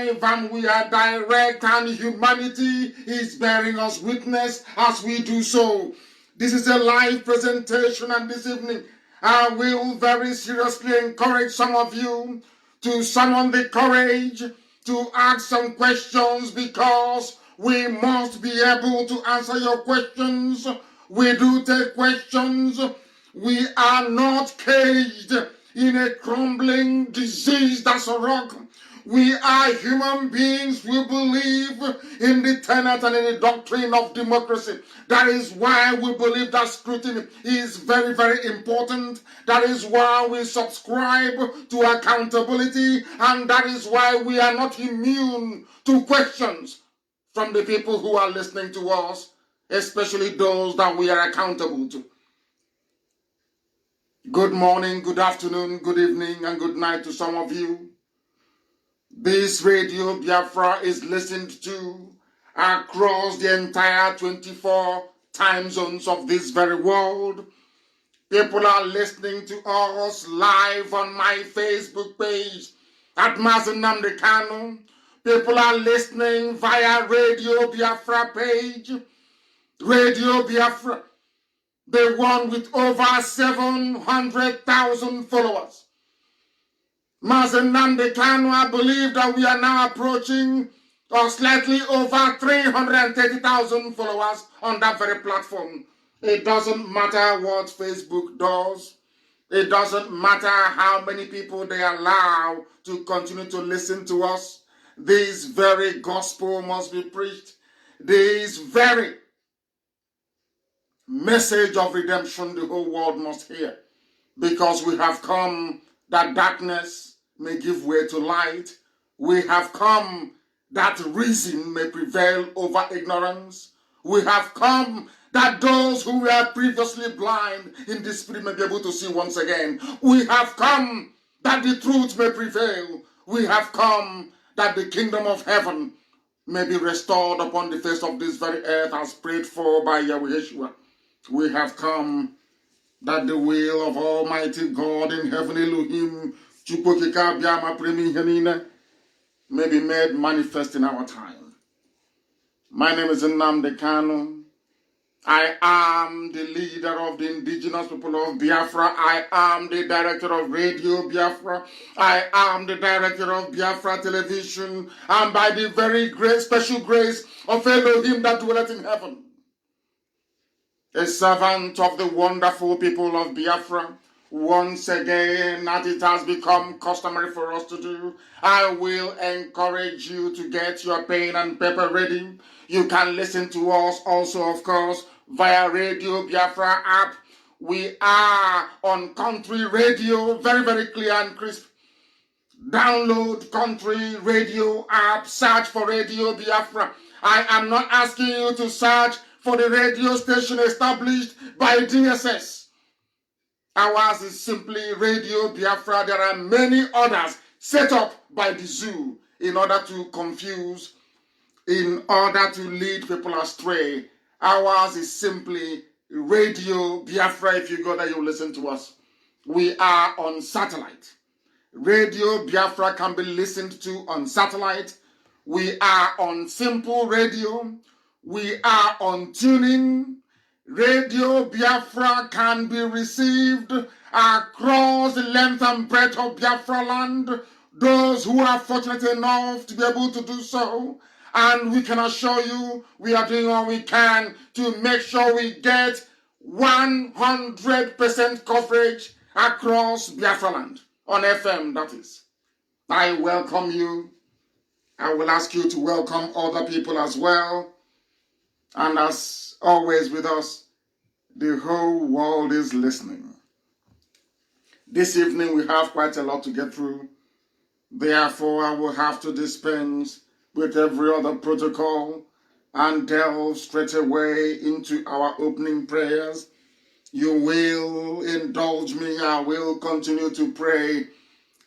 live and we are direct, and humanity is bearing us witness as we do so. This is a live presentation, and this evening I will very seriously encourage some of you to summon the courage to ask some questions, because we must be able to answer your questions. We do take questions. We are not caged in a crumbling disease that's a rock. We are human beings. We believe in the tenet and in the doctrine of democracy. That is why we believe that scrutiny is very, very important. That is why we subscribe to accountability. And that is why we are not immune to questions from the people who are listening to us, especially those that we are accountable to. Good morning, good afternoon, good evening, and good night to some of you. This Radio Biafra is listened to across the entire 24 time zones of this very world. People are listening to us live on my Facebook page at Mazi Nnamdi Kanu. People are listening via Radio Biafra page. Radio Biafra, the one with over 700,000 followers. Mazi Nnamdi Kanu, I believe that we are now approaching or slightly over 330,000 followers on that very platform. It doesn't matter what Facebook does. It doesn't matter how many people they allow to continue to listen to us. This very gospel must be preached. This very message of redemption the whole world must hear. Because we have come that darkness may give way to light. We have come that reason may prevail over ignorance. We have come that those who were previously blind in the spirit may be able to see once again. We have come that the truth may prevail. We have come that the kingdom of heaven may be restored upon the face of this very earth as prayed for by Yahweh Yeshua. We have come that the will of Almighty God in heaven, Elohim, may be made manifest in our time. My name is Nnamdi Kanu. I am the leader of the indigenous people of Biafra. I am the director of Radio Biafra. I am the director of Biafra Television. And by the very great special grace of Elohim that dwelleth in heaven, a servant of the wonderful people of Biafra. Once again, as it has become customary for us to do, I will encourage you to get your pen and paper ready. You can listen to us also, of course, via Radio Biafra app. We are on country radio, very, very clear and crisp. Download country radio app, search for Radio Biafra. I am not asking you to search for the radio station established by DSS. Ours is simply Radio Biafra. There are many others set up by the zoo in order to confuse, in order to lead people astray. Ours is simply Radio Biafra. If you go there, you listen to us. We are on satellite. Radio Biafra can be listened to on satellite. We are on Simple Radio. We are on tuning. Radio Biafra can be received across the length and breadth of Biafra land. Those who are fortunate enough to be able to do so. And we can assure you we are doing all we can to make sure we get 100% coverage across Biafra land. On FM, that is. I welcome you. I will ask you to welcome other people as well. And as always with us, the whole world is listening. This evening we have quite a lot to get through. Therefore, I will have to dispense with every other protocol and delve straight away into our opening prayers. You will indulge me. I will continue to pray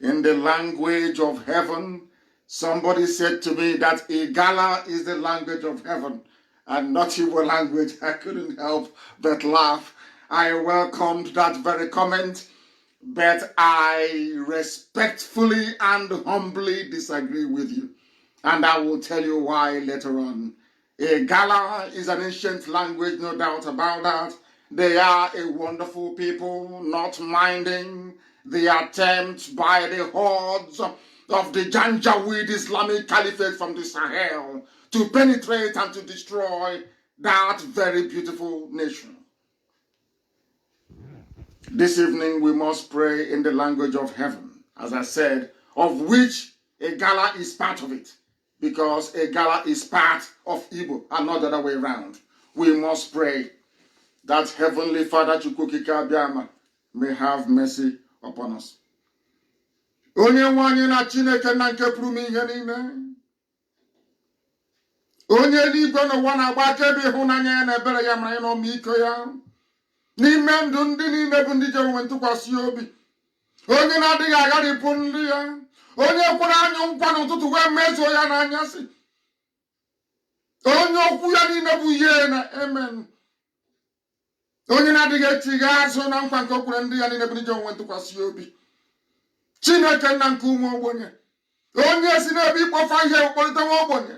in the language of heaven. Somebody said to me that Igala is the language of heaven and not Igbo language. I couldn't help but laugh. I welcomed that very comment, but I respectfully and humbly disagree with you. And I will tell you why later on. Igala is an ancient language, no doubt about that. They are a wonderful people, not minding the attempt by the hordes of the Janjaweed Islamic Caliphate from the Sahel to penetrate and to destroy that very beautiful nation. This evening we must pray in the language of heaven, as I said, of which Igala is part of it, because Igala is part of Igbo and not the other way around. We must pray that Heavenly Father Chukwukika Abiyama may have mercy upon us. Onye nwanyị na Chineke na nke pụrụ ihe niile. Onye eluigwe n'ụwa na-agba akaebe ịhụnanya ya na ebere ya mara na ọmịiko ya. N'ime ndụ ndị niile bụ ndị ji enwe ntụkwasị obi. Onye na-adịghị agharịpụ ndị ya. Onye kwere anyụ nkwa n'ụtụtụ wee mezuo ya n'anyasị. Onye okwu ya niile bụ ihe na amen. Onye na-adịghị echigha azụ na nkwa nke o kwere ndị ya niile bụ ndị ji enwe ntụkwasị obi. Chineke nna nke ụmụ ogbenye. Onye si n'ebe ịkpọfa ihe kpọlite nwa ogbenye.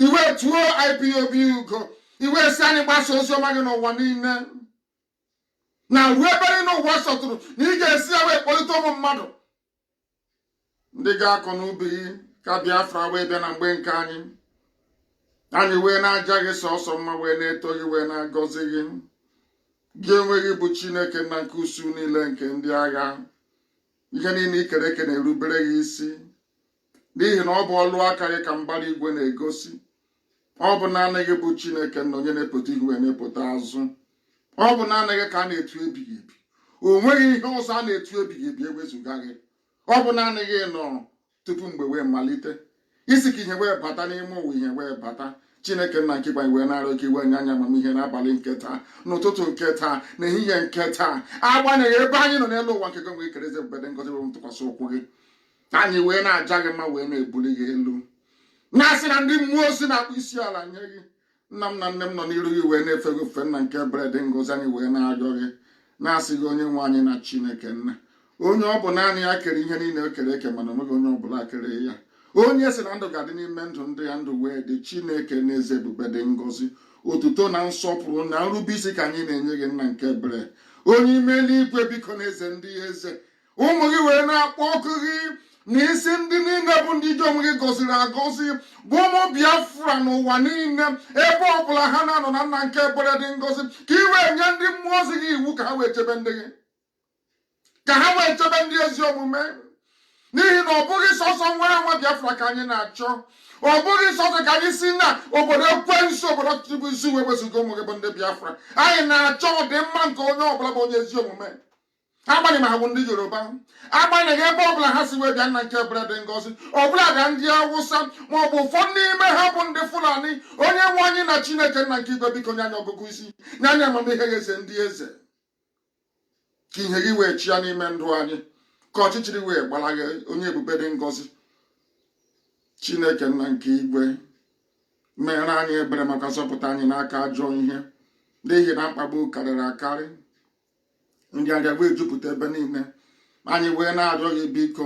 Iwe tuo Ipob ugo. Iwe si anyị gbasa ozi ọma gị n'ụwa niile. Na ruo ebere n'ụwa sọtụrụ na ị ga-esi ya wee kpọlite ụmụ mmadụ. Ndị ga-akọ n'ubi ka Biafra wee bịa na mgbe nke anyị. Anyị wee na-aja gị sọsọ mma wee na-eto gị wee na-agọzi gị. Gị onwe gị bụ Chineke na nke usu niile nke ndị agha. Ihe niile ikere eke na-erubere gị isi. N'ihi na ọ bụ ọlụ aka gị ka mbara igwe na-egosi. Ọ bụ naanị gị bụ Chineke na onye na-epụta ihu wee na-epụta azụ. Ọ bụ naanị gị ka a na-etu ebighị ebi. O nweghị ihe ọzọ a na-etu ebighị ebi ewezuga gị. Ọ bụ naanị gị nọ tupu mgbe wee malite. Isi ka ihe wee bata n'ime ụwa ihe wee bata. Chineke nna nke gbanye wee na-arịọ ka iwe nye anya amamihe n'abalị nke taa, n'ụtụtụ nke taa, n'ehihie nke taa. Agbanyeghị ebe anyị nọ n'elu ụwa nke gị nwee kereze ebube ngozi bụ ntụkwasị ụkwụ gị. Anyị wee na-aja gị mma wee na-ebuli gị elu. Na-asị na ndị mmụọ ozi na-akpụ isi ala nye gị. Nna m na nne m nọ n'iru gị wee na-efe gị ofufe nna nke bred ngozi anyị wee na-arịọ gị. Na-asị gị onye nwe anyị na Chineke nna. Onye ọ bụ naanị ya kere ihe niile o kere eke mana onweghị onye ọbụla kere ya. Onye sị na ndụ ga-adị n'ime ndụ ndị ya ndụ wee dị Chineke na-eze ebube dị ngọzi. Otuto na nsọpụrụ na nrube isi ka anyị na-enye gị nna nke bere. Onye ime eluigwe biko na eze ndị eze. Ụmụ gị wee na-akpọ ọkụ gị n'isi ndị niile bụ ndị ji onwe gị gọziri agọzi bụ ụmụ Biafra n'ụwa niile ebe ọbụla ha na-anọ na nna nke bere dị ngọzi ka ị wee nye ndị mmụọ ozi gị iwu ka ha wee chebe ndị gị. Ka ha wee chebe ndị ezi omume. N'ihi na ọ bụghị sọsọ nwere nwa Biafra ka anyị na-achọ. Ọ bụghị sọsọ ka anyị si na obodo ekwensu obodo ọchịchị bụ isi wee wezụga ụmụ gị bụ ndị Biafra. Anyị na-achọ ọdịmma nke onye ọbụla bụ onye ezi omume. Agbanyeghị ma ha bụ ndị Yoruba. Agbanyeghị ebe ọbụla ha si wee bịa nna nke bere dị ngọzi. Ọbụla ga ndị Awụsa ma ọ bụ ụfọdụ n'ime ha bụ ndị Fulani. Onye nwe anyị na Chineke nna nke igwe biko nye anyị ọgụgụ isi. Nye anyị amamihe eze ndị eze. Ka ihe gị wee chịa n'ime ndụ anyị. Ka ọchịchịrị wee gbara gị onye ebube dị ngọzi. Chineke nna nke igwe mere anyị ebere maka zọpụta anyị n'aka ajọ ihe. N'ihi na mkpagbu karịrị akarị. Ndị arịa wee jupụta ebe niile. Anyị wee na-arịọ gị biko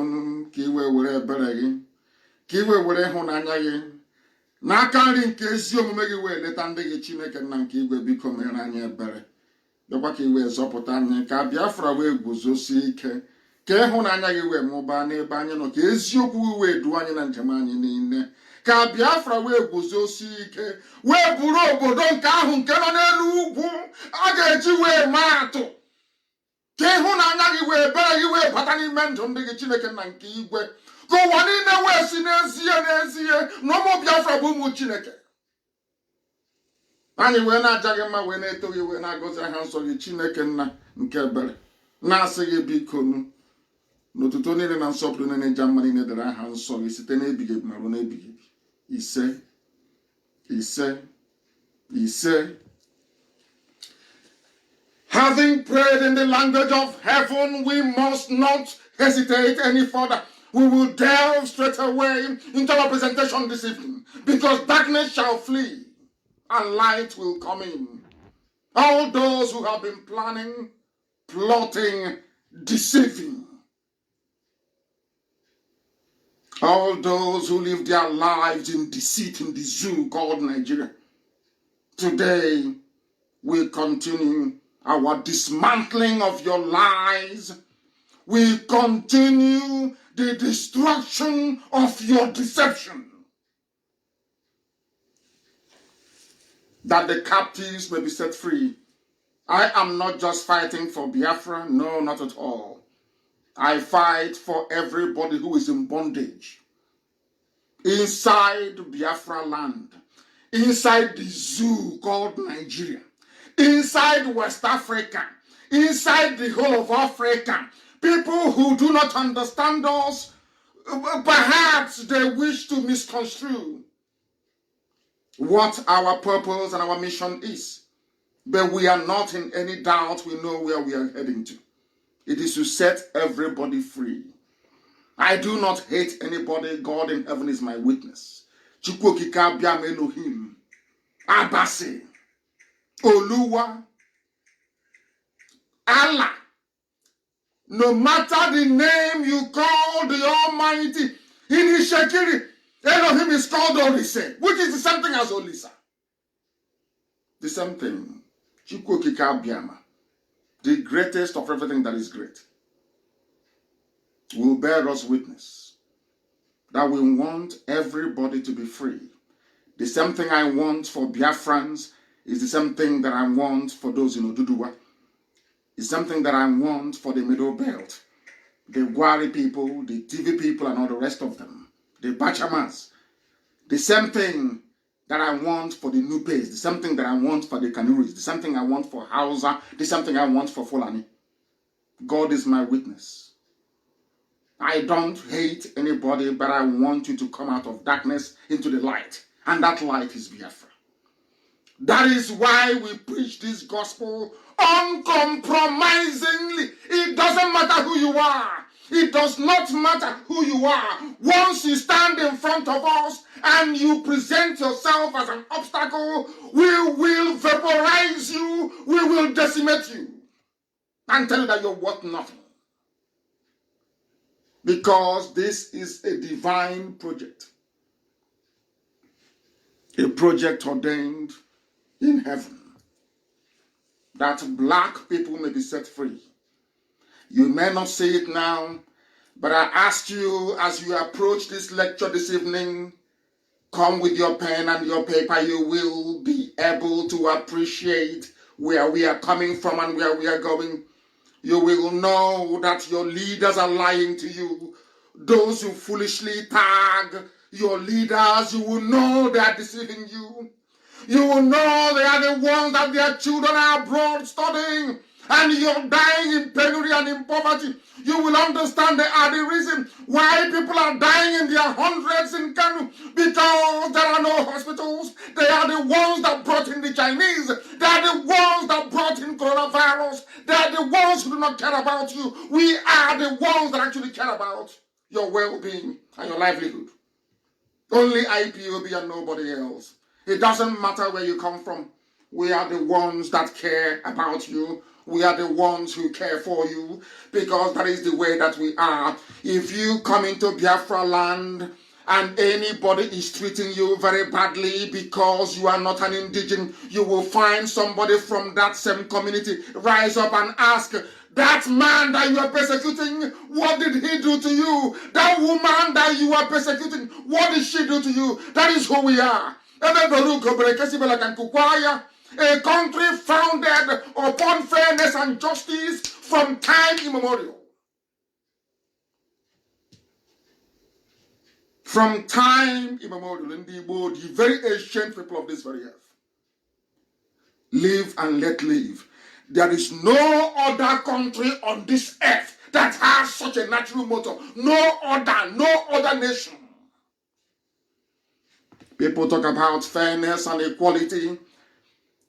ka iwe were ebere gị. Ka iwe were ịhụnanya gị. N'aka nri nke ezi omume gị wee leta ndị gị Chineke nna nke igwe biko mere anyị ebere. Bịakwa ka iwe zọpụta anyị ka Biafra wee guzosie ike. Ka ịhụnanya gị wee mụbaa n'ebe anyị nọ. Ka eziokwu gị wee duo anyị na njem anyị niile. Ka Biafra wee guzosie ike. Wee bụrụ obodo nke ahụ nke nọ n'elu ugwu. A ga-eji wee maa atụ. Ka ịhụnanya gị wee ebere gị wee bata n'ime ndụ ndị gị Chineke nna nke igwe. Ka ụwa niile wee si n'ezie n'ezie na ụmụ Biafra bụ ụmụ Chineke. Anyị wee na-aja gị mma wee na-eto gị wee na-agọzi aha nsọ gị Chineke nna nke ebere. Na-asị gị biko n'otuto niile na nsọpụrụ niile nja mma niile dere aha nsọ gị site n'ebighị ebi ma ruo n'ebighị ebi. Ise ise ise. Having prayed in the language of heaven, we must not hesitate any further. We will delve straight away into our presentation this evening, because darkness shall flee and light will come in. All those who have been planning, plotting, deceiving, All those who live their lives in deceit in the zoo called Nigeria. Today, we continue our dismantling of your lies. We continue the destruction of your deception. That the captives may be set free. I am not just fighting for Biafra. No, not at all. I fight for everybody who is in bondage. Inside Biafra land. Inside the zoo called Nigeria. Inside West Africa. Inside the whole of Africa. People who do not understand us, perhaps they wish to misconstrue what our purpose and our mission is. But we are not in any doubt. We know where we are heading to. It is to set everybody free. I do not hate anybody. God in heaven is my witness. Chukwokika Biam Elohim, Abase, Oluwa, Allah. No matter the name you call the Almighty, in his Shekiri, Elohim is called Olise, which is the same thing as Olisa. The same thing. Chukwokika Biama, the greatest of everything that is great, will bear us witness that we want everybody to be free. The same thing I want for Biafrans is the same thing that I want for those in Oduduwa. It's something that I want for the Middle Belt, the Gwari people, the TV people, and all the rest of them, the Bachamas. The same thing that I want for the Nupes, the same thing that I want for the Kanuris, the same thing I want for Hausa, the same thing I want for Fulani. God is my witness. I don't hate anybody, but I want you to come out of darkness into the light. And that light is Biafra. That is why we preach this gospel uncompromisingly. It doesn't matter who you are. It does not matter who you are. Once you stand in front of us and you present yourself as an obstacle, we will vaporize you. We will decimate you and tell you that you're worth nothing. Because this is a divine project. A project ordained in heaven, that black people may be set free. You may not see it now, but I ask you as you approach this lecture this evening, come with your pen and your paper. You will be able to appreciate where we are coming from and where we are going. You will know that your leaders are lying to you. Those who foolishly tag your leaders, you will know they are deceiving you. You will know they are the ones that their children are abroad studying, and you're dying in penury and in poverty. You will understand they are the reason why people are dying in their hundreds in Kanu, because there are no hospitals. They are the ones that brought in the Chinese. They are the ones that brought in coronavirus. They are the ones who do not care about you. We are the ones that actually care about your well-being and your livelihood. Only IPOB and nobody else. It doesn't matter where you come from. We are the ones that care about you. We are the ones who care for you, because that is the way that we are. If you come into Biafra land and anybody is treating you very badly because you are not an indigenous, you will find somebody from that same community rise up and ask, that man that you are persecuting, what did he do to you? That woman that you are persecuting, what did she do to you? That is who we are. A country founded upon fairness and justice from time immemorial. From time immemorial, in the world, the very ancient people of this very earth. Live and let live. There is no other country on this earth that has such a natural motto. No other nation. People talk about fairness and equality.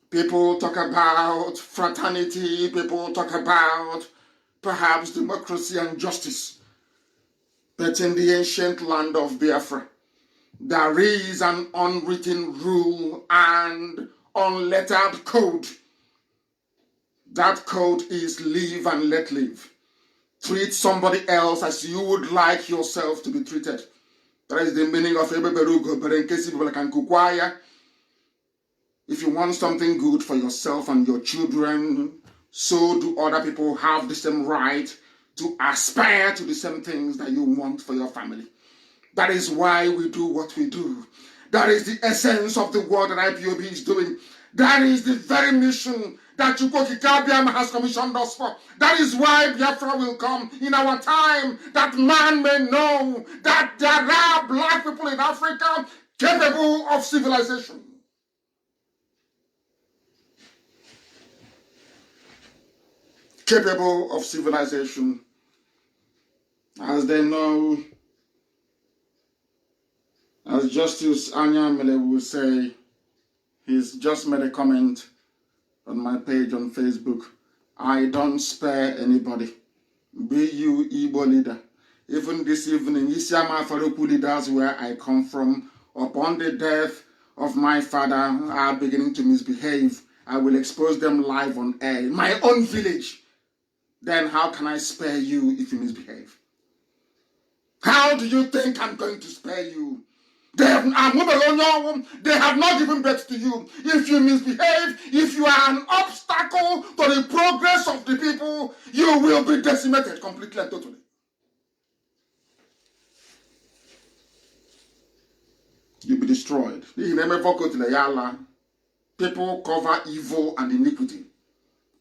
People talk about fraternity. People talk about perhaps democracy and justice. But in the ancient land of Biafra, there is an unwritten rule and unlettered code. That code is live and let live. Treat somebody else as you would like yourself to be treated. That is the meaning of Ebeberugo, but in case people can kukwaya. If you want something good for yourself and your children, so do other people have the same right to aspire to the same things that you want for your family. That is why we do what we do. That is the essence of the work that IPOB is doing. That is the very mission that Chukwuka Kabiam has commissioned us for. That is why Biafra will come in our time, that man may know that there are black people in Africa capable of civilization. Capable of civilization. As they know, as Justice Anya Mele will say, he's just made a comment on my page on Facebook. I don't spare anybody. Be you Igbo leader. Even this evening, Isiama Faruku leaders where I come from, upon the death of my father, are beginning to misbehave. I will expose them live on air in my own village. Then how can I spare you if you misbehave? How do you think I'm going to spare you? They have not given birth to you. If you misbehave, if you are an obstacle to the progress of the people, you will be decimated completely and totally. You'll be destroyed. People cover evil and iniquity.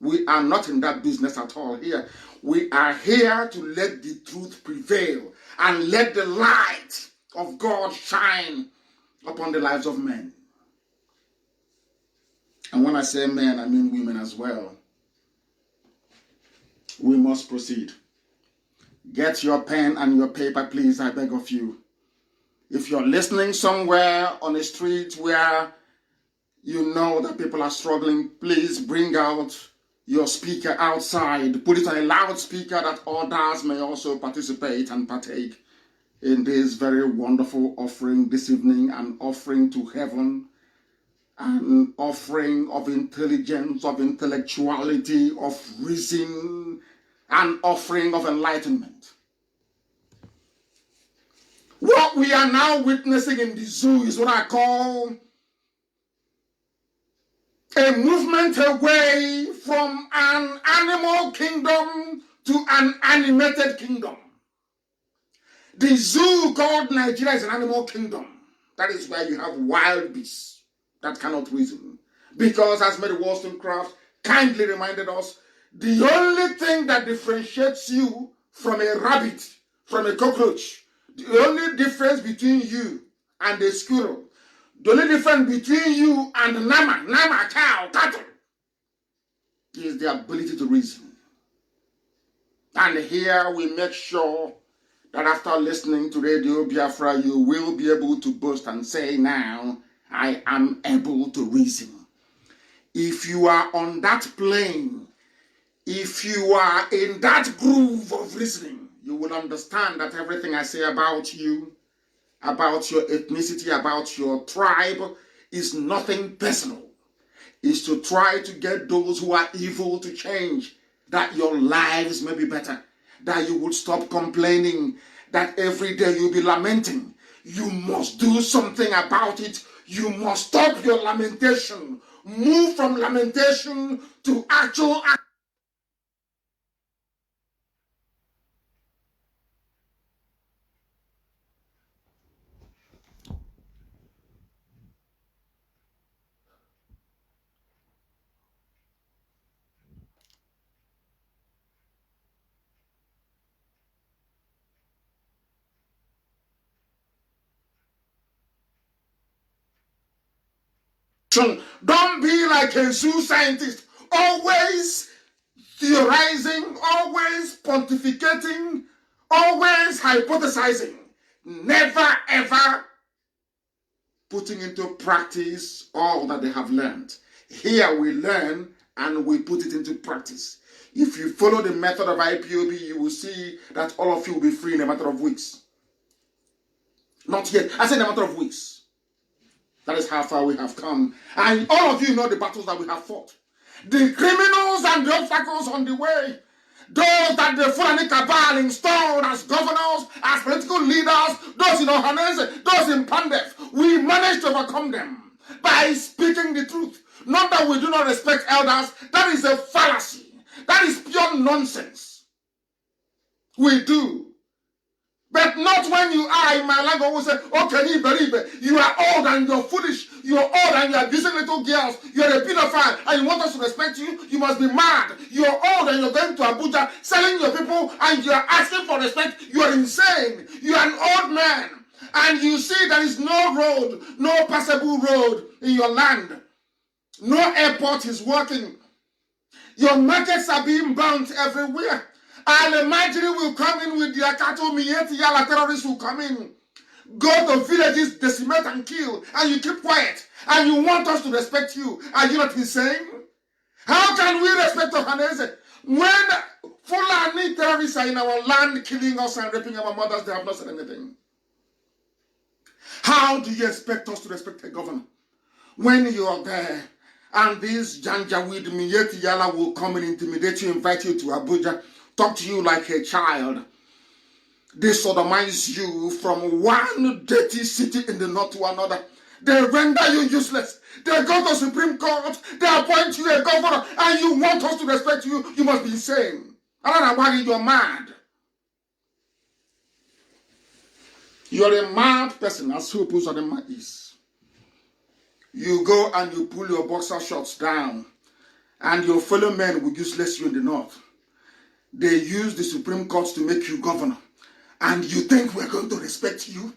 We are not in that business at all here. We are here to let the truth prevail and let the light of God shine upon the lives of men. And when I say men, I mean women as well. We must proceed. Get your pen and your paper, please, I beg of you. If you're listening somewhere on a street where you know that people are struggling, please bring out your speaker outside. Put it on a loudspeaker that others may also participate and partake in this very wonderful offering this evening, an offering to heaven, an offering of intelligence, of intellectuality, of reason, an offering of enlightenment. What we are now witnessing in the zoo is what I call a movement away from an animal kingdom to an animated kingdom. The zoo called Nigeria is an animal kingdom. That is where you have wild beasts that cannot reason. Because, as Mary Wollstonecraft kindly reminded us, the only thing that differentiates you from a rabbit, from a cockroach, the only difference between you and a squirrel, the only difference between you and Nama, cow, cattle, is the ability to reason. And here we make sure that after listening to Radio Biafra, you will be able to boast and say, now, I am able to reason. If you are on that plane, if you are in that groove of reasoning, you will understand that everything I say about you, about your ethnicity, about your tribe, is nothing personal. It's to try to get those who are evil to change, that your lives may be better, that you will stop complaining, that every day you'll be lamenting. You must do something about it. You must stop your lamentation. Move from lamentation to actual action. Don't be like a zoo scientist, always theorizing, always pontificating, always hypothesizing, never ever putting into practice all that they have learned. Here we learn and we put it into practice. If you follow the method of IPOB, you will see that all of you will be free in a matter of weeks. Not yet. I said in a matter of weeks. That is how far we have come. And all of you know the battles that we have fought. The criminals and the obstacles on the way. those that the Fulani cabal installed as governors, as political leaders, those in Ohanese, those in Pandef, we managed to overcome them by speaking the truth. Not that we do not respect elders. That is a fallacy. That is pure nonsense. We do. But not when you are in my language who say, okay, you are old and you're foolish. You're old and you're abusing little girls. You're a pedophile and you want us to respect you. You must be mad. You're old and you're going to Abuja selling your people and you're asking for respect. You're insane. You're an old man. And you see there is no road, no passable road in your land. No airport is working. Your markets are being burnt everywhere. Al-Majri will come in with their cattle, Mieti Yala terrorists will come in. Go to villages, decimate and kill, and you keep quiet. And you want us to respect you. Are you not insane? How can we respect Ohanese? When Fulani terrorists are in our land killing us and raping our mothers, they have not said anything. How do you expect us to respect a governor? When you are there, and this Janjaweed Mieti Yala will come and intimidate you, invite you to Abuja, talk to you like a child. They sodomize you from one dirty city in the north to another. They render you useless. They go to Supreme Court. They appoint you a governor. And you want us to respect you. You must be insane. I don't know why you're mad. You're a mad person, as Hupus on the mad is. You go and you pull your boxer shorts down. And your fellow men will useless you in the north. They use the Supreme Court to make you governor. And you think we're going to respect you?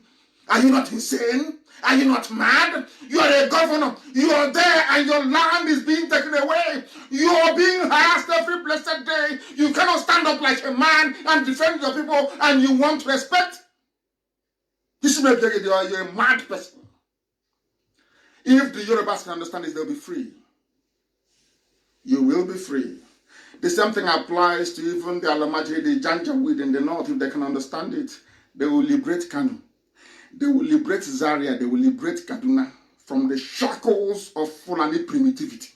Are you not insane? Are you not mad? You are a governor. You are there and your land is being taken away. You are being harassed every blessed day. You cannot stand up like a man and defend your people and you want respect? You're a mad person. If the Yorubas can understand this, they'll be free. You will be free. The same thing applies to even the Alamajiri, the Janjaweed in the north. If they can understand it, they will liberate Kanu. They will liberate Zaria. They will liberate Kaduna from the shackles of Fulani primitivity.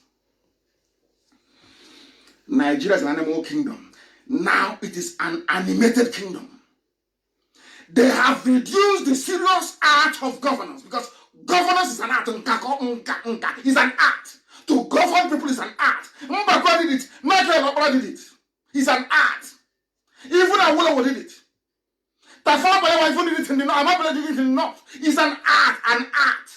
Nigeria is an animal kingdom. Now it is an animated kingdom. They have reduced the serious art of governance because governance is an art. Is an art. To govern people is an art. Mbakwa did it. Michael did it. It's an art. Even Awolowo did it. Tafawa Balewa even did it in the north. Amabele did it in the north. It's an art.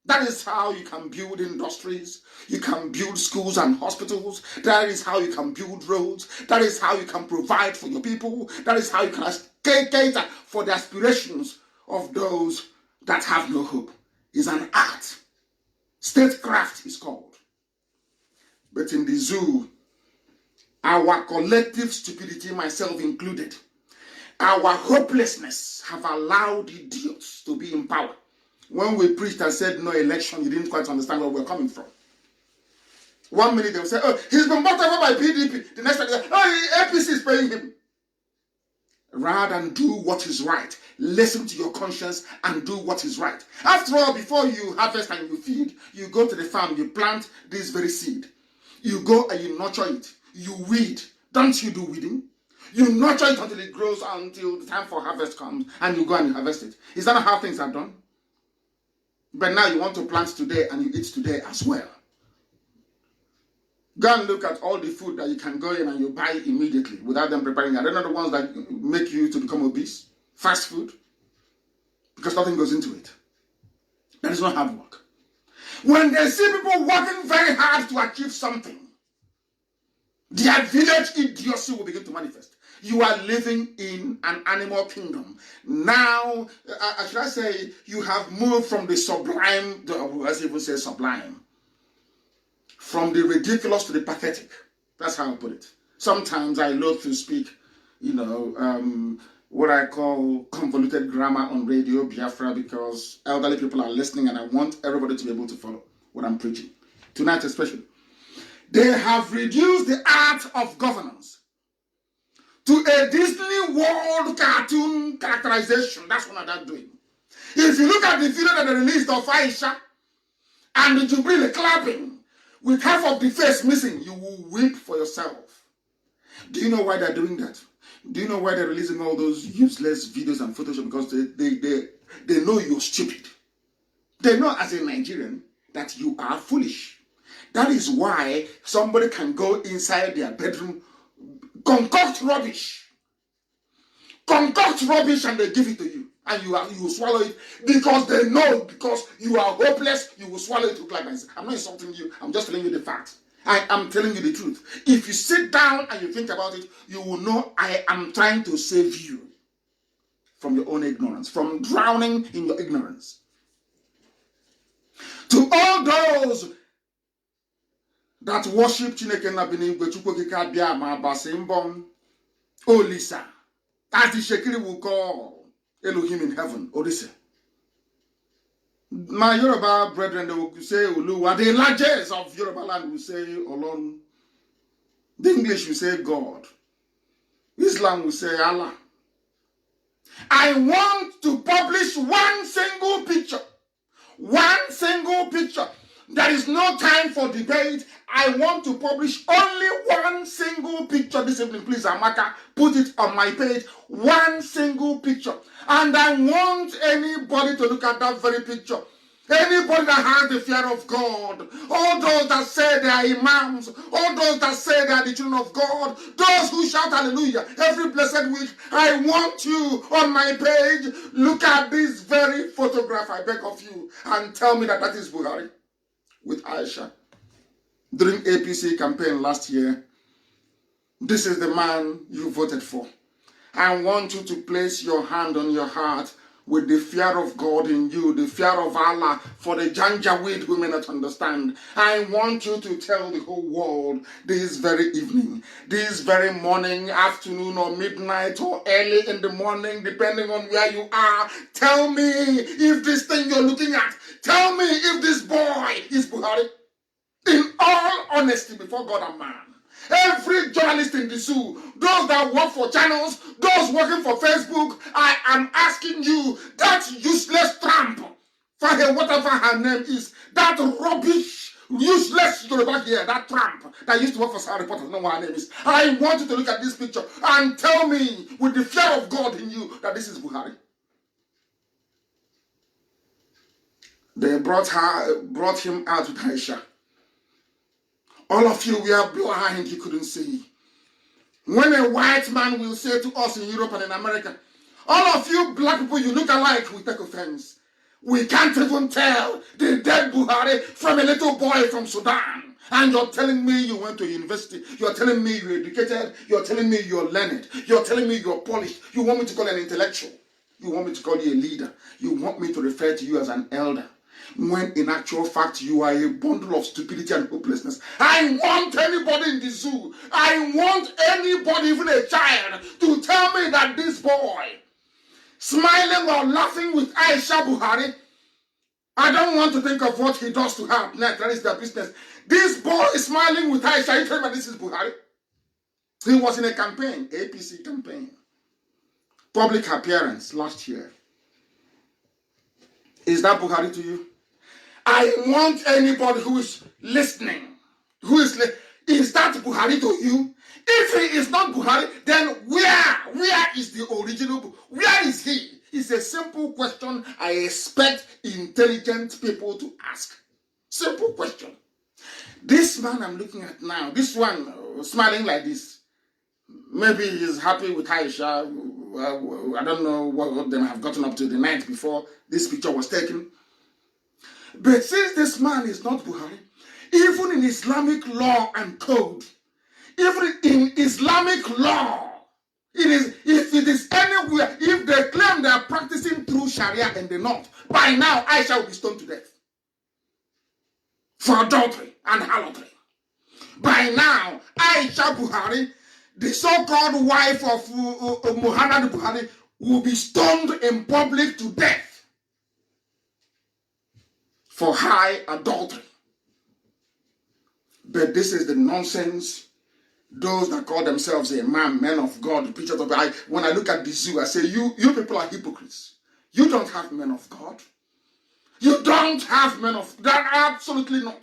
That is how you can build industries. You can build schools and hospitals. That is how you can build roads. That is how you can provide for your people. That is how you can cater for the aspirations of those that have no hope. It's an art. Statecraft is called. But in the zoo, our collective stupidity, myself included, our hopelessness have allowed idiots to be in power. When we preached and said no election, you didn't quite understand where we're coming from. 1 minute they will say, oh, he's been bought over by PDP. The next one, oh, APC is paying him. Rather than do what is right, listen to your conscience and do what is right. After all, before you harvest and you feed, you go to the farm, you plant this very seed. You go and you nurture it. You weed. Don't you do weeding? You nurture it until it grows, until the time for harvest comes, and you go and you harvest it. Is that not how things are done? But now you want to plant today and you eat today as well. Go and look at all the food that you can go in and you buy immediately without them preparing. Are they not the ones that make you to become obese? Fast food? Because nothing goes into it. That is not hard work. When they see people working very hard to achieve something, their village idiocy will begin to manifest. You are living in an animal kingdom. Now, should I say, you have moved from the sublime, let's even say sublime, from the ridiculous to the pathetic. That's how I put it. Sometimes I love to speak, what I call convoluted grammar on radio, Biafra, because elderly people are listening and I want everybody to be able to follow what I'm preaching. Tonight especially. They have reduced the art of governance to a Disney World cartoon characterization. That's what they're doing. If you look at the video that they released of Aisha and the Jubril clapping with half of the face missing, you will weep for yourself. Do you know why they're doing that? Do you know why they're releasing all those useless videos and Photoshop? Because they know you're stupid. They know as a Nigerian that you are foolish. That is why somebody can go inside their bedroom, concoct rubbish, and they give it to you. And you will swallow it because they know, because you are hopeless, you will swallow it like this. I'm not insulting you, I'm just telling you the facts. I am telling you the truth. If you sit down and you think about it, you will know I am trying to save you from your own ignorance, from drowning in your ignorance. To all those that worship Chineke Nabinigwe Chukwokika Biama Basimbon Olisa, as the Shekiri will call Elohim in heaven, Odise. My Yoruba brethren, they will say Oluwa. The largest of Yoruba land will say Olorun. The English will say God. Islam will say Allah. I want to publish one single picture. One single picture. There is no time for debate. I want to publish only one single picture this evening. Please, Amaka, put it on my page. One single picture. And I want anybody to look at that very picture. Anybody that has the fear of God, all those that say they are imams, all those that say they are the children of God, those who shout hallelujah every blessed week, I want you on my page, look at this very photograph, I beg of you, and tell me that that is Buhari with Aisha. During APC campaign last year, this is the man you voted for. I want you to place your hand on your heart with the fear of God in you, the fear of Allah, for the Janjaweed who may not understand. I want you to tell the whole world this very evening, this very morning, afternoon, or midnight, or early in the morning, depending on where you are. Tell me if this thing you're looking at, tell me if this boy is Buhari. In all honesty before God and man. Every journalist in the zoo, those that work for channels, those working for Facebook, I am asking you, that useless tramp, whatever her name is, that rubbish, useless Yoruba here, that tramp that used to work for Sahara Reporters, know what her name is. I want you to look at this picture and tell me, with the fear of God in you, that this is Buhari. They brought him out with Aisha. All of you were blind, you couldn't see. When a white man will say to us in Europe and in America, all of you black people, you look alike, we take offense. We can't even tell the dead Buhari from a little boy from Sudan. And you're telling me you went to university. You're telling me you're educated. You're telling me you're learned. You're telling me you're polished. You want me to call you an intellectual. You want me to call you a leader. You want me to refer to you as an elder. When in actual fact you are a bundle of stupidity and hopelessness. I want anybody in the zoo, I want anybody, even a child, to tell me that this boy, smiling or laughing with Aisha Buhari, I don't want to think of what he does to her. That is their business. This boy is smiling with Aisha, you tell me this is Buhari? He was in a campaign, APC campaign, public appearance last year. Is that Buhari to you? I want anybody who is listening, is that Buhari to you? If he is not Buhari, then where is the original? Where is he? It's a simple question I expect intelligent people to ask. Simple question. This man I'm looking at now, this one smiling like this, maybe he's happy with Aisha. I don't know what they have gotten up to the night before this picture was taken. But since this man is not Buhari, even in Islamic law and code, even in Islamic law, if it is anywhere, if they claim they are practicing through Sharia in the north, by now Aisha will be stoned to death for adultery and harlotry. By now, Aisha Buhari, the so-called wife of Muhammad Buhari, will be stoned in public to death for high adultery. But this is the nonsense. Those that call themselves a man, men of God, preachers of God. When I look at the zoo, I say, you people are hypocrites. You don't have men of God. You don't have men of God. Absolutely not.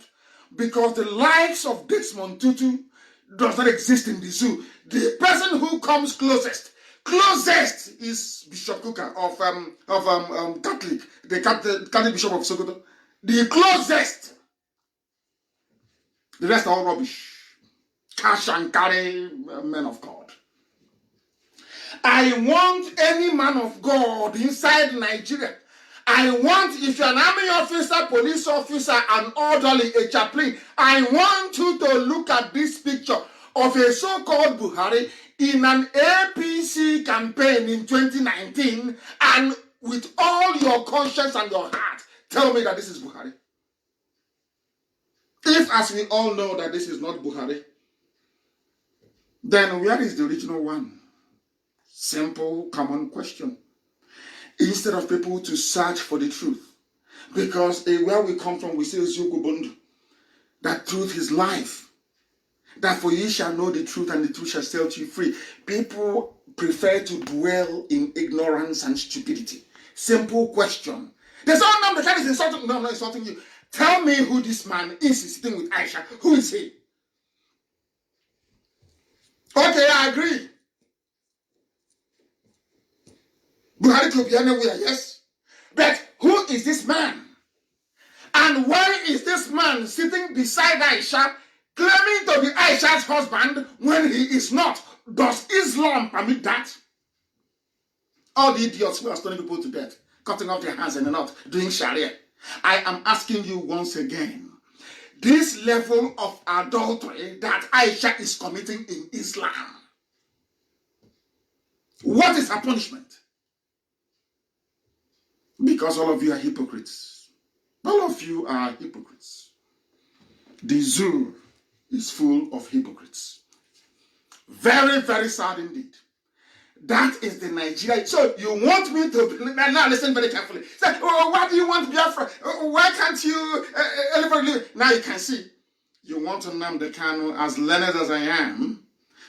Because the likes of Desmond Tutu, does not exist in the zoo. The person who comes closest is Bishop Kuka of Catholic, the Catholic Bishop of Sokoto. The closest. The rest are all rubbish. Cash and carry men of God. I want any man of God inside Nigeria. I want, if you're an army officer, police officer, an orderly, a chaplain, I want you to look at this picture of a so-called Buhari in an APC campaign in 2019, and with all your conscience and your heart, tell me that this is Buhari. If, as we all know, that this is not Buhari, then where is the original one? Simple, common question. Instead of people to search for the truth. Because where we come from, we say, that truth is life. That for ye shall know the truth, and the truth shall set you free. People prefer to dwell in ignorance and stupidity. Simple question. There's no name the guy is insulting. No, I'm not insulting you. Tell me who this man is sitting with Aisha. Who is he? Okay, I agree. Buhari could be anywhere, yes. But who is this man? And why is this man sitting beside Aisha, claiming to be Aisha's husband when he is not? Does Islam permit that? All the idiots who are stoning people to death, cutting off their hands and not doing Sharia. I am asking you once again, this level of adultery that Aisha is committing in Islam, what is her punishment? Because all of you are hypocrites. All of you are hypocrites. The zoo is full of hypocrites. Very, very sad indeed. That is the Nigeria. So you want me to, now listen very carefully. It's like, oh, why do you want Biafra? Why can't you live? Now you can see. You want Nnamdi Kanu, as learned as I am,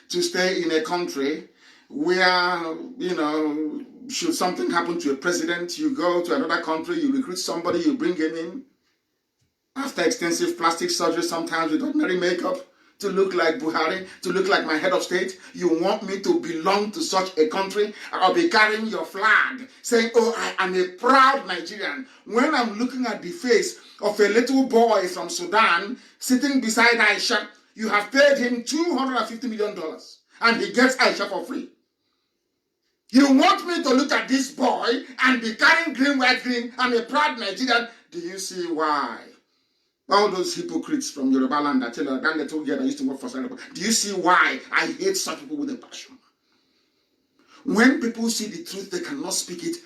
to stay in a country where, should something happen to a president, you go to another country, you recruit somebody, you bring him in. After extensive plastic surgery, sometimes with ordinary makeup, to look like Buhari, to look like my head of state. You want me to belong to such a country? I'll be carrying your flag, saying, oh, I am a proud Nigerian. When I'm looking at the face of a little boy from Sudan sitting beside Aisha, you have paid him $250 million, and he gets Aisha for free. You want me to look at this boy and be carrying green, white, green, and a proud Nigerian? Do you see why? All those hypocrites from Yoruba land that tell that little girl that used to work for Sarah. Do you see why I hate such people with a passion? When people see the truth, they cannot speak it.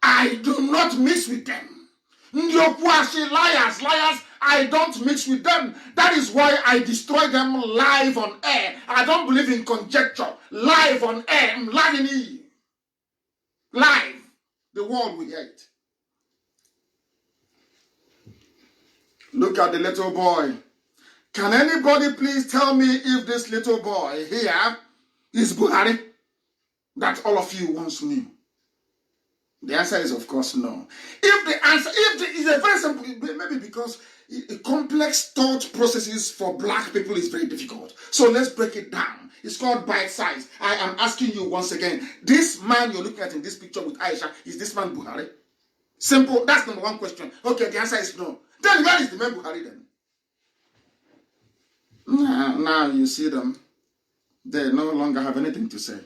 I do not mix with them. Liars, I don't mix with them. That is why I destroy them live on air. I don't believe in conjecture. Live on air. I'm lying. Live. The world will hear it. Look at the little boy. Can anybody please tell me if this little boy here is Buhari that all of you once knew? The answer is, of course, no. If the answer is a very simple, maybe because complex thought processes for black people is very difficult. So let's break it down. It's called bite size. I am asking you once again, this man you're looking at in this picture with Aisha, is this man Buhari? Simple. That's number one question. Okay, the answer is no. Then where is the man Buhari then? Now you see them. They no longer have anything to say.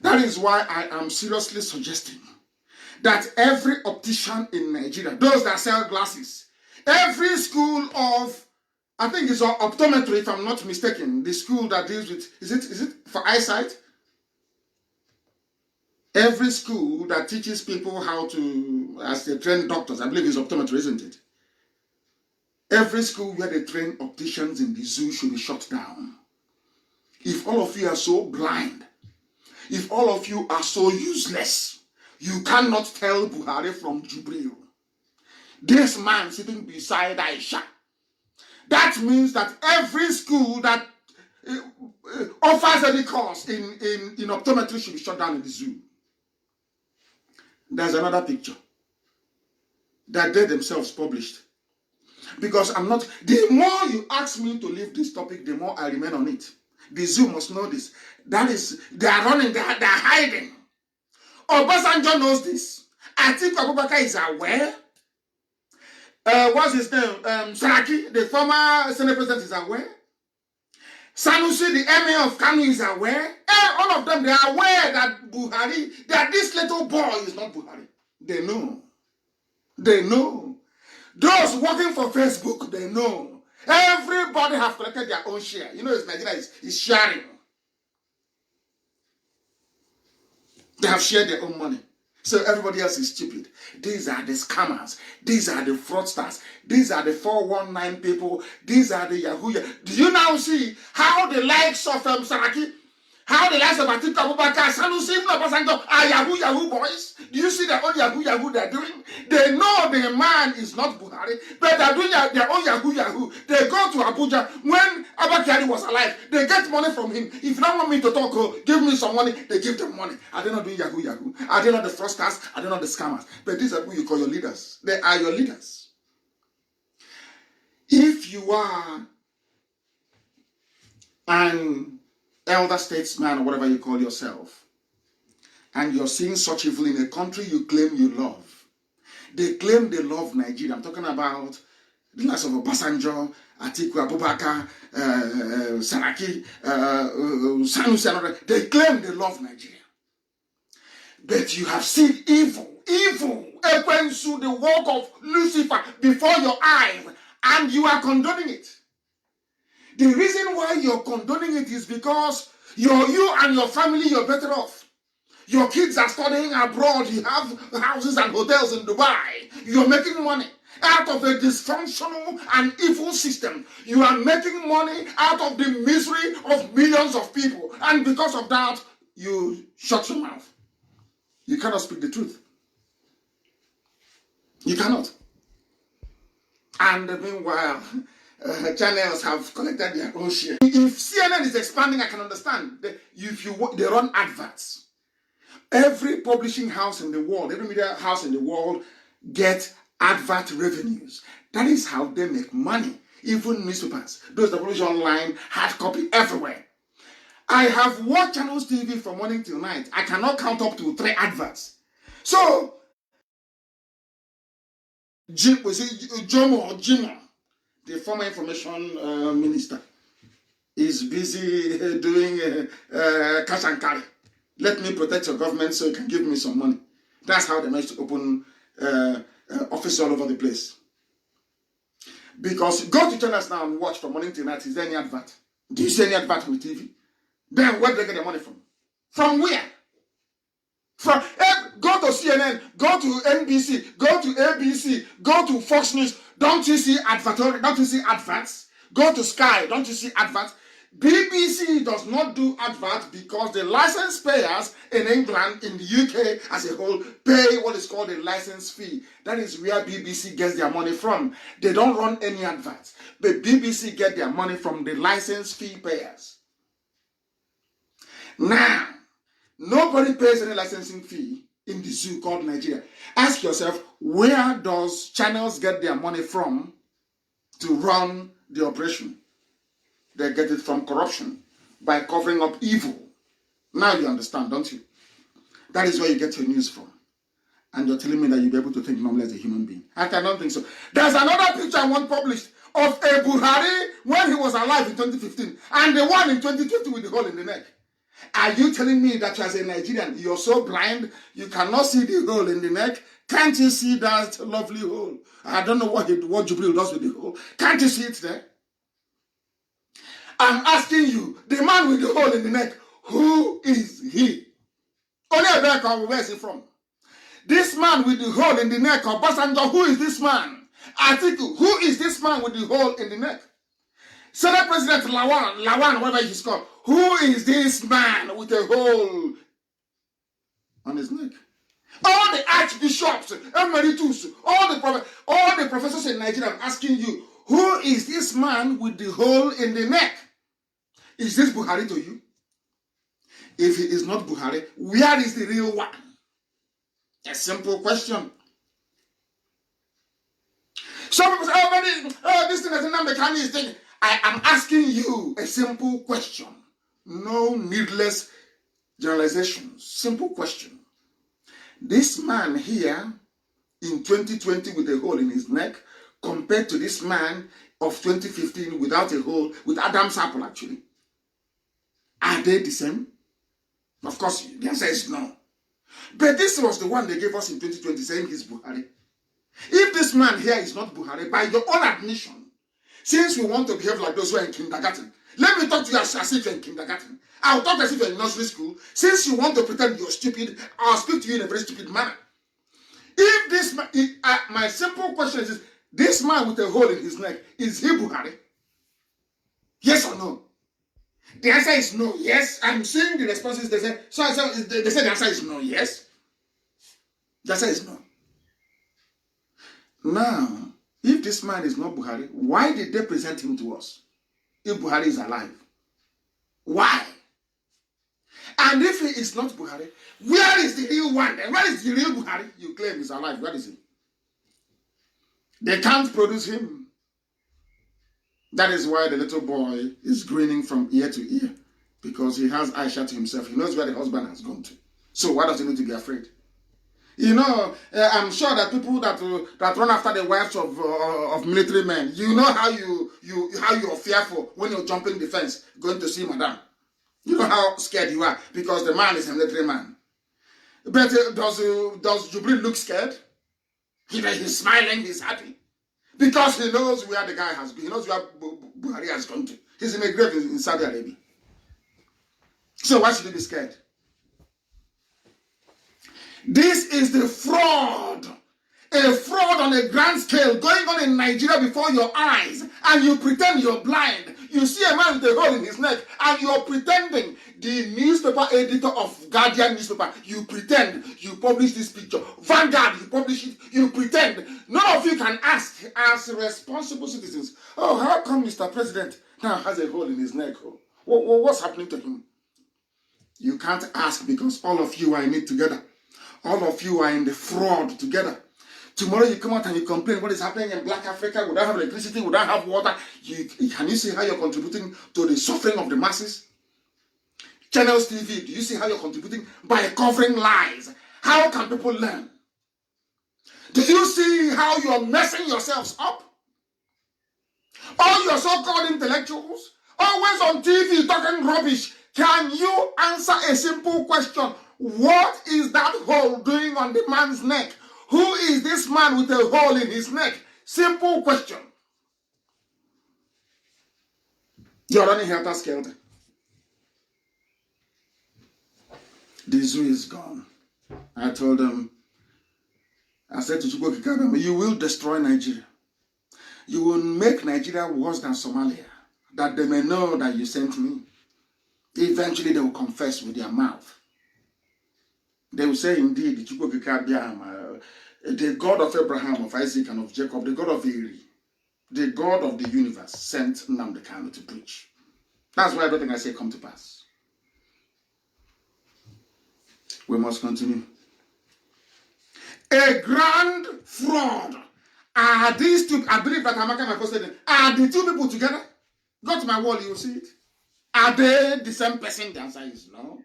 That is why I am seriously suggesting that every optician in Nigeria, those that sell glasses, every school of, I think it's optometry if I'm not mistaken, the school that deals with, is it for eyesight? Every school that teaches people how to, as they train doctors, I believe it's optometry, isn't it? Every school where they train opticians in the zoo should be shut down. If all of you are so blind, if all of you are so useless, you cannot tell Buhari from Jubril. This man sitting beside Aisha. That means that every school that offers any course in optometry should be shut down in the zoo. There's another picture that they themselves published. Because I'm not, the more you ask me to leave this topic, the more I remain on it. The zoo must know this. That is, they are running, they are hiding. Obasanjo knows this. Atiku Abubakar is aware. What's his name? Saraki, the former Senate president, is aware. Sanusi, the emir of Kanu, is aware. All of them, they are aware that Buhari, that this little boy is not Buhari. They know. They know. Those working for Facebook, they know. Everybody have collected their own share. You know, it's Nigeria is sharing. They have shared their own money. So everybody else is stupid. These are the scammers. These are the fraudsters. These are the 419 people. These are the Yahoo. Do you now see how the likes of Saraki, how the likes of Atiku Abubakar, Sanusi, Obasanjo are Yahoo boys? Do you see the own Yahoo they're doing? They know the man is not Buhari, but they're doing their own Yahoo. They go to Abuja. When Abakari was alive, they get money from him. If you don't want me to talk, give me some money, they give them money. Are they not doing Yahoo? Are they not the fraudsters? Are they not the scammers? But these are who you call your leaders. They are your leaders. If you are an elder statesman or whatever you call yourself, and you're seeing such evil in a country you claim you love, they claim they love Nigeria. I'm talking about the likes of Obasanjo, Atiku Abubakar, Saraki, Sanusi, and others. They claim they love Nigeria. But you have seen evil, Ekwensu, the work of Lucifer before your eyes, and you are condoning it. The reason why you're condoning it is because you and your family, you're better off. Your kids are studying abroad. You have houses and hotels in Dubai. You're making money out of a dysfunctional and evil system. You are making money out of the misery of millions of people. And because of that, you shut your mouth. You cannot speak the truth. You cannot. And meanwhile, channels have collected their own share. If CNN is expanding, I can understand. They run adverts. Every publishing house in the world, every media house in the world get advert revenues. That is how they make money. Even newspapers, those that publish online, hard copy everywhere. I have watched Channels TV from morning till night. I cannot count up to 3 adverts. So, Jimo, the former information minister, is busy doing cash and carry. Let me protect your government so you can give me some money. That's how they managed to open offices all over the place. Because go to channels now and watch from morning till night. Is there any advert? Do you see any advert on the TV? Then where do they get their money from? From where? Go to CNN, go to NBC, go to ABC, go to Fox News. Don't you see advertising? Don't you see adverts? Go to Sky. Don't you see adverts? BBC does not do adverts because the license payers in England, in the UK as a whole, pay what is called a license fee. That is where BBC gets their money from. They don't run any adverts, but BBC get their money from the license fee payers. Now, nobody pays any licensing fee in the zoo called Nigeria. Ask yourself, where does channels get their money from to run the operation? They get it from corruption by covering up evil. Now you understand, don't you? That is where you get your news from. And you're telling me that you'll be able to think normally as a human being. I cannot think so. There's another picture I want published of a Buhari when he was alive in 2015 and the one in 2020 with the hole in the neck. Are you telling me that as a Nigerian, you're so blind, you cannot see the hole in the neck? Can't you see that lovely hole? I don't know what Jubril does with the hole. Can't you see it there? I'm asking you, the man with the hole in the neck, who is he? Only where is he from? This man with the hole in the neck of Obasanjo, who is this man? Atiku, who is this man with the hole in the neck? Senate President Lawan, whatever he's called, who is this man with a hole on his neck? All the archbishops, emeritus, all the professors in Nigeria, I'm asking you, who is this man with the hole in the neck? Is this Buhari to you? If he is not Buhari, where is the real one? A simple question. Some people say, this thing is Nnamdi Kanu is thing. I am asking you a simple question. No needless generalizations. Simple question. This man here in 2020 with a hole in his neck compared to this man of 2015 without a hole, with Adam's apple actually. Are they the same? Of course, the answer is no. But this was the one they gave us in 2020 saying he's Buhari. If this man here is not Buhari, by your own admission, since we want to behave like those who are in kindergarten, let me talk to you as if you're in kindergarten. I'll talk as if you're in nursery school. Since you want to pretend you're stupid, I'll speak to you in a very stupid manner. If this man, my simple question is this man with a hole in his neck, is he Buhari? Yes or no? The answer is no, yes. I'm seeing the responses. They say, they say the answer is no, yes. The answer is no. Now, if this man is not Buhari, why did they present him to us? If Buhari is alive. Why? And if he is not Buhari, where is the real one? And where is the real Buhari you claim is alive? Where is he? They can't produce him. That is why the little boy is grinning from ear to ear. Because he has Aisha to himself. He knows where the husband has gone to. So why does he need to be afraid? You know, I'm sure that people that run after the wives of military men, you know how you're fearful when you're jumping the fence, going to see madam. You know how scared you are because the man is a military man. But does Jubril look scared? He's smiling, he's happy. Because he knows where the guy has been. He knows where Buhari has gone to. He's in a grave in Saudi Arabia. So why should he be scared? This is the fraud. A fraud on a grand scale going on in Nigeria before your eyes. And you pretend you're blind. You see a man with a hole in his neck and you're pretending. The newspaper editor of Guardian newspaper, you pretend you publish this picture. Vanguard, you publish it, you pretend. None of you can ask as responsible citizens, oh, how come Mr. President now has a hole in his neck? What's happening to him? You can't ask because all of you are in it together. All of you are in the fraud together. Tomorrow you come out and you complain what is happening in Black Africa. We don't have electricity, we don't have water. Can you see how you're contributing to the suffering of the masses? Channels TV, do you see how you're contributing by covering lies? How can people learn? Do you see how you're messing yourselves up? All your so-called intellectuals, always on TV talking rubbish. Can you answer a simple question? What is that hole doing on the man's neck? Who is this man with a hole in his neck? Simple question. You're running helter-skelter. The zoo is gone. I told them, I said to Chukwu Kikadam, you will destroy Nigeria. You will make Nigeria worse than Somalia, that they may know that you sent me. Eventually they will confess with their mouth. They will say, indeed, the God of Abraham, of Isaac, and of Jacob, the God of Eri, the God of the universe, sent Nnamdi Kanu to preach. That's why everything I say come to pass. We must continue. A grand fraud. Are these two, I believe that Amaka my posted, are the two people together? Go to my wall, you will see it. Are they the same person? The answer is no.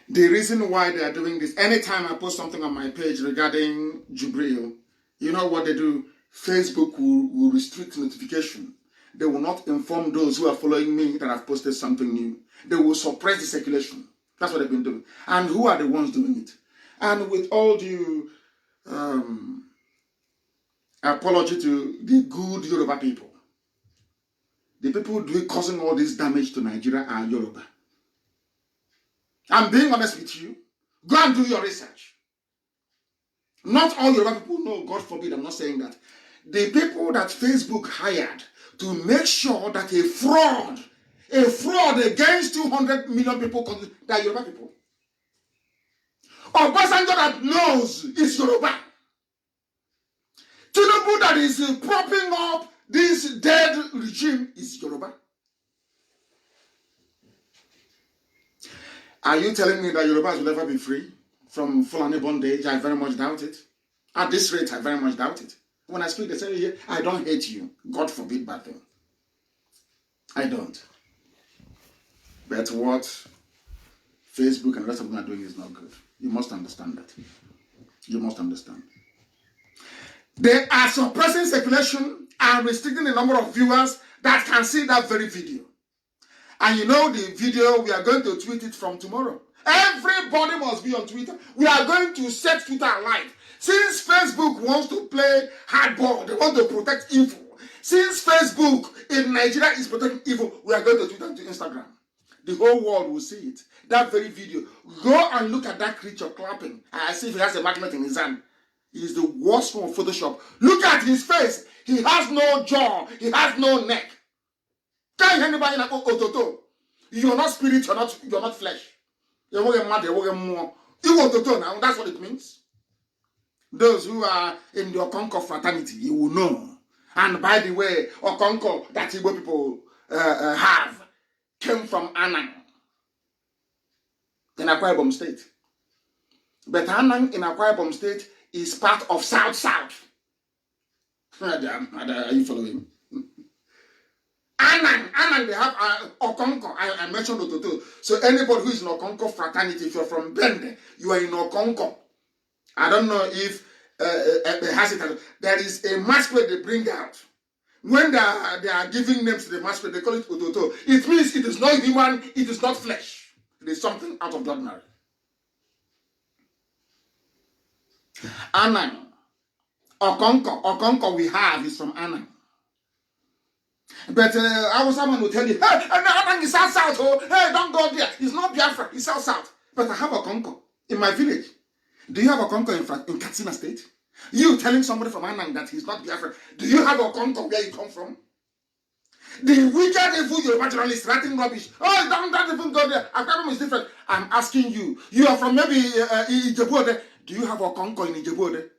The reason why they are doing this, anytime I post something on my page regarding Jubril, you know what they do? Facebook will restrict notification. They will not inform those who are following me that I've posted something new. They will suppress the circulation. That's what they've been doing. And who are the ones doing it? And with all due apology to the good Yoruba people, the people causing all this damage to Nigeria are Yoruba. I'm being honest with you. Go and do your research. Not all Yoruba people know, God forbid, I'm not saying that. The people that Facebook hired to make sure that a fraud against 200 million people, that are Yoruba people. Obasanjo that knows is Yoruba. Tinubu that is propping up this dead regime is Yoruba. Are you telling me that Yorubas will ever be free from Fulani bondage? I very much doubt it. At this rate, I very much doubt it. When I speak, they say, I don't hate you. God forbid bad thing. I don't. But what Facebook and the rest of them are doing is not good. You must understand that. You must understand. They are suppressing circulation and restricting the number of viewers that can see that very video. And you know the video, we are going to tweet it from tomorrow. Everybody must be on Twitter. We are going to set Twitter alive. Since Facebook wants to play hardball, they want to protect evil. Since Facebook in Nigeria is protecting evil, we are going to Twitter and to Instagram. The whole world will see it. That very video. Go and look at that creature clapping. I see if he has a magnet in his hand. He is the worst one of Photoshop. Look at his face. He has no jaw. He has no neck. Can't anybody like Ototo? You're not spirit. You're not flesh. You're mad. You're more. You Ototo now. That's what it means. Those who are in the Okonko fraternity, you will know. And by the way, Okonko that Igbo people have came from Anang in Akwa Ibom State. But Anang in Akwa Ibom State is part of South. Are you following? Anang, they have Okonko. I mentioned Ototo. So anybody who is in Okonko fraternity, if you're from Bende, you are in Okonko. I don't know if it has it. There is a masquerade they bring out. When they are giving names to the masquerade, they call it Ototo. It means it is not human, it is not flesh. It is something out of the ordinary. Anang. Okonko we have is from Anang. But our someone will tell you, hey, Anang is south, oh, hey, don't go there. It's not Biafra, it's south. But I have Okonko in my village. Do you have Okonko in Katsina State? You telling somebody from Anang that he's not Biafra. Do you have Okonko where you come from? The wicked evil Yoruba journalist writing rubbish. Oh, don't even go there. Our problem is different. I'm asking you. You are from maybe Ijebu. Do you have Okonko in Ijebu?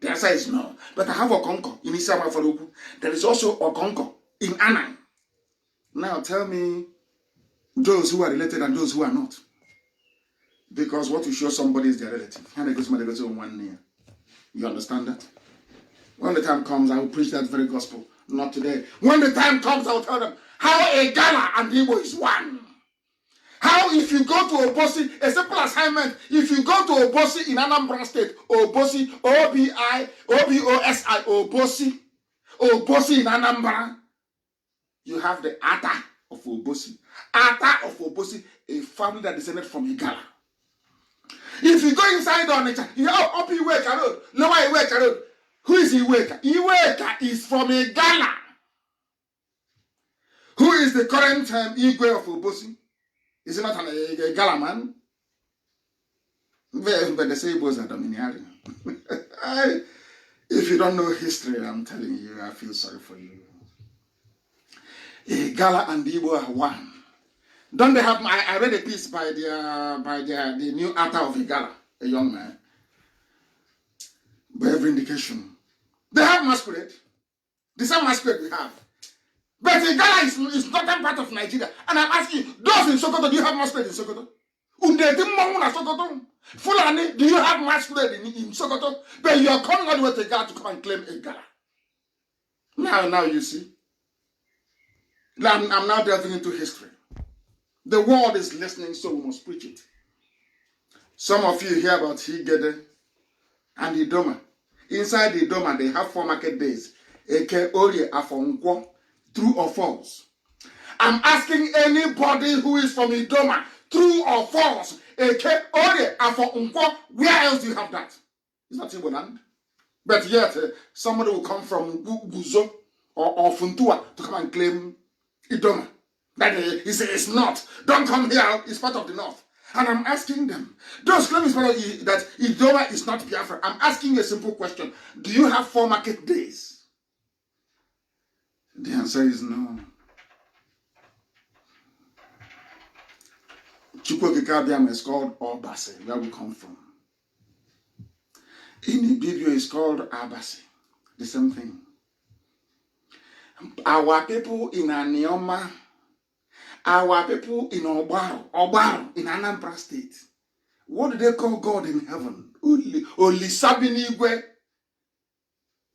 The answer is no. But I have Okonko in Isama Faruku. There is also Okonko in Anang. Now tell me those who are related and those who are not. Because what you show somebody is their relative. And they go to one near. You understand that? When the time comes, I will preach that very gospel. Not today. When the time comes, I will tell them how a Ghana and Igbo is one. How if you go to Obosi, a simple assignment, if you go to Obosi in Anambra State, Obosi, O-B-I-O-B-O-S-I, Obosi in Anambra, you have the Ata of Obosi. Ata of Obosi, a family that descended from Igala. If you go inside on it, you have up Iweka Road, lower Iweka Road. Who is Iweka? Iweka is from Igala. Who is the current Igwe of Obosi? Is he not an Igala man? But they say Igbos are domineering. If you don't know history, I'm telling you, I feel sorry for you. Igala and Igbo are one. Don't they have? I read a piece by the new Ata of Igala, a young man. By every indication, they have masquerade. The same masquerade we have. But Igala is not a part of Nigeria. And I'm asking you, those in Sokoto, do you have masquerade in Sokoto? Fulani, do you have masquerade in Sokoto? But you are coming all the way to Igala to come and claim Igala. Now you see. I'm now delving into history. The world is listening, so we must preach it. Some of you hear about Higede and Idoma. Inside Idoma, they have 4 market days. Eke, Orie, Afonkwo, true or false? I'm asking anybody who is from Idoma, true or false? Eke, Orie, Afonkwo, where else do you have that? It's not Igbo land. But yet, somebody will come from Guzo or Funtua to come and claim Idoma. That he says it's not. Don't come here. It's part of the north. And I'm asking them, those claiming that Idoma is not Biafra. I'm asking you a simple question. Do you have 4 market days? The answer is no. Chukwokikabiam is called Obase, where we come from. In Ibibio is called Abase. The same thing. Our people in Anioma, our people in Obaro, in Anambra State, what do they call God in heaven? Oli Sabinigwe.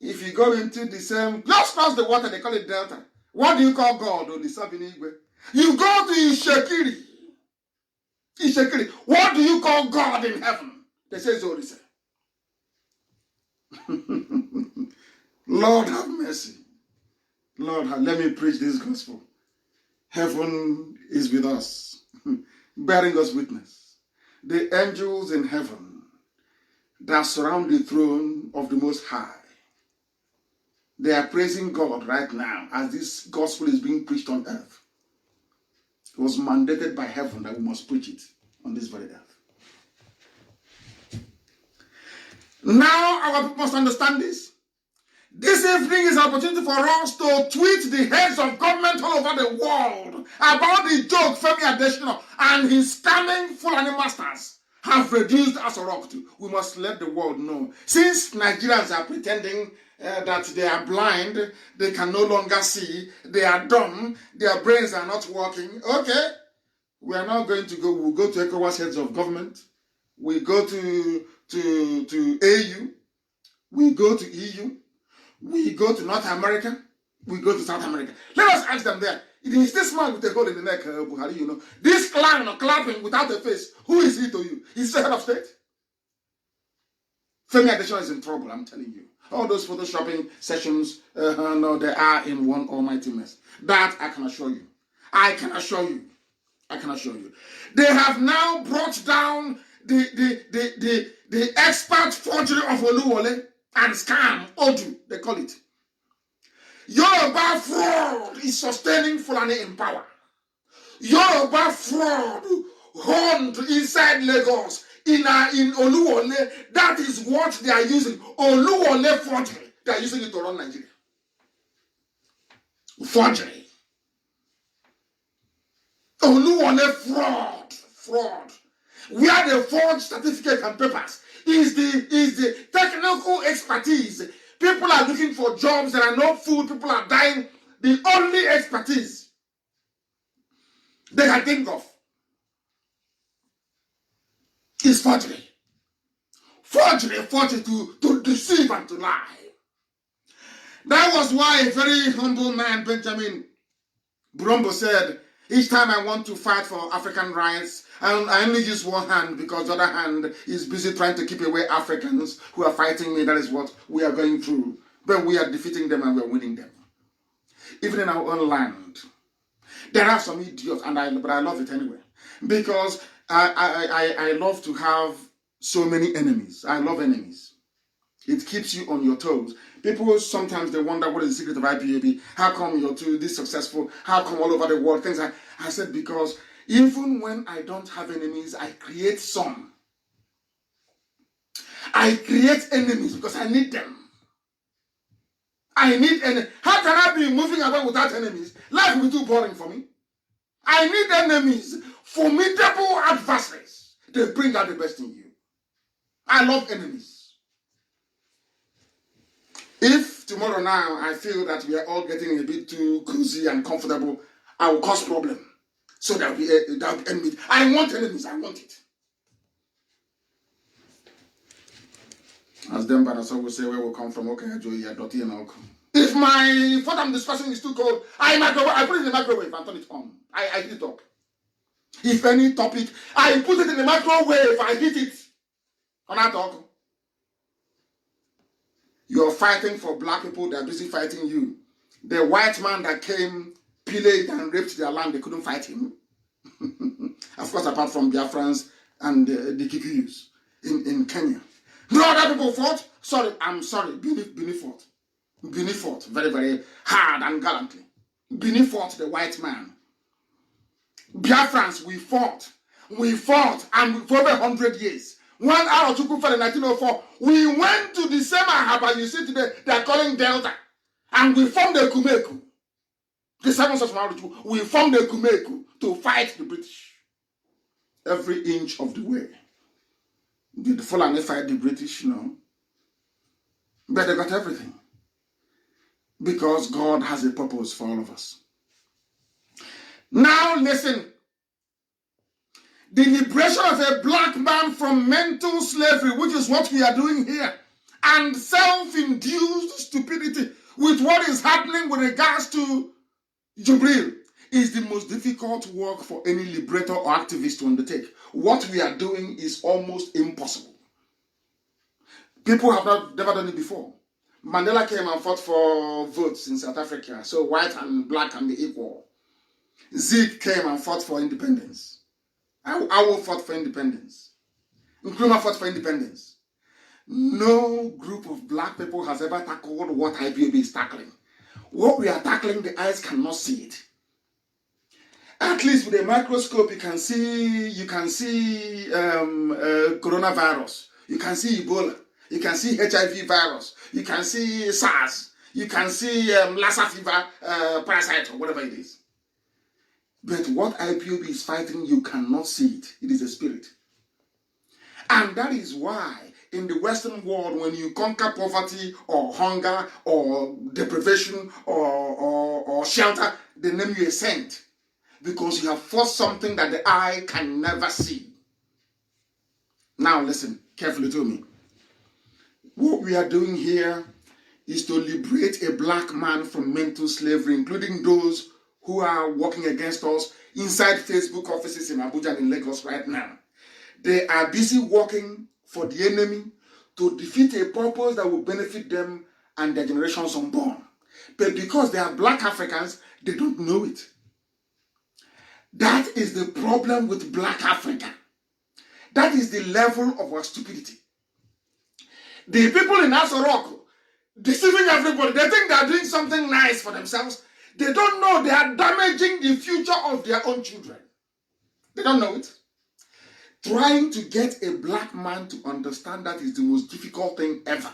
If you go into the same, just cross the water, they call it Delta. What do you call God? You go to Ishekiri. Ishekiri. What do you call God in heaven? They say Zorise. Lord have mercy. Lord, let me preach this gospel. Heaven is with us, bearing us witness. The angels in heaven that surround the throne of the Most High, they are praising God right now as this gospel is being preached on earth. It was mandated by heaven that we must preach it on this very earth. Now our people must understand this. This evening is an opportunity for us to tweet the heads of government all over the world about the joke Femi Adesina and his scamming Fulani masters have reduced Asorok to. We must let the world know. Since Nigerians are pretending that they are blind, they can no longer see, they are dumb, their brains are not working. Okay, we are now going to go. We'll go to ECOWAS heads of government. We go to AU. We go to EU. We go to North America. We go to South America. Let us ask them there. Is this man with a hole in the neck, Buhari, you know? This clown clapping without a face, who is he to you? Is he the head of state? Femi Adesina is in trouble, I'm telling you. All those photoshopping sessions, no, they are in one almighty mess. That I can assure you. I can assure you. I can assure you. They have now brought down the expert forgery of Oluwole and scam, Odu, they call it. Yoruba fraud is sustaining Fulani in power. Yoruba fraud honed inside Lagos in Oluwole. That is what they are using. Oluwole forgery. They are using it to run Nigeria. Forgery. Oluwole fraud. Where they forge certificate and papers is the technical expertise. People are looking for jobs, there are no food, people are dying. The only expertise they can think of is forgery. Forgery to deceive and to lie. That was why a very humble man, Benjamin Brombo, said, each time I want to fight for African rights, I only use one hand because the other hand is busy trying to keep away Africans who are fighting me. That is what we are going through. But we are defeating them and we are winning them. Even in our own land. There are some idiots, but I love it anyway. Because I love to have so many enemies. I love enemies. It keeps you on your toes. People sometimes they wonder what is the secret of IPAB. How come you're this successful? How come all over the world? Things I said because even when I don't have enemies, I create some. I create enemies because I need them. I need enemies. How can I be moving away without enemies? Life will be too boring for me. I need enemies, formidable adversaries. They bring out the best in you. I love enemies. If tomorrow now I feel that we are all getting a bit too cozy and comfortable, I will cause problem. So that we enemy. I want enemies. I want it. As them Banaso will say, where we come from, okay, dirty and all. If what I'm discussing is too cold, I put it in the microwave and turn it on. I heat it up. If any topic, I put it in the microwave, I heat it. On that talk. You're fighting for black people, they're busy fighting you. The white man that came, pillaged and raped their land, they couldn't fight him. Of course, apart from Biafrans and the Kikuyus in Kenya. No other people fought? Sorry, I'm sorry, Bini fought. Bini fought very, very hard and gallantly. Bini fought the white man. Biafrans, we fought. And for over 100 years. When Arochukwu fell in 1904, we went to the same Ahaba you see today, they are calling Delta. And we formed the Kumeku. The 7th of Arochukwu, we formed the Kumeku to fight the British. Every inch of the way. Did the Fulani fight the British? No. But they got everything. Because God has a purpose for all of us. Now listen. The liberation of a black man from mental slavery, which is what we are doing here. and self-induced stupidity with what is happening with regards to Jubril is the most difficult work for any liberator or activist to undertake. What we are doing is almost impossible. People have never done it before. Mandela came and fought for votes in South Africa, so white and black can be equal. Zeke came and fought for independence. Awo fought for independence. Nkrumah fought for independence. No group of black people has ever tackled what IPOB is tackling. What we are tackling, the eyes cannot see it. At least with a microscope, you can see coronavirus. You can see Ebola. You can see HIV virus. You can see SARS. You can see Lassa fever parasite or whatever it is. But what IPOB is fighting, you cannot see it. It is a spirit. And that is why in the Western world, when you conquer poverty or hunger or deprivation or shelter, they name you a saint. Because you have forced something that the eye can never see. Now listen carefully to me. What we are doing here is to liberate a black man from mental slavery, including those who are working against us inside Facebook offices in Abuja and in Lagos right now. They are busy working for the enemy to defeat a purpose that will benefit them and their generations unborn. But because they are black Africans, they don't know it. That is the problem with black Africa. That is the level of our stupidity. The people in Asorok deceiving everybody, they think they are doing something nice for themselves. They don't know they are damaging the future of their own children. They don't know it. Trying to get a black man to understand that is the most difficult thing ever.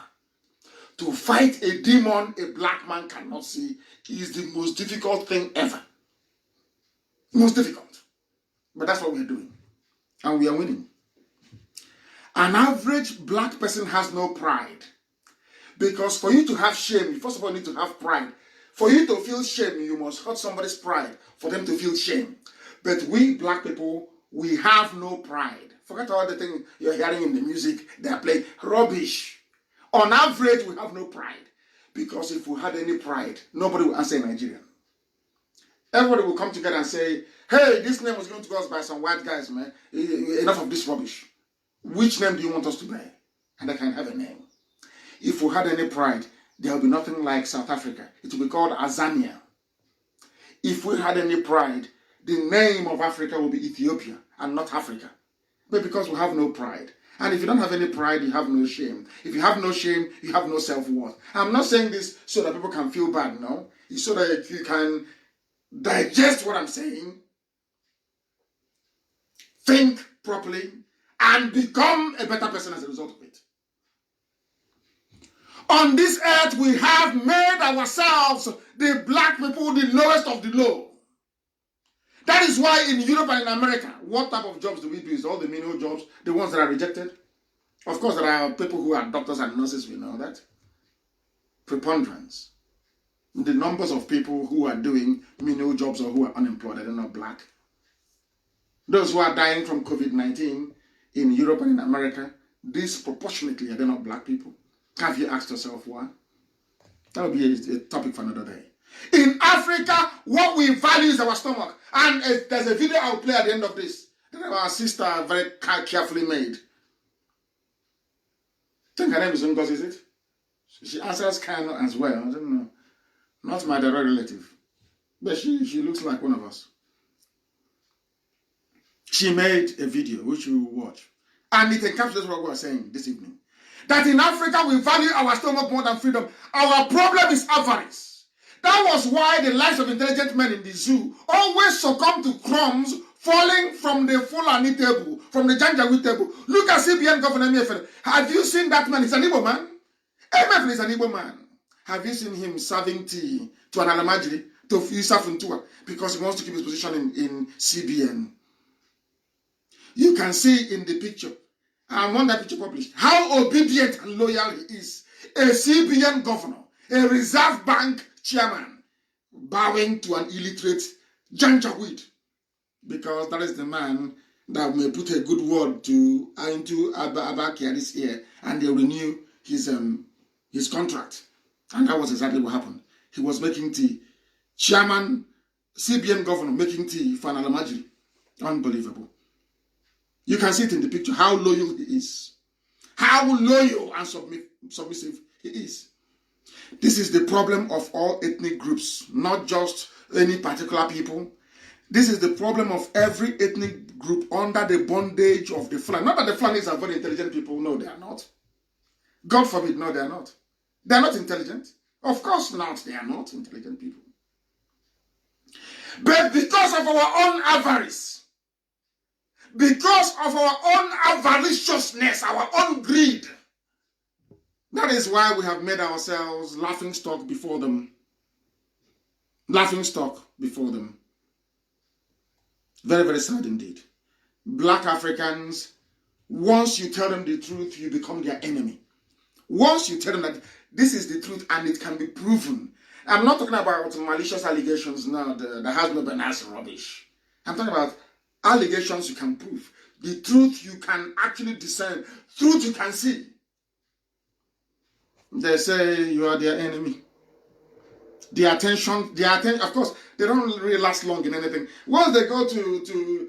To fight a demon a black man cannot see is the most difficult thing ever. Most difficult. But that's what we're doing. And we are winning. An average black person has no pride. Because for you to have shame, you first of all need to have pride. For you to feel shame, you must hurt somebody's pride for them to feel shame. But we black people, we have no pride. Forget all the things you're hearing in the music they are playing. Rubbish. On average, we have no pride. Because if we had any pride, nobody will answer Nigerian. Everybody will come together and say, hey, this name was given to us by some white guys, man. Enough of this rubbish. Which name do you want us to bear? And they can have a name. If we had any pride, there will be nothing like South Africa. It will be called Azania. If we had any pride, the name of Africa will be Ethiopia and not Africa. But because we have no pride. And if you don't have any pride, you have no shame. If you have no shame, you have no self-worth. I'm not saying this so that people can feel bad, no. It's so that you can digest what I'm saying, think properly, and become a better person as a result of it. On this earth, we have made ourselves, the black people, the lowest of the low. That is why in Europe and in America, what type of jobs do we do? Is all the menial jobs, the ones that are rejected? Of course, there are people who are doctors and nurses, we know that. Preponderance. The numbers of people who are doing menial jobs or who are unemployed, they're not black. Those who are dying from COVID-19 in Europe and in America, disproportionately, are they not black people? Have you asked yourself why? That will be a topic for another day. In Africa, what we value is our stomach. And there's a video I'll play at the end of this that our sister very carefully made. I think her name is Ngozi, is it? She answers Kanu as well. I don't know. Not my direct relative. But she looks like one of us. She made a video which you will watch. And it encapsulates what we are saying this evening. That in Africa we value our stomach more than freedom. Our problem is avarice. That was why the lives of intelligent men in the zoo always succumb to crumbs falling from the Fulani table, from the Janjaweed table. Look at CBN Governor Emefiele. Have you seen that man? He's an Igbo man. Emefiele is an Igbo man. Have you seen him serving tea to an Alamajiri, to Yusuf Ntua, because he wants to keep his position in CBN? You can see in the picture, I want that picture published, how obedient and loyal he is. A CBN governor, a Reserve Bank chairman, bowing to an illiterate Janjaweed, because that is the man that may put a good word into Abba Kiari's ear, and they renew his contract. And that was exactly what happened. He was making tea. Chairman, CBN governor, making tea for an Alamajiri. Unbelievable. You can see it in the picture, how loyal he is. How loyal and submissive he is. This is the problem of all ethnic groups, not just any particular people. This is the problem of every ethnic group under the bondage of the Fulani. Not that the Fulanis are very intelligent people. No, they are not. God forbid, no, they are not. They are not intelligent. Of course not, they are not intelligent people. But because of our own avarice, because of our own avariciousness, our own greed, that is why we have made ourselves laughing stock before them. Laughing stock before them. Very, very sad indeed. Black Africans, once you tell them the truth, you become their enemy. Once you tell them that this is the truth and it can be proven. I'm not talking about malicious allegations now, that has no bananas rubbish. I'm talking about allegations you can prove. The truth you can actually discern. Truth you can see. They say you are their enemy. The attention, of course, they don't really last long in anything. Once they go to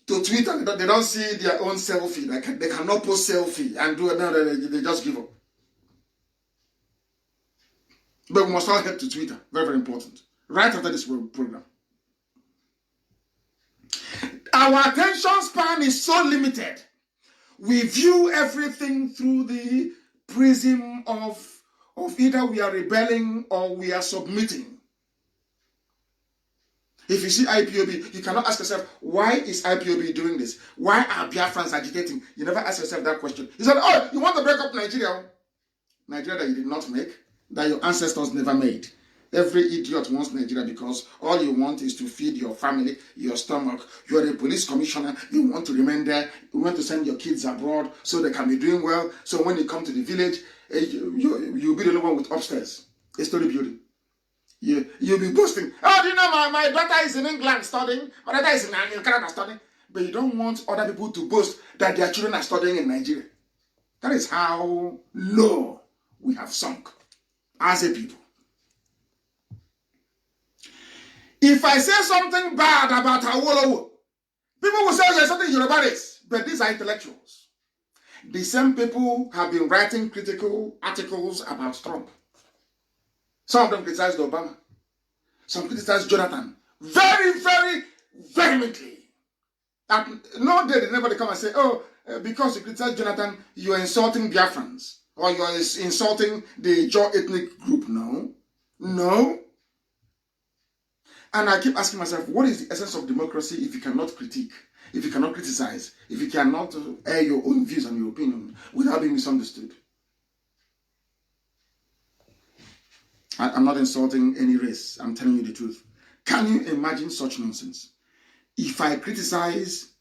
Twitter, they don't see their own selfie. They cannot post selfie and do another. They just give up. But we must all head to Twitter. Very, very important. Right after this program. Our attention span is so limited. We view everything through the prism of either we are rebelling or we are submitting. If you see IPOB, you cannot ask yourself, why is IPOB doing this? Why are Biafrans agitating? You never ask yourself that question. You said, oh, you want to break up Nigeria? Nigeria that you did not make, that your ancestors never made. Every idiot wants Nigeria because all you want is to feed your family, your stomach. You are a police commissioner. You want to remain there. You want to send your kids abroad so they can be doing well. So when you come to the village, you'll be the only one with upstairs. A story building. You'll be boasting. Oh, do you know my daughter is in England studying? My daughter is in Canada studying. But you don't want other people to boast that their children are studying in Nigeria. That is how low we have sunk as a people. If I say something bad about Awolowo, people will say there's something Yoruba, but these are intellectuals. The same people have been writing critical articles about Trump. Some of them criticized Obama. Some criticized Jonathan. Very, very vehemently. And no day did anybody come and say, oh, because you criticize Jonathan, you are insulting Biafrans. Or you are insulting the Jaw ethnic group. No. No. And I keep asking myself, what is the essence of democracy if you cannot critique, if you cannot criticize, if you cannot air your own views and your opinion without being misunderstood? I'm not insulting any race. I'm telling you the truth. Can you imagine such nonsense? If I criticize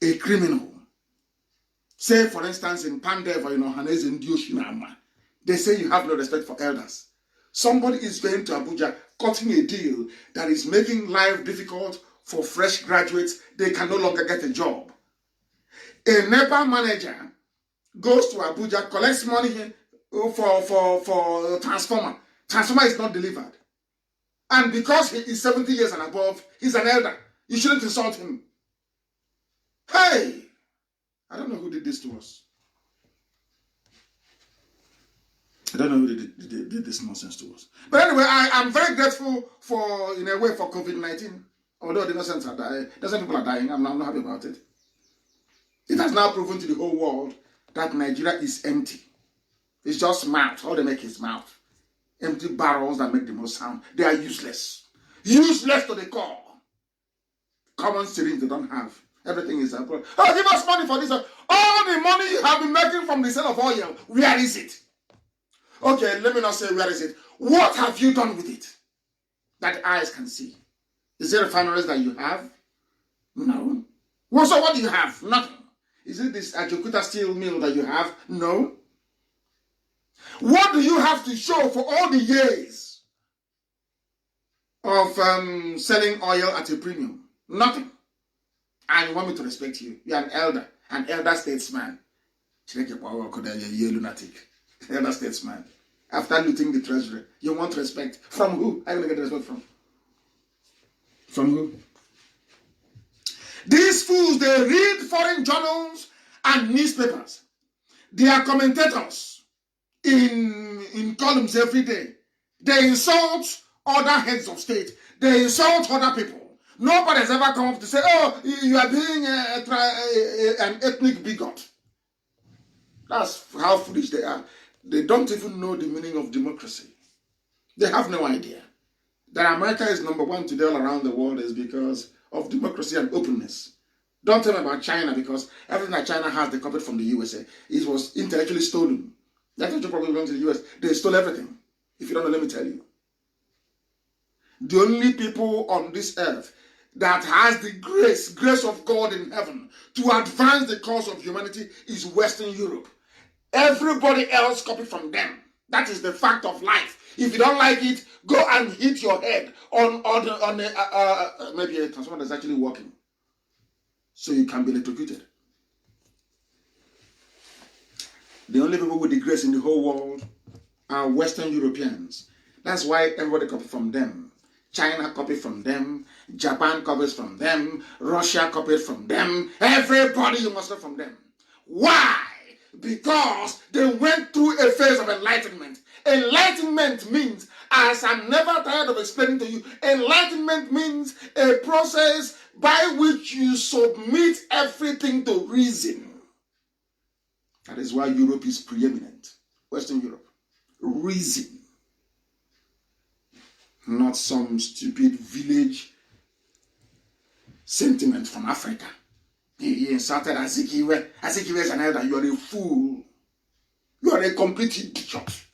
a criminal, say for instance in Pandev or Hanese in Dioshinama, they say you have no respect for elders. Somebody is going to Abuja cutting a deal that is making life difficult for fresh graduates. They can no longer get a job. A NEPA manager goes to Abuja, collects money for transformer. Transformer is not delivered. And because he is 70 years and above, he's an elder. You shouldn't insult him. Hey! I don't know who did this to us. I don't know who did this nonsense to us. But anyway, I'm very grateful for, in a way, for COVID-19. Although the innocents are dying, innocent people are dying, I'm not happy about it. It has now proven to the whole world that Nigeria is empty. It's just mouth. All they make is mouth. Empty barrels that make the most sound. They are useless. Useless to the core. Common syringe they don't have. Everything is a problem. Oh, give us money for this. All the money you have been making from the sale of oil, where is it? Okay, let me not say where is it. What have you done with it that eyes can see? Is there refineries that you have? No. Well, so what do you have? Nothing. Is it this Ajokuta steel mill that you have? No. What do you have to show for all the years of selling oil at a premium? Nothing. And you want me to respect you. You're an elder statesman. You're lunatic. Elder statesman. After looting the treasury, you want respect. From who? Are you going to get respect from? From who? These fools, they read foreign journals and newspapers. They are commentators in columns every day. They insult other heads of state. They insult other people. Nobody has ever come up to say, oh, you are being an ethnic bigot. That's how foolish they are. They don't even know the meaning of democracy. They have no idea. That America is number one today all around the world is because of democracy and openness. Don't tell me about China, because everything that China has, they copied from the USA. It was intellectually stolen. That's what you probably went to the US. They stole everything. If you don't know, let me tell you. The only people on this earth that has the grace of God in heaven to advance the cause of humanity is Western Europe. Everybody else copied from them. That is the fact of life. If you don't like it, go and hit your head on maybe a transformer that's actually working, so you can be electrocuted. The only people with the grace in the whole world are Western Europeans. That's why everybody copied from them. China copied from them. Japan copies from them. Russia copied from them. Everybody, you must learn from them. Why? Because they went through a phase of enlightenment. Enlightenment means, as I'm never tired of explaining to you, enlightenment means a process by which you submit everything to reason. That is why Europe is preeminent. Western Europe. Reason. Not some stupid village sentiment from Africa. He insulted Azikiwe. Azikiwe is an elder. You are a fool. You are a complete idiot.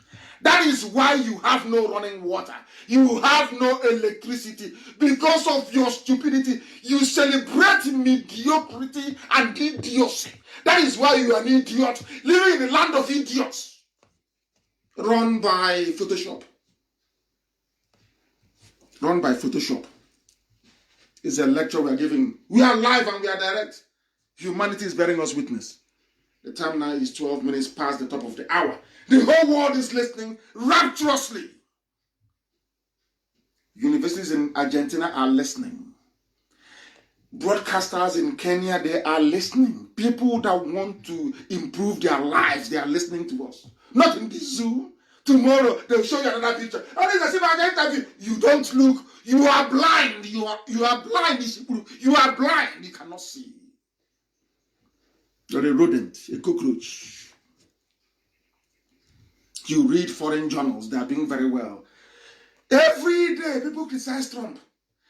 That is why you have no running water. You have no electricity. Because of your stupidity, you celebrate mediocrity and idiocy. That is why you are an idiot, living in the land of idiots, run by Photoshop. Run by Photoshop. It's a lecture we are giving. We are live and we are direct. Humanity is bearing us witness. The time now is 12 minutes past the top of the hour. The whole world is listening rapturously. Universities in Argentina are listening. Broadcasters in Kenya, they are listening. People that want to improve their lives, they are listening to us. Not in the zoo. Tomorrow, they'll show you another picture. Oh, this is an interview. You don't look. You are blind. You are blind. You are blind. You cannot see. You're a rodent, a cockroach. You read foreign journals. They are doing very well. Every day, people criticize Trump.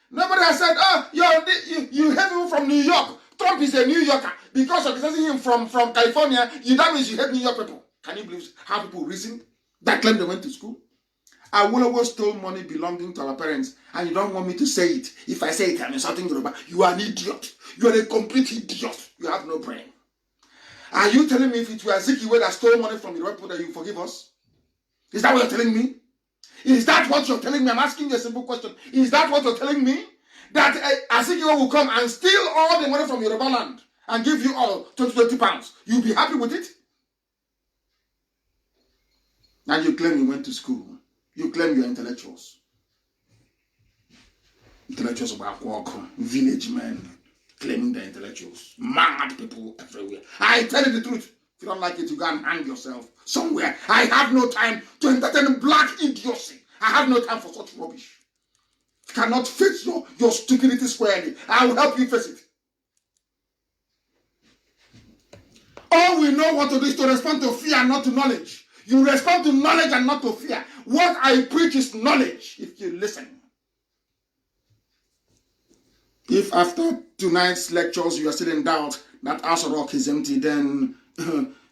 Nobody has said, oh, you hate people from New York. Trump is a New Yorker. Because you're criticizing him from California, that means you hate New York people. Can you believe how people reason? That claim they went to school? I will always stole money belonging to our parents, and you don't want me to say it. If I say it, I'm insulting Yoruba. You are an idiot. You are a complete idiot. You have no brain. Are you telling me if it were Zikiwe that stole money from the people that you forgive us? Is that what you're telling me? Is that what you're telling me? I'm asking you a simple question. Is that what you're telling me? That Zikiwe will come and steal all the money from Yoruba land and give you all 20 pounds. You'll be happy with it? And you claim you went to school. You claim you're intellectuals. Intellectuals about Qualcomm, village men claiming they're intellectuals. Mad people everywhere. I tell you the truth. If you don't like it, you go and hang yourself somewhere. I have no time to entertain black idiocy. I have no time for such rubbish. You cannot face your stupidity squarely. I will help you face it. All we know what to do is to respond to fear, not to knowledge. You respond to knowledge and not to fear. What I preach is knowledge, if you listen. If after tonight's lectures you are still in doubt that Asa Rock is empty, then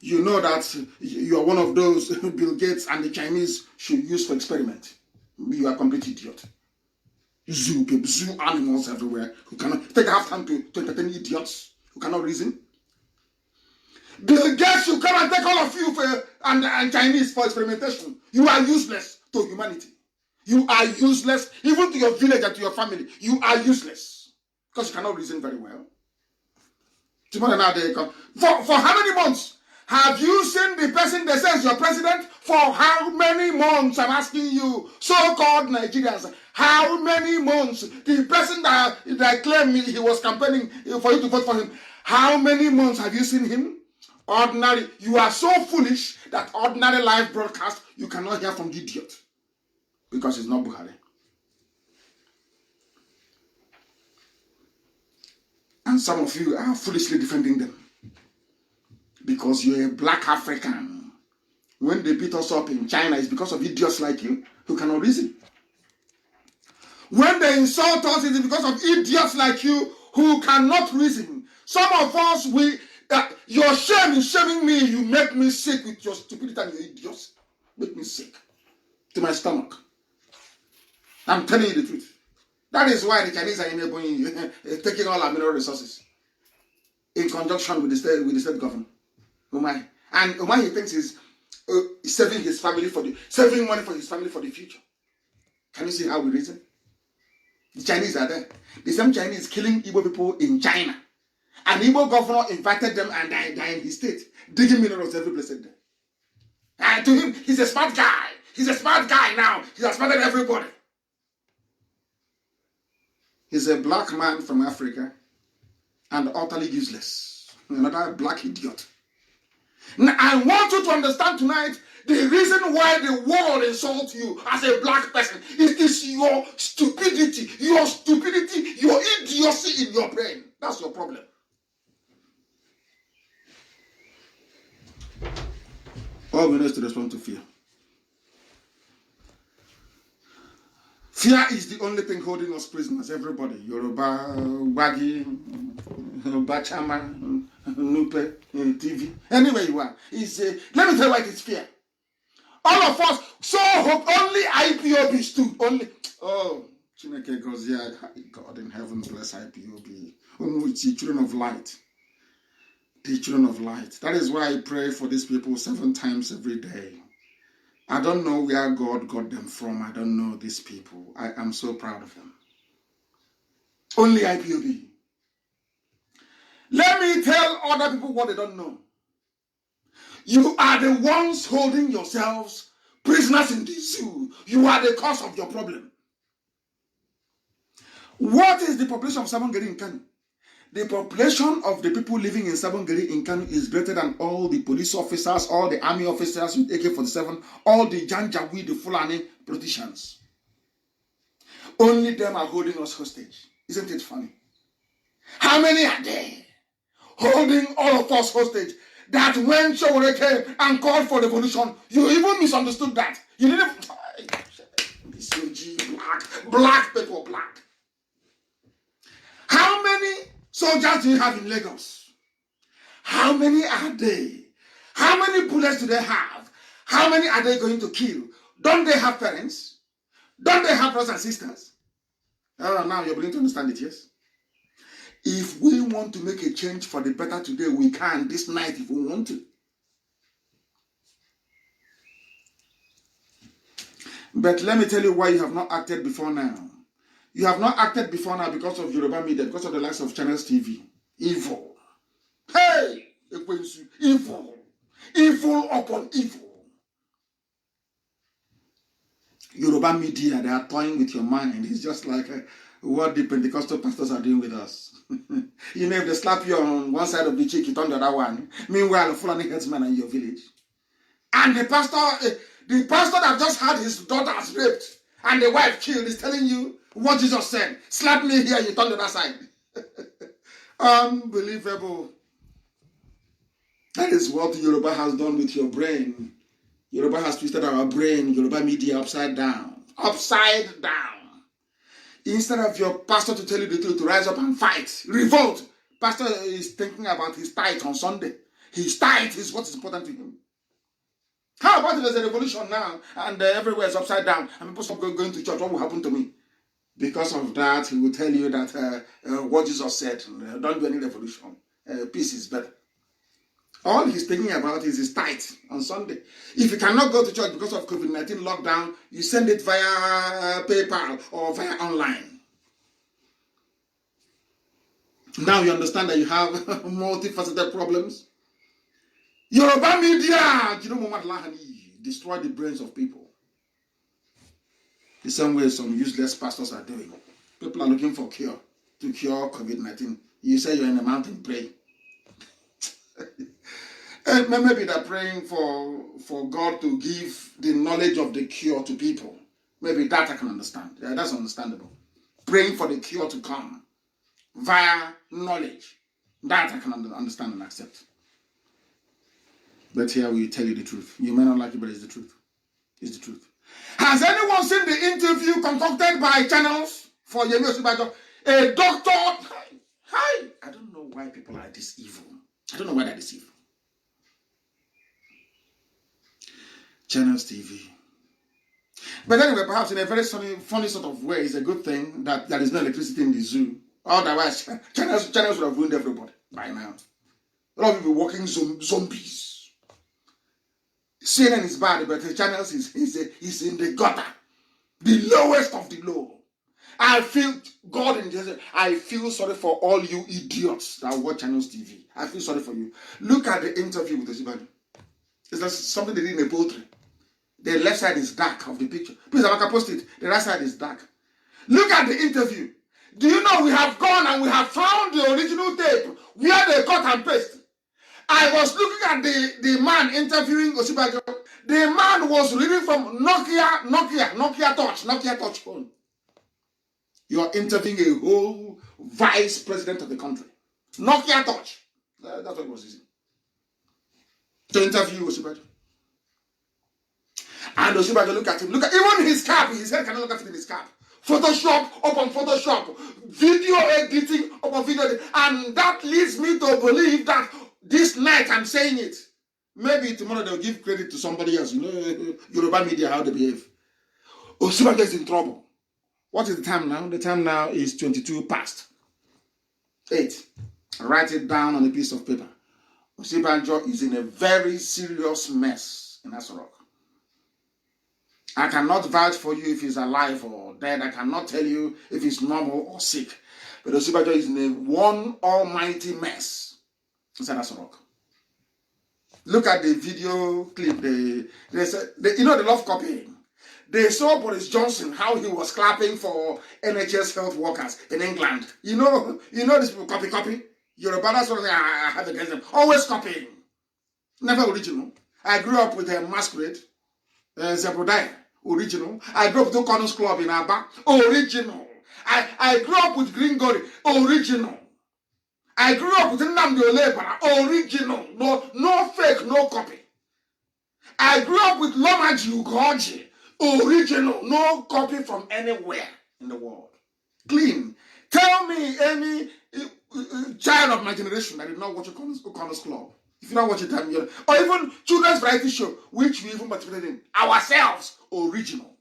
you know that you are one of those Bill Gates and the Chinese should use for experiment. You are a complete idiot. Zoo people, zoo animals everywhere who cannot take half time to entertain idiots who cannot reason. Bill Gates should come and take all of you and Chinese for experimentation. You are useless to humanity. You are useless even to your village and to your family. You are useless because you cannot reason very well. Tomorrow now they come. For how many months Have you seen the person that says your president for how many months? I'm asking you, so-called Nigerians, how many months? The person that claimed he was campaigning for you to vote for him, how many months have you seen him? Ordinary, you are so foolish that ordinary live broadcast, you cannot hear from the idiot because it's not Buhari. And some of you are foolishly defending them because you're a black African. When they beat us up in China, it's because of idiots like you who cannot reason. When they insult us, it's because of idiots like you who cannot reason. Some of us, your shame is shaming me. You make me sick with your stupidity and your idiots. Make me sick to my stomach. I'm telling you the truth. That is why the Chinese are enabling you, taking all our mineral resources in conjunction with the state government. Umai. And Umai, he thinks he's saving his family saving money for his family for the future. Can you see how we reason? The Chinese are there. The same Chinese killing Igbo people in China. An Igbo governor invited them and they're in his state, digging minerals every blessed day. And to him, he's a smart guy. He's a smart guy now. He has smarted everybody. He's a black man from Africa and utterly useless. Another black idiot. Now, I want you to understand tonight the reason why the world insults you as a black person. It is your stupidity, your idiocy in your brain. That's your problem. All we need is to respond to fear. Fear is the only thing holding us prisoners, everybody. Yoruba, Wagi, Bachama, Nupe, TV, anywhere you are. Let me tell you why it is fear. All of us so hope only IPOB stood. Chineke Gozia, God in heaven bless IPOB. It's the children of light. The children of light. That is why I pray for these people 7 times every day. I don't know where God got them from. I don't know these people. I am so proud of them. Only IPOB. Let me tell other people what they don't know. You are the ones holding yourselves prisoners in the zoo. You are the cause of your problem. What is the population of Sabongeri in Kanu? The population of the people living in Sabongeri in Kanu is greater than all the police officers, all the army officers with AK-47, all the Janjaweed, the Fulani politicians. Only them are holding us hostage. Isn't it funny? How many are there holding all of us hostage? That when Showore came and called for revolution, you even misunderstood that. You didn't. Black people, black. How many soldiers do you have in Lagos? How many are they? How many bullets do they have? How many are they going to kill? Don't they have parents? Don't they have brothers and sisters? Oh, now you're beginning to understand it, yes? If we want to make a change for the better today, we can this night if we want to. But let me tell you why you have not acted before now. You have not acted before now because of Yoruba media, because of the likes of Channels TV. Evil. Hey! Evil. Evil upon evil. Yoruba media, they are toying with your mind. It's just like what the Pentecostal pastors are doing with us. You know, if they slap you on one side of the cheek, you turn the other one. Meanwhile, the Fulani headsman in your village. And the pastor that just had his daughters raped and the wife killed is telling you what Jesus said. Slap me here, you turn the other side. Unbelievable. That is what Yoruba has done with your brain. Yoruba has twisted our brain, Yoruba media upside down. Upside down. Instead of your pastor to tell you the truth, to rise up and fight, revolt. Pastor is thinking about his tithe on Sunday. His tithe is what is important to him. How about if there's a revolution now and everywhere is upside down and people stop going to church? What will happen to me? Because of that, he will tell you that what Jesus said, don't do any revolution. Peace is better. All he's thinking about is his tithe on Sunday. If you cannot go to church because of COVID-19 lockdown, you send it via PayPal or via online. Now you understand that you have multifaceted problems. Yoruba media, you know, Muhammad Lahani destroy the brains of people. The same way some useless pastors are doing. People are looking for cure to cure COVID-19. You say you're in a mountain, pray. And maybe they're praying for God to give the knowledge of the cure to people. Maybe that I can understand. Yeah, that's understandable. Praying for the cure to come via knowledge. That I can understand and accept. But here we tell you the truth. You may not like it, but it's the truth. It's the truth. Has anyone seen the interview concocted by channels for Yemi Osinbajo? A doctor. Hi. I don't know why people are this evil. I don't know why they're this evil. Channels TV. But anyway, perhaps in a very funny sort of way, it's a good thing that there is no electricity in the zoo. Otherwise, channels would have ruined everybody by now. A lot of people walking zombies. CNN is bad, but the channels is in the gutter. The lowest of the low. I feel, God in Jesus, I feel sorry for all you idiots that watch channels TV. I feel sorry for you. Look at the interview with Osinbajo. It's like something they did in a poultry. The left side is dark of the picture. Please, I can post it. The right side is dark. Look at the interview. Do you know we have gone and we have found the original tape where they cut and paste? I was looking at the man interviewing Osinbajo. The man was reading from Nokia touch phone. You are interviewing a whole vice president of the country. Nokia touch. That's what he was using to interview Osinbajo. And Osinbajo, look at him. Look at even his cap. His head cannot look at him in his cap. Photoshop upon Photoshop. Video editing upon video editing. And that leads me to believe that this night I'm saying it. Maybe tomorrow they'll give credit to somebody else. You know, Yoruba media, how they behave. Osinbajo is in trouble. What is the time now? The time now is 22 past 8. Write it down on a piece of paper. Osinbajo is in a very serious mess in Aso Rock. I cannot vouch for you if he's alive or dead. I cannot tell you if he's normal or sick. But Osinbajo is in a one almighty mess inside Aso Rock. Look at the video clip. You know, the love copying. They saw Boris Johnson, how he was clapping for NHS health workers in England. You know these people copy. Yoruba, that's what I have against them. Always copying. Never original. I grew up with a masquerade. Zebrodaya, original. I grew up with Kanu's Club in Aba, original. I grew up with Green Gory, original. I grew up with Nnamdi Kanu, original. No fake, no copy. I grew up with Lomaji Ugoji, original. No copy from anywhere in the world. Clean. Tell me any child of my generation that did not watch Kanu's Club. If you don't watch it, or even children's variety show, which we even participated in ourselves, original.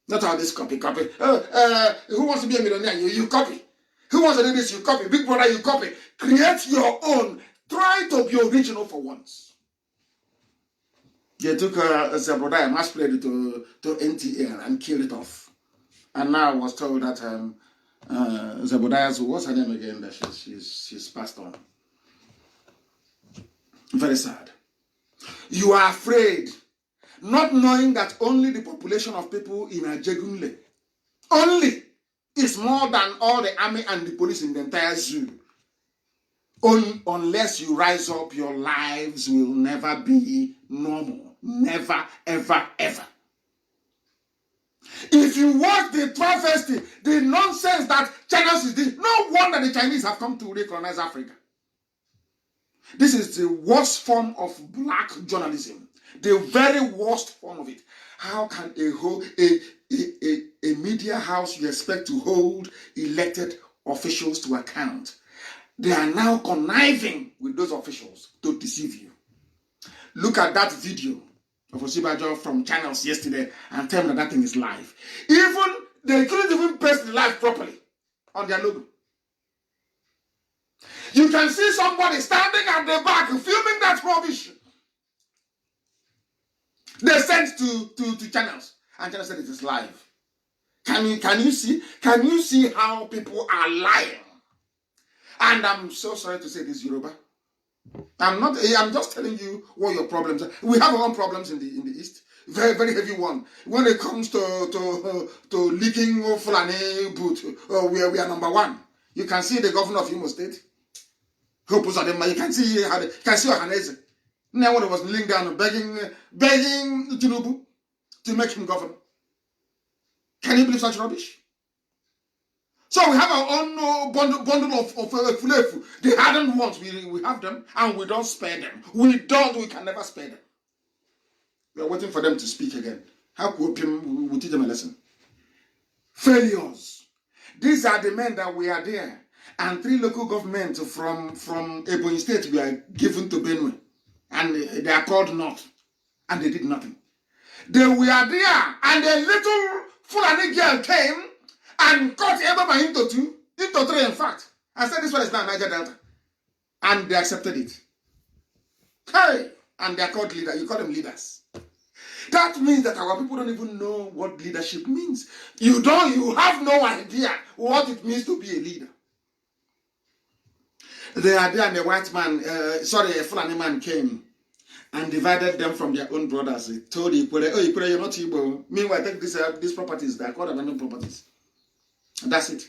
Not all this copy. Who wants to be a millionaire? You copy. Who wants to do this? You copy. Big Brother, you copy. Create your own. Try to be original for once. They took Zebrodaya, masquerade to NTL and killed it off. And now I was told that Zebrodaya's, what's her name again? That she's passed on. Very sad. You are afraid, not knowing that only the population of people in Ajegunle only is more than all the army and the police in the entire zoo. Unless you rise up, your lives will never be normal. Never, ever, ever. If you watch the travesty, the nonsense that China is doing, no wonder the Chinese have come to recolonize Africa. This is the worst form of black journalism. The very worst form of it. How can a media house you expect to hold elected officials to account? They are now conniving with those officials to deceive you. Look at that video of Osinbajo from channels yesterday and tell me that thing is live. Even they couldn't even paste the live properly on their logo. You can see somebody standing at the back filming that rubbish. They sent to channels, and channels said it is live. Can you see? Can you see how people are lying? And I'm so sorry to say this, Yoruba. I'm just telling you what your problems are. We have our own problems in the East. Very, very heavy one. When it comes to leaking Fulani boot, we are number one. You can see the governor of Imo State. You can see Ohaneze. Now when he was kneeling down begging Tinubu to make him governor. Can you believe such rubbish? So we have our own bundle of fulefu. The hardened ones, we have them and we don't spare them. We can never spare them. We are waiting for them to speak again. How could we teach them a lesson? Failures. These are the men that we are there. And 3 local governments from Ebonyi State we are given to Benue. And they are called North. And they did nothing. We are there. And a little Fulani girl came and cut everybody into 2, into 3 in fact. I said this one is now Niger Delta. And they accepted it. Hey! And they are called leaders. You call them leaders. That means that our people don't even know what leadership means. You have no idea what it means to be a leader. They are there and a white man, a Fulani man came and divided them from their own brothers. He told Ipob, oh, Ipob, you're not Igbo. Meanwhile, take these properties, they are called abandoned properties. That's it.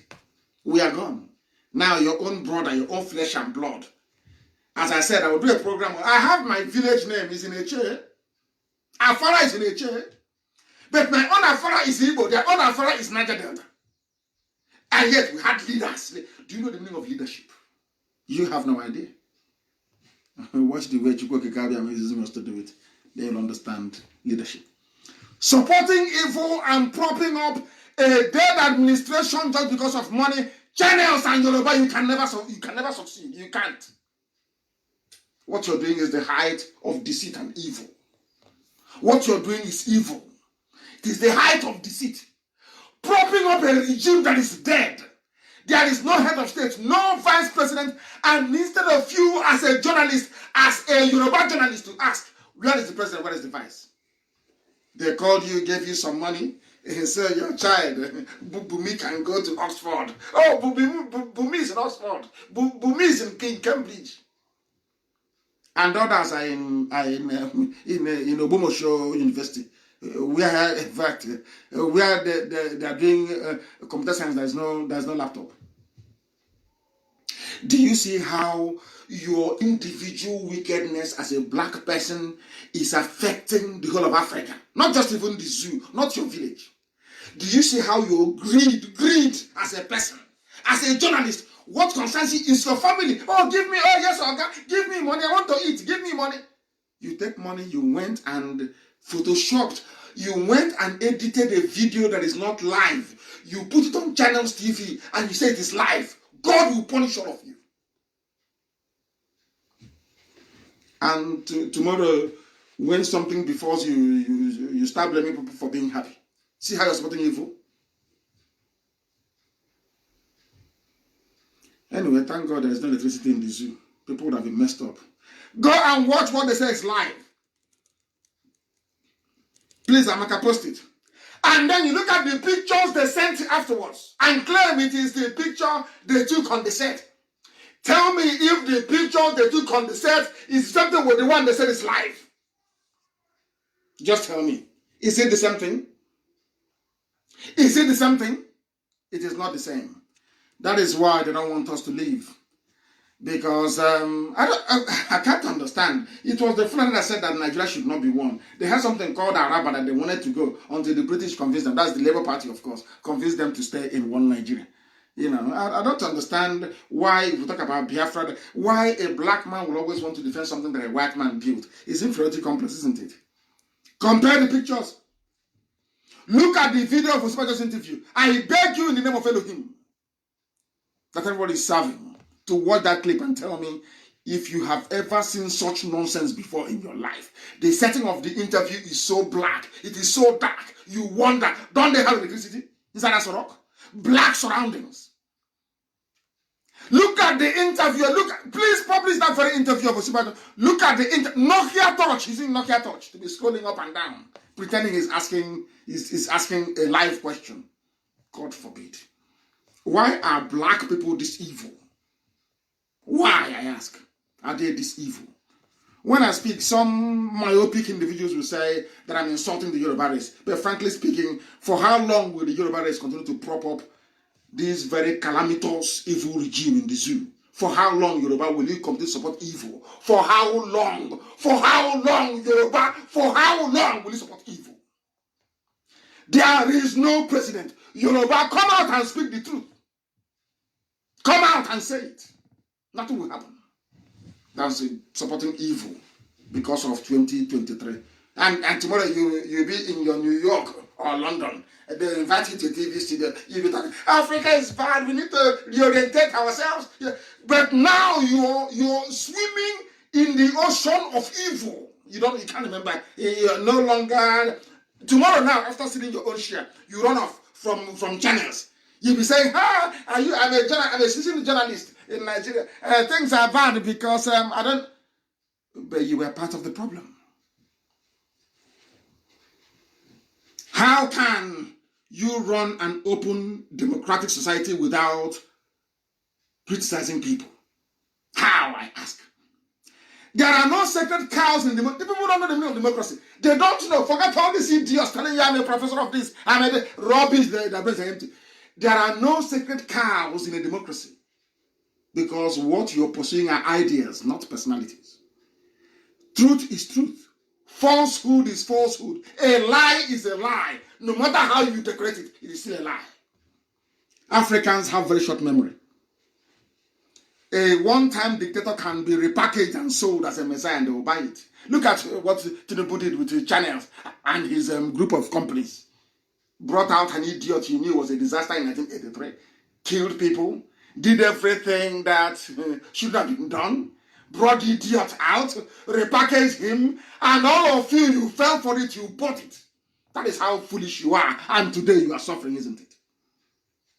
We are gone. Now your own brother, your own flesh and blood. As I said, I will do a program. I have my village name is in Eche. Afara is in Eche. But my own Afara is Igbo. Their own Afara is Niger Delta. And yet we had leaders. Do you know the meaning of leadership? You have no idea. Watch the way Chukwu Kikabi is used to do it. They'll understand leadership. Supporting evil and propping up a dead administration just because of money. Channels and Yoruba, you can never succeed. You can't. What you're doing is the height of deceit and evil. What you're doing is evil. It is the height of deceit. Propping up a regime that is dead. There is no head of state, no vice president, and instead of you as a journalist, as a Yoruba journalist to ask, where is the president, where is the vice? They called you, gave you some money, and said, your child, Bumi can go to Oxford. Oh, Bumi is in Oxford. Bumi is in Cambridge. And others are in Obomosho University. Where, in fact, where they are doing computer science, there's no laptop. Do you see how your individual wickedness as a black person is affecting the whole of Africa? Not just even the zoo, not your village. Do you see how your greed as a person, as a journalist, what concerns you is your family? Oh, give me, oh yes, Oga, give me money, I want to eat, give me money. You take money, you went and photoshopped. You went and edited a video that is not live. You put it on Channels TV and you say it is live. God will punish all of you. And tomorrow, when something befalls you, you start blaming people for being happy. See how you're supporting evil? Anyway, thank God there is no electricity in the zoo. People would have been messed up. Go and watch what they say is live. Please, Amaka, post it. And then you look at the pictures they sent afterwards and claim it is the picture they took on the set. Tell me if the picture they took on the set is something with the one they said is live. Just tell me. Is it the same thing? Is it the same thing? It is not the same. That is why they don't want us to leave. Because I can't understand. It was the Fulani that said that Nigeria should not be one. They had something called Araba that they wanted to go until the British convinced them. That's the Labour Party, of course, convinced them to stay in one Nigeria. You know, I don't understand why, if we talk about Biafra, why a black man will always want to defend something that a white man built. It's inferiority complex, isn't it? Compare the pictures. Look at the video of Osibajo's interview. I beg you in the name of Elohim that everybody is serving to watch that clip and tell me if you have ever seen such nonsense before in your life. The setting of the interview is so black. It is so dark. You wonder, don't they have electricity inside that rock? Black surroundings. Look at the interview. Please publish that very interview of Osibajo. Look at the Nokia touch. He's in Nokia touch to be scrolling up and down, pretending he's asking a live question. God forbid. Why are black people this evil? Why, I ask? are they this evil? When I speak, some myopic individuals will say that I'm insulting the Yoruba race. But frankly speaking, for how long will the Yoruba race continue to prop up this very calamitous evil regime in the zoo? For how long, Yoruba, will you continue to support evil? For how long? For how long, Yoruba? For how long will you support evil? There is no president. Yoruba, come out and speak the truth. Come out and say it. Nothing will happen. That's supporting evil because of 2023. And tomorrow you'll be in your New York or London. And they invite you to TV studio. You'll be talking, Africa is bad. We need to reorientate ourselves. Yeah. But now you're swimming in the ocean of evil. You can't remember. You're no longer. Tomorrow now, after sitting your own share, you run off from channels. You'll be saying, I'm a seasoned journalist in Nigeria. Things are bad because I don't. But you were part of the problem. How can you run an open democratic society without criticizing people? How, I ask? There are no sacred cows in democracy. People don't know the meaning of democracy. They don't know. Forget all these idiots telling you I'm a professor of this. I'm a rubbish. Their brains are empty. There are no sacred cows in a democracy. Because what you're pursuing are ideas, not personalities. Truth is truth. Falsehood is falsehood. A lie is a lie. No matter how you decorate it, it is still a lie. Africans have very short memory. A one-time dictator can be repackaged and sold as a messiah and they will buy it. Look at what Tinubu did with his channels and his group of companies. Brought out an idiot he knew was a disaster in 1983. Killed people. Did everything that should have been done. Brought the idiot out. Repackaged him. And all of you fell for it. You bought it. That is how foolish you are. And today you are suffering, isn't it?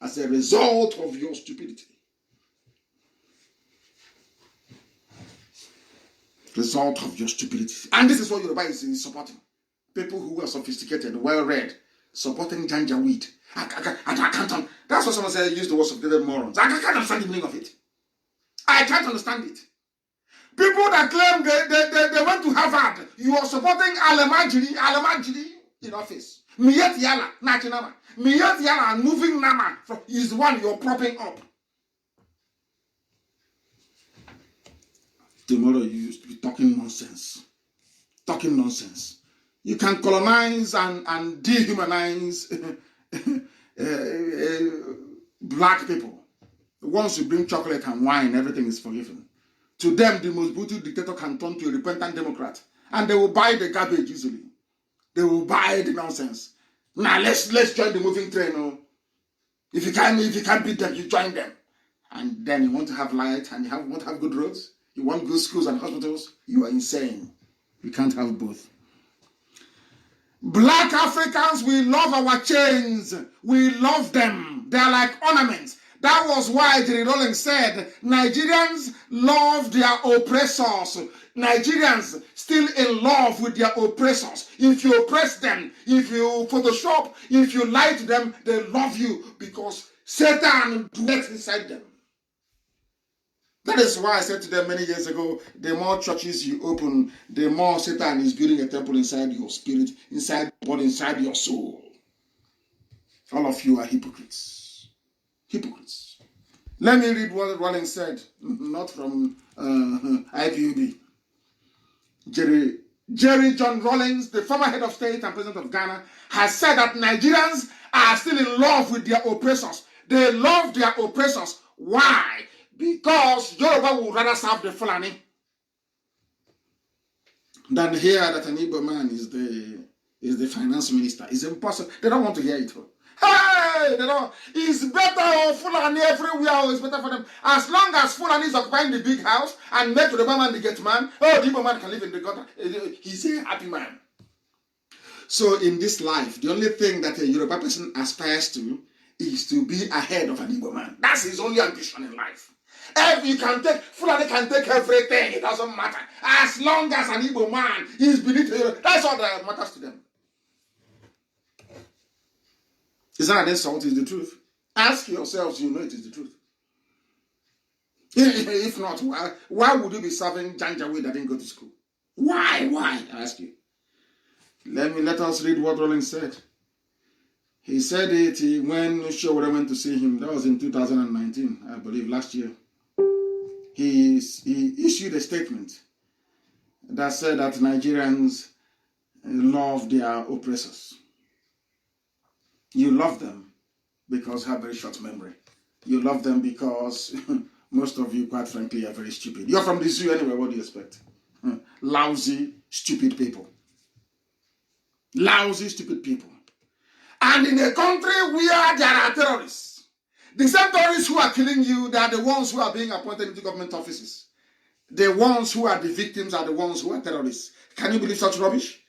As a result of your stupidity. Result of your stupidity. And this is what Yoruba is supporting. People who are sophisticated, well-read, supporting janjaweed. I can't. That's what someone said, use the word sophisticated morons. I can't understand the meaning of it. I can't understand it. People that claim they went to Harvard, you are supporting Alamajiri in office. Miyet Yala, Nachinama. Miyet Yala and moving Nama is the one you're propping up. Tomorrow you used to be talking nonsense. Talking nonsense. You can colonize and dehumanize black people. Once you bring chocolate and wine, everything is forgiven. To them, the most brutal dictator can turn to a repentant Democrat. And they will buy the garbage easily. They will buy the nonsense. Now let's join the moving train. Oh. If you can't beat them, you join them. And then you want to have light and you want to have good roads. You want good schools and hospitals? You are insane. You can't have both. Black Africans, we love our chains. We love them. They are like ornaments. That was why Jerry Rawlings said, Nigerians love their oppressors. Nigerians still in love with their oppressors. If you oppress them, if you Photoshop, if you lie to them, they love you because Satan dwells inside them. That is why I said to them many years ago, the more churches you open, the more Satan is building a temple inside your spirit, inside your body, inside your soul. All of you are hypocrites. Hypocrites. Let me read what Rawlings said, not from IPOB. Jerry John Rawlings, the former head of state and president of Ghana, has said that Nigerians are still in love with their oppressors. They love their oppressors. Why? Because Yoruba would rather serve the Fulani than hear that an Igbo man is the finance minister. It's impossible. They don't want to hear it. Hey, they don't. It's better for Fulani everywhere. It's better for them. As long as Fulani is occupying the big house and make Yoruba man the get man, oh, the Igbo man can live in the gutter. He's a happy man. So in this life, the only thing that a Yoruba person aspires to is to be ahead of an Igbo man. That's his only ambition in life. If you can take, Fulani can take everything, it doesn't matter. As long as an Igbo man is beneath you, that's all that matters to them. It's not an insult, it's the truth. Ask yourselves, you know it is the truth. If not, why would you be serving Janjaweed that didn't go to school? Why? I ask you. Let us read what Rollins said. He said it when Showore went to see him. That was in 2019, I believe, last year. He issued a statement that said that Nigerians love their oppressors. You love them because you have very short memory. You love them because most of you, quite frankly, are very stupid. You're from the zoo anyway, what do you expect? Lousy, stupid people. Lousy, stupid people. And in a country where there are terrorists, the same terrorists who are killing you, they are the ones who are being appointed into government offices. The ones who are the victims are the ones who are terrorists. Can you believe such rubbish?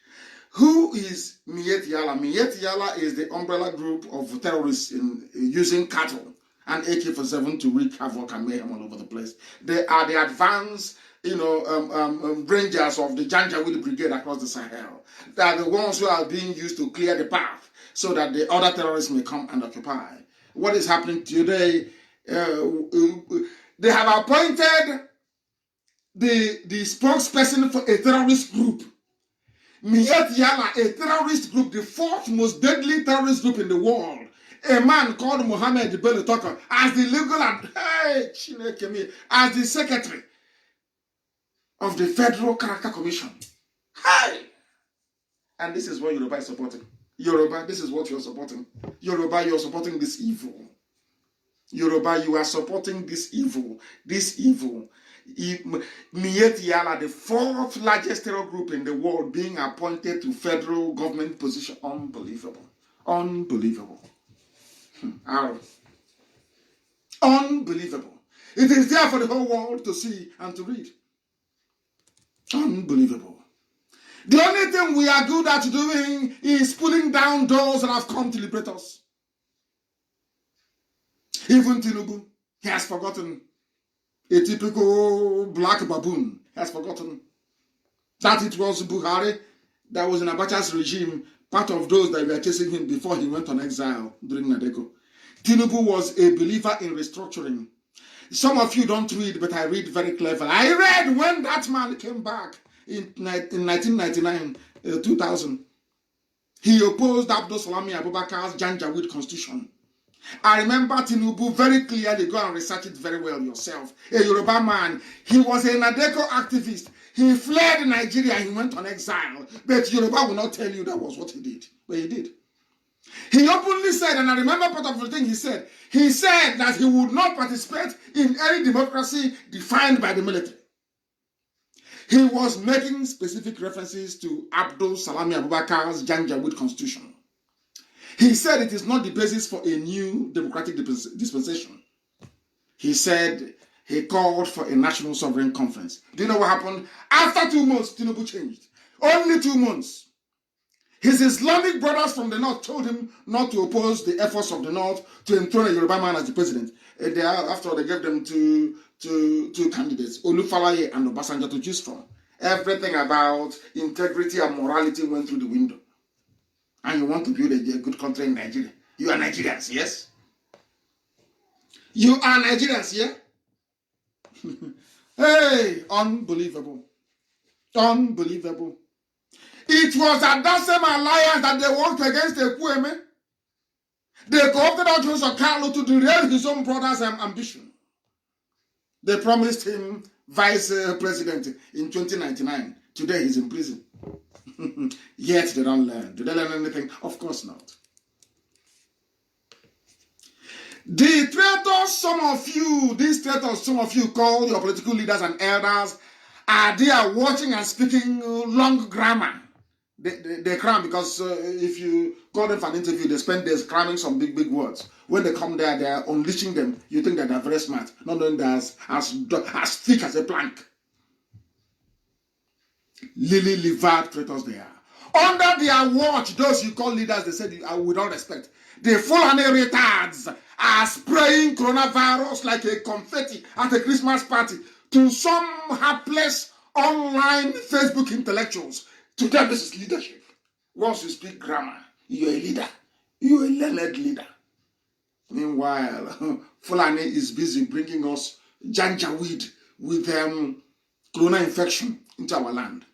Who is Miet Yala? Miet Yala is the umbrella group of terrorists using cattle and AK-47 to wreak havoc and mayhem all over the place. They are the advanced, rangers of the Janjaweed Brigade across the Sahel. They are the ones who are being used to clear the path so that the other terrorists may come and occupy. What is happening today? They have appointed the spokesperson for a terrorist group. Miet Yala, a terrorist group, the fourth most deadly terrorist group in the world. A man called Mohammed Bello Tucker as the legal as the secretary of the Federal Character Commission. Hey! And this is what Yoruba is supporting. Yoruba, this is what you're supporting. Yoruba, you're supporting this evil. Yoruba, you are supporting this evil. This evil. Miet Yala, the fourth largest terror group in the world, being appointed to federal government position. Unbelievable. Unbelievable. Unbelievable. It is there for the whole world to see and to read. Unbelievable. The only thing we are good at doing is pulling down doors that have come to liberate us. Even Tinubu, he has forgotten. A typical black baboon has forgotten that it was Buhari that was in Abacha's regime, part of those that were chasing him before he went on exile during Nadeko. Tinubu was a believer in restructuring. Some of you don't read, but I read very clever. I read when that man came back in 1999, 2000. He opposed Abdul Salami Abubakar's Janjaweed constitution. I remember Tinubu very clearly. Go and research it very well yourself. A Yoruba man. He was a Nadeko activist. He fled Nigeria. He went on exile. But Yoruba will not tell you that was what he did. But he did. He openly said, and I remember part of the thing he said that he would not participate in any democracy defined by the military. He was making specific references to Abdul Salami Abubakar's Janjaweed constitution. He said it is not the basis for a new democratic dispensation. He said he called for a national sovereign conference. Do you know what happened? After 2 months, Tinubu changed. Only 2 months. His Islamic brothers from the north told him not to oppose the efforts of the north to enthrone a Yoruba man as the president. After all, they gave them two candidates, Olufalaye and Obasanjo, to choose from. Everything about integrity and morality went through the window. And you want to build a good country in Nigeria. You are Nigerians, yes? You are Nigerians, yeah? Hey, unbelievable. Unbelievable. It was at that same alliance that they worked against Ekwueme. They co-opted out Joseph Carlo to derail his own brother's ambition. They promised him vice president in 2099. Today he's in prison. Yet they don't learn. Do they learn anything? Of course not. The traitors, some of you call your political leaders and elders, are there watching and speaking long grammar. They cram because if you call them for an interview, they spend days cramming some big words. When they come there, they are unleashing them. You think that they're very smart, not knowing they're as thick as a plank. Lily-livered traitors they are. Under their watch, those you call leaders, they said, with all respect, the Fulani retards are spraying coronavirus like a confetti at a Christmas party to some hapless online Facebook intellectuals. To them, this is leadership. Once you speak grammar, you're a leader. You're a learned leader. Meanwhile, Fulani is busy bringing us janjaweed with corona infection into our land.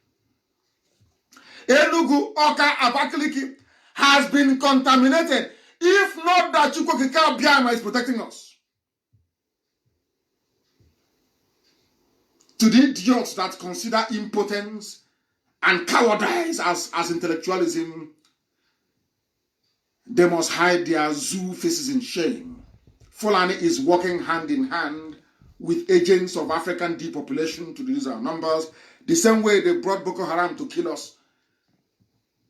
Enugu, Oka, Abakaliki has been contaminated. If not that Chukwukika Biama is protecting us. To the idiots that consider impotence and cowardice as intellectualism, they must hide their zoo faces in shame. Fulani is working hand in hand with agents of African depopulation to reduce our numbers. The same way they brought Boko Haram to kill us,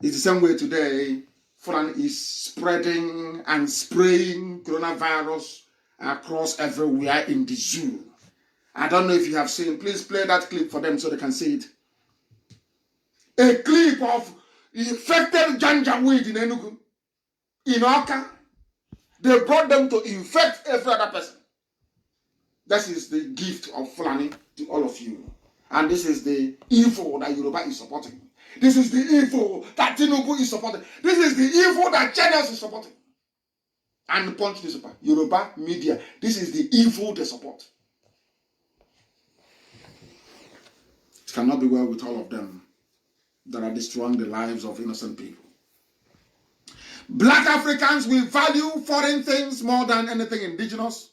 it's the same way today Fulani is spreading and spraying coronavirus across everywhere in the zoo. I don't know if you have seen. Please play that clip for them so they can see it. A clip of infected janjaweed in Enugu, in Oka. They brought them to infect every other person. This is the gift of Fulani to all of you. And this is the evil that Yoruba is supporting. This is the evil that Tinubu is supporting. This is the evil that Channels is supporting. And Punch this up. Yoruba media. This is the evil they support. It cannot be well with all of them that are destroying the lives of innocent people. Black Africans will value foreign things more than anything indigenous.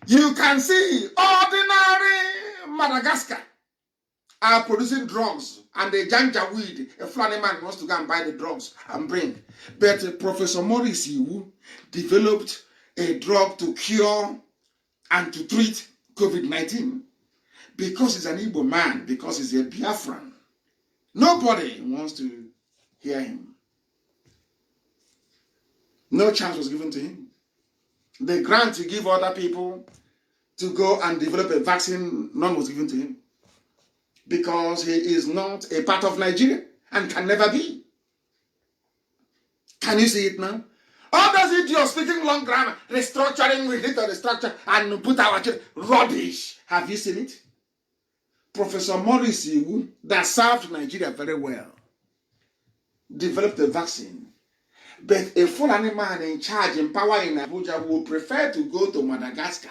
You can see ordinary Madagascar are producing drugs, and the janjaweed, a Fulani man wants to go and buy the drugs and bring. But Professor Maurice Iwu developed a drug to cure and to treat COVID-19 because he's an Igbo man, because he's a Biafran. Nobody wants to hear him. No chance was given to him. The grant to give other people to go and develop a vaccine, none was given to him. Because he is not a part of Nigeria and can never be. Can you see it now? All those idiots speaking long grammar, restructuring, we need to restructure and put our rubbish. Have you seen it? Professor Maurice Iwu, that served Nigeria very well, developed a vaccine. But a Fulani man in charge, in power in Abuja, would prefer to go to Madagascar.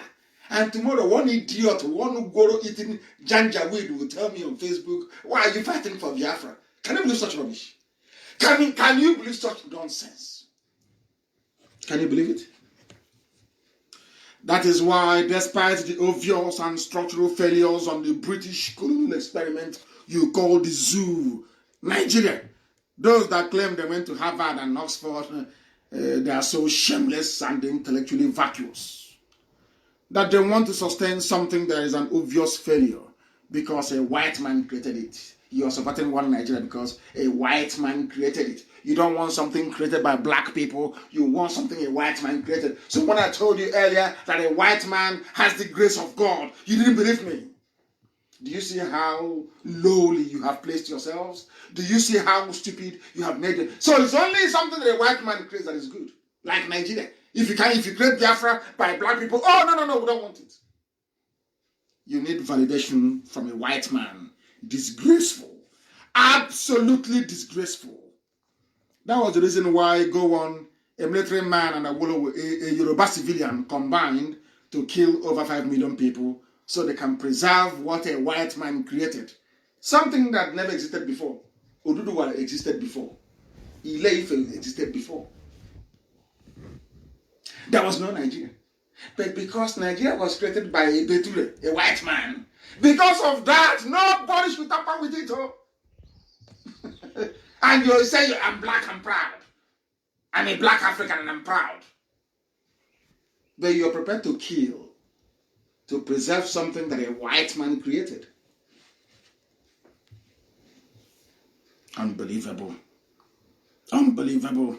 And tomorrow, one idiot, one goro eating janjaweed will tell me on Facebook, why are you fighting for Biafra? Can you believe such rubbish? Can you believe such nonsense? Can you believe it? That is why, despite the obvious and structural failures on the British colonial experiment you call the zoo, Nigeria, those that claim they went to Harvard and Oxford, they are so shameless and intellectually vacuous that they want to sustain something that is an obvious failure because a white man created it. You are supporting one Nigeria because a white man created it. You don't want something created by black people. You want something a white man created. So when I told you earlier that a white man has the grace of God, you didn't believe me. Do you see how lowly you have placed yourselves? Do you see how stupid you have made it? So it's only something that a white man creates that is good. Like Nigeria. If you create Biafra by black people, oh, no, we don't want it. You need validation from a white man. Disgraceful. Absolutely disgraceful. That was the reason why a military man and a Yoruba civilian combined to kill over 5 million people so they can preserve what a white man created. Something that never existed before. Oduduwa existed before. Ile-Ife existed before. There was no Nigeria. But because Nigeria was created by a Beture, a white man, because of that, nobody should tamper with it. Oh. And you say, I'm black and proud. I'm a black African and I'm proud. But you're prepared to kill to preserve something that a white man created. Unbelievable. Unbelievable.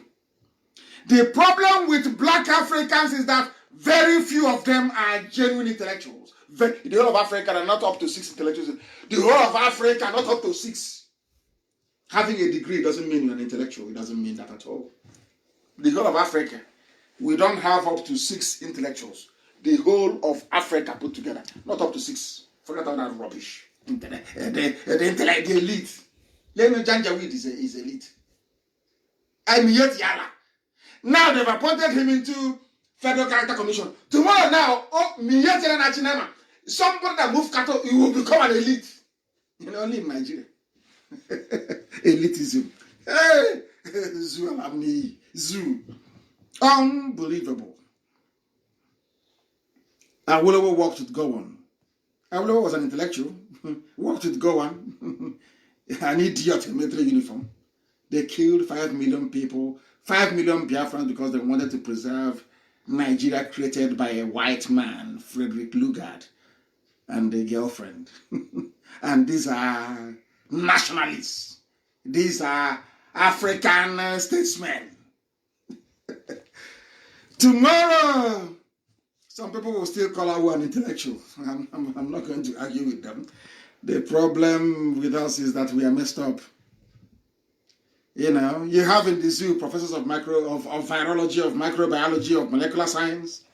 The problem with black Africans is that very few of them are genuine intellectuals. The whole of Africa are not up to 6 intellectuals. The whole of Africa are not up to 6. Having a degree doesn't mean you're an intellectual. It doesn't mean that at all. The whole of Africa, we don't have up to 6 intellectuals. The whole of Africa put together, not up to 6. Forget all that rubbish. The elite. Leno Janjaweed is elite. I'm yet Yala. Now they've appointed him into Federal Character Commission. Tomorrow now, Miyet Yala Nachinama. somebody that moves cattle, you will become an elite. Only in Nigeria. Elitism. Hey, zoo. Unbelievable. Awolowo worked with Gowon. Awolowo was an intellectual. Worked with Gowon. An idiot in military uniform. They killed 5 million people, 5 million Biafrans because they wanted to preserve Nigeria created by a white man, Frederick Lugard, and a girlfriend. And these are nationalists. These are African statesmen. Tomorrow, some people will still call our an intellectual. I'm not going to argue with them. The problem with us is that we are messed up. You have in the zoo professors of virology, of microbiology, of molecular science.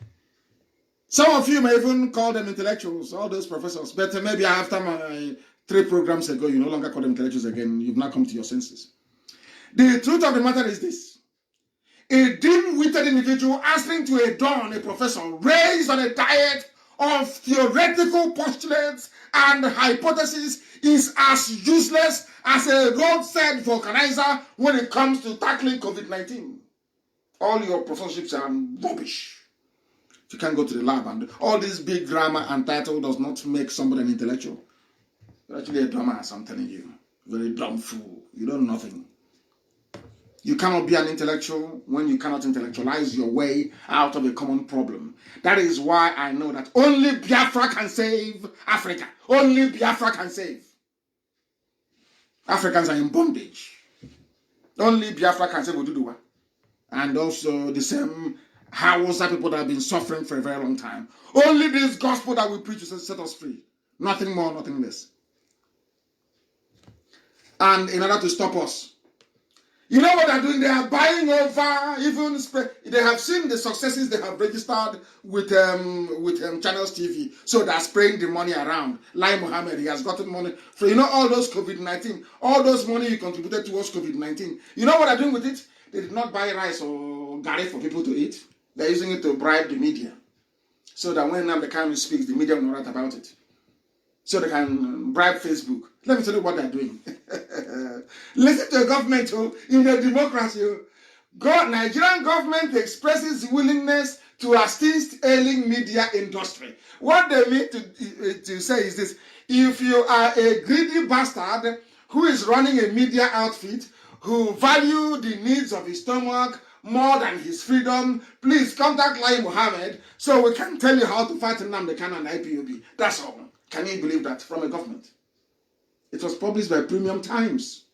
Some of you may even call them intellectuals, all those professors. But maybe after my 3 programs ago, you no longer call them intellectuals again. You've now come to your senses. The truth of the matter is this. A dim-witted individual answering to a don, a professor, raised on a diet of theoretical postulates and hypotheses is as useless as a roadside vulcanizer when it comes to tackling COVID-19. All your professorships are rubbish. You can't go to the lab, and all this big grammar and title does not make somebody an intellectual. You're actually a dumbass, I'm telling you. Very dumb fool. You don't know nothing. You cannot be an intellectual when you cannot intellectualize your way out of a common problem. That is why I know that only Biafra can save Africa. Only Biafra can save. Africans are in bondage. Only Biafra can save Oduduwa. And also the same Hausa people that have been suffering for a very long time. Only this gospel that we preach will set us free. Nothing more, nothing less. And in order to stop us, you know what they're doing? They are buying over, even they have seen the successes they have registered with Channels TV. So they're spraying the money around. Lai Mohammed, he has gotten money for, all those COVID-19, all those money he contributed towards COVID-19. You know what they're doing with it? They did not buy rice or garri for people to eat. They're using it to bribe the media. So that when Nnamdi Kanu speaks, the media will not write about it. So they can bribe Facebook. Let me tell you what they're doing. Listen to the government in a democracy. Nigerian government expresses willingness to assist ailing media industry. What they mean to say is this. If you are a greedy bastard who is running a media outfit, who value the needs of his stomach more than his freedom, please contact Lai Mohammed so we can tell you how to fight Nnamdi Kanu and IPOB. That's all. Can you believe that from a government? It was published by Premium Times.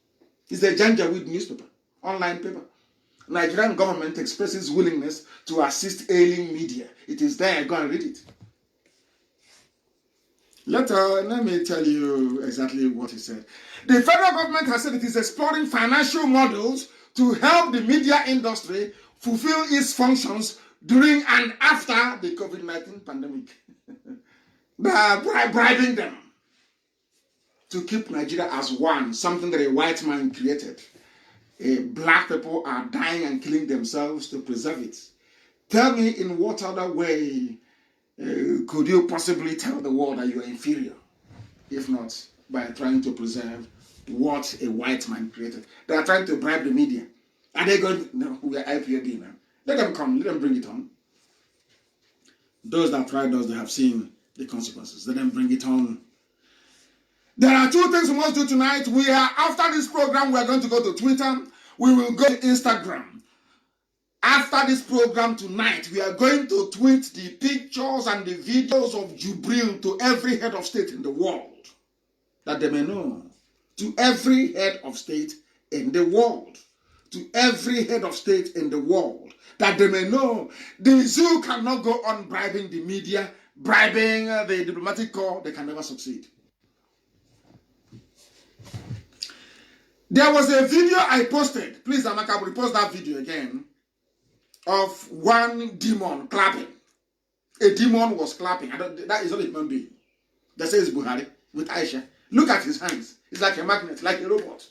It's a Janjaweed newspaper, online paper. Nigerian government expresses willingness to assist ailing media. It is there. Go and read it. Let me tell you exactly what he said. The federal government has said it is exploring financial models to help the media industry fulfill its functions during and after the COVID-19 pandemic. They are bribing them to keep Nigeria as one, something that a white man created. Black people are dying and killing themselves to preserve it. Tell me in what other way could you possibly tell the world that you are inferior, if not by trying to preserve what a white man created? They are trying to bribe the media. Are they going, no, we are IPOB now. Let them come, let them bring it on. Those that tried us, they have seen the consequences. Let them bring it on. There are 2 things we must do tonight. After this program, we are going to go to Twitter. We will go to Instagram. After this program tonight, we are going to tweet the pictures and the videos of Jubril to every head of state in the world, that they may know. To every head of state in the world. To every head of state in the world, that they may know the zoo cannot go on bribing the media, bribing the diplomatic corps. They can never succeed. There was a video I posted. Please, Amaka, will repost that video again, of one demon clapping. A demon was clapping. That is not a human being. They say it's Buhari with Aisha. Look at his hands. It's like a magnet, like a robot.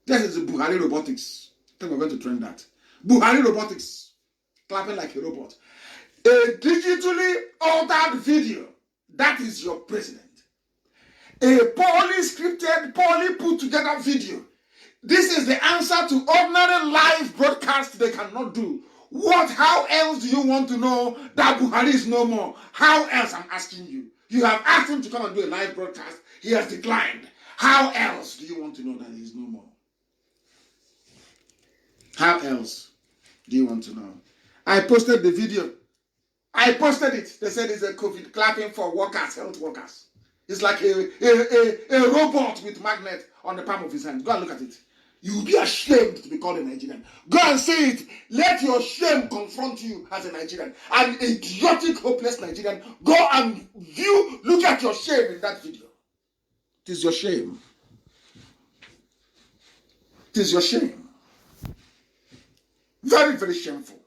This is the Buhari robotics. I think we're going to trend that. Buhari robotics. Clapping like a robot. A digitally altered video That is your president. A poorly scripted, poorly put together video. This is the answer to ordinary live broadcast they cannot do. How else do you want to know that Buhari is no more? How else, I'm asking you? You have asked him to come and do a live broadcast. He has declined. How else do you want to know that he is no more? How else do you want to know? I posted the video. I posted it. They said it's a COVID clapping for workers, health workers. It's like a robot with magnet on the palm of his hand. Go and look at it. You will be ashamed to be called a Nigerian. Go and see it. Let your shame confront you as a Nigerian. An idiotic, hopeless Nigerian. Go and look at your shame in that video. It is your shame. It is your shame. Very, very shameful.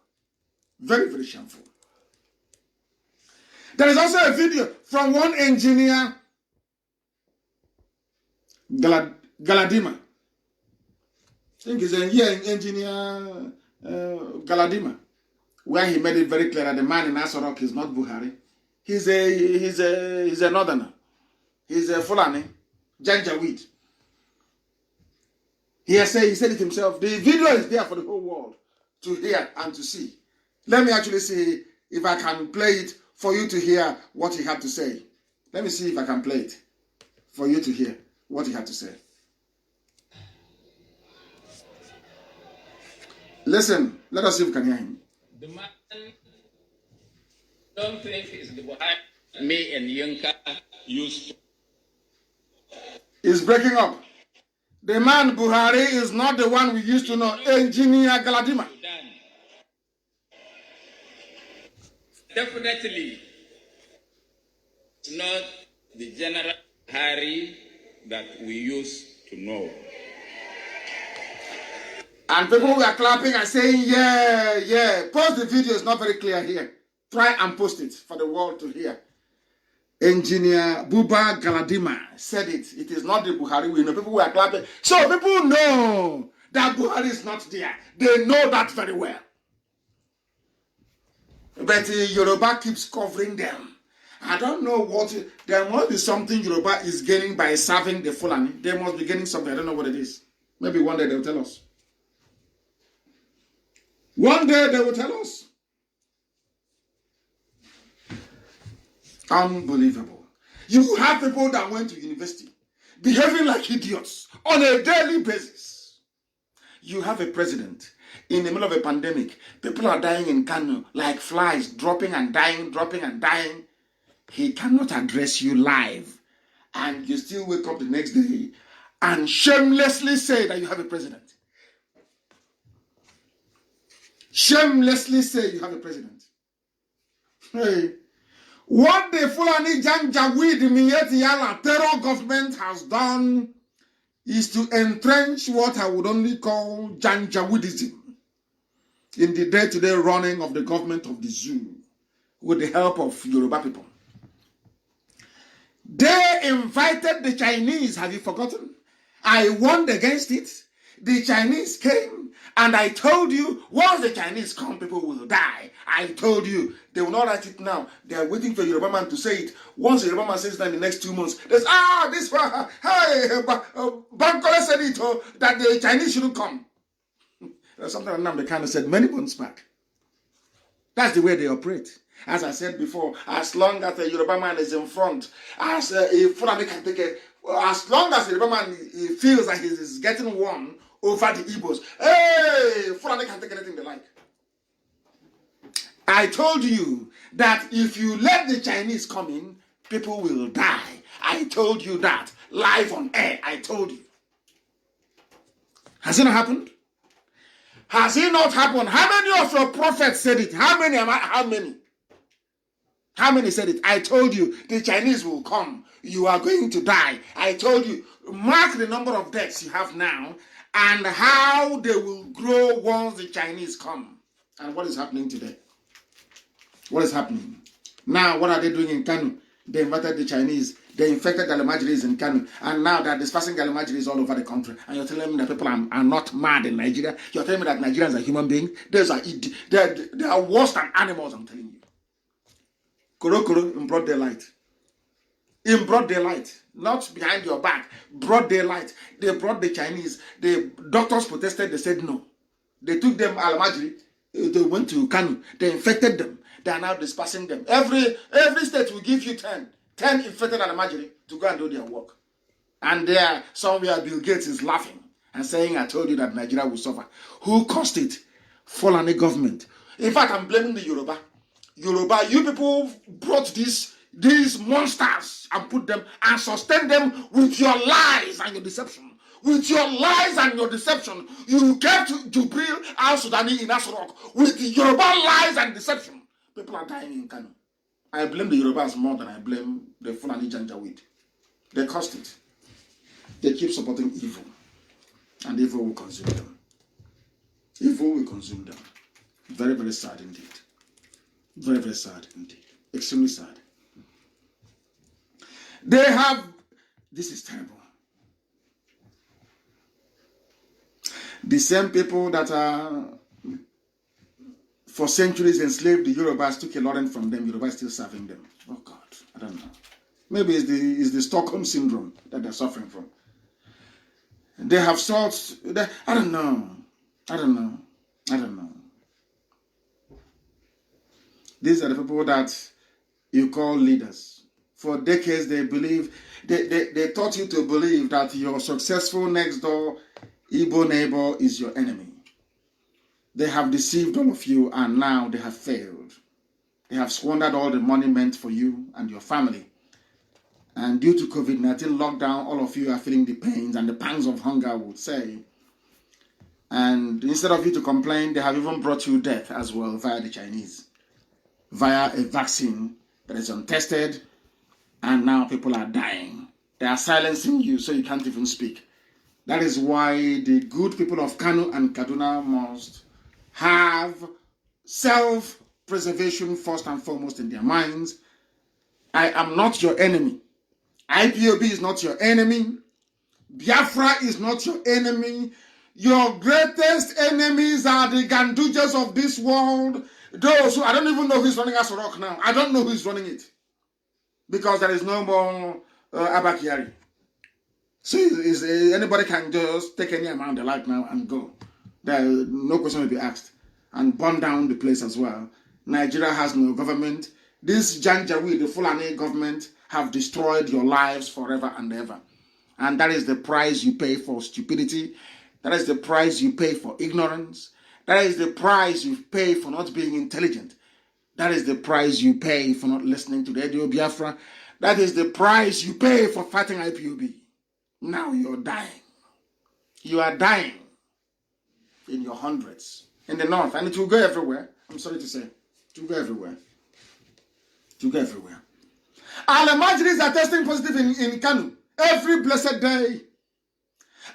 Very, very shameful. There is also a video from one engineer, Galadima. I think he's an engineer, Galadima, where he made it very clear that the man in Asorok is not Buhari. He's a northerner. He's a Fulani, Janjaweed. He said it himself. The video is there for the whole world to hear and to see. Let me actually see if I can play it for you to hear what he had to say. Let me see if I can play it for you to hear what he had to say. Listen, let us see if we can hear him. The man don't think it's the Buhari me and Yunka used to. It's breaking up. The man Buhari is not the one we used to know. Engineer Galadima. Definitely, it's not the General Buhari that we used to know. And people were clapping and saying, yeah, yeah. Post the video, is not very clear here. Try and post it for the world to hear. Engineer Buba Galadima said it. It is not the Buhari we know. People were clapping. So people know that Buhari is not there. They know that very well. But Yoruba keeps covering them. I don't know what. There must be something Yoruba is gaining by serving the Fulani. They must be getting something. I don't know what it is. Maybe one day they will tell us. One day they will tell us. Unbelievable. You have people that went to university behaving like idiots on a daily basis. You have a president in the middle of a pandemic. People are dying in Kanu like flies, dropping and dying, dropping and dying. He cannot address you live. And you still wake up the next day and shamelessly say that you have a president. Shamelessly say you have a president. Hey. What the Fulani Janjaweed Miyeti terror government has done is to entrench what I would only call Janjaweedism in the day-to-day running of the government of the zoo with the help of Yoruba people. They invited the Chinese, have you forgotten? I warned against it. The Chinese came and I told you, once the Chinese come, people will die. I told you, they will not write it now. They are waiting for Yoruba man to say it. Once the Yoruba man says that in the next 2 months, there's, this one, hey, Bankole said it, that the Chinese shouldn't come. There's something that Nnamdi Kanu said many months back. That's the way they operate. As I said before, as long as the Yoruba man is in front, as a Fulani can take it, as long as the Yoruba man feels that he is getting won over the Igbos, hey, Fulani can take anything they like. I told you that if you let the Chinese come in, people will die. I told you that live on air. I told you. Has it not happened? Has it not happened? How many of your prophets said it? How many? How many? How many said it? I told you the Chinese will come. You are going to die. I told you, mark the number of deaths you have now and how they will grow once the Chinese come. And what is happening today? What is happening? Now, what are they doing in Kanu? They invited the Chinese. They infected Galamajiris in Kanu. And now they're dispersing Galamajiris all over the country. And you're telling me that people are not mad in Nigeria? You're telling me that Nigerians are human beings? They are worse than animals, I'm telling you. Kuro in broad daylight. in broad daylight, not behind your back, broad daylight. They brought the Chinese. The doctors protested. They said no. They took them Al-Majri. They went to Kanu. They infected them. They are now dispersing them. Every state will give you 10 infected Al-Majri to go and do their work. And there, somewhere, Bill Gates is laughing and saying, I told you that Nigeria will suffer. Who caused it? Fulani government. In fact, I'm blaming the Yoruba. Yoruba, you people brought these monsters and put them and sustained them with your lies and your deception. With your lies and your deception, you kept Jubril al-Sudani in Asrock with Yoruba lies and deception. People are dying in Kanu. I blame the Yorubas more than I blame the Fulani Janjaweed. They caused it. They keep supporting evil, and evil will consume them. Evil will consume them. Very, very sad indeed. Very, very sad indeed. Extremely sad. This is terrible. The same people that are for centuries enslaved the Yorubas took a lot from them. Yoruba is still serving them. Oh God, I don't know. Maybe it's the Stockholm syndrome that they're suffering from. They have sought. I don't know. These are the people that you call leaders. For decades, they taught you to believe that your successful next door Igbo neighbor is your enemy. They have deceived all of you, and now they have failed. They have squandered all the money meant for you and your family. And due to COVID-19 lockdown, all of you are feeling the pains and the pangs of hunger, I would say. And instead of you to complain, they have even brought you death as well via the Chinese, via a vaccine that is untested, and now people are dying. They are silencing you so you can't even speak. That is why the good people of Kanu and Kaduna must have self-preservation first and foremost in their minds. I am not your enemy. IPOB is not your enemy. Biafra is not your enemy. Your greatest enemies are the Gandujas of this world. Those who, I don't even know who's running Asorok now. I don't know who's running it. Because there is no more Abakiari. So anybody can just take any amount they like now and go. No question will be asked. And burn down the place as well. Nigeria has no government. This Janjaweed, the Fulani government, have destroyed your lives forever and ever. And that is the price you pay for stupidity. That is the price you pay for ignorance. That is the price you pay for not being intelligent. That is the price you pay for not listening to Radio Biafra. That is the price you pay for fighting IPOB. Now you're dying. You are dying in your hundreds. In the north. And it will go everywhere. I'm sorry to say. It will go everywhere. It will go everywhere. Al-Majris are testing positive in Kanu every blessed day.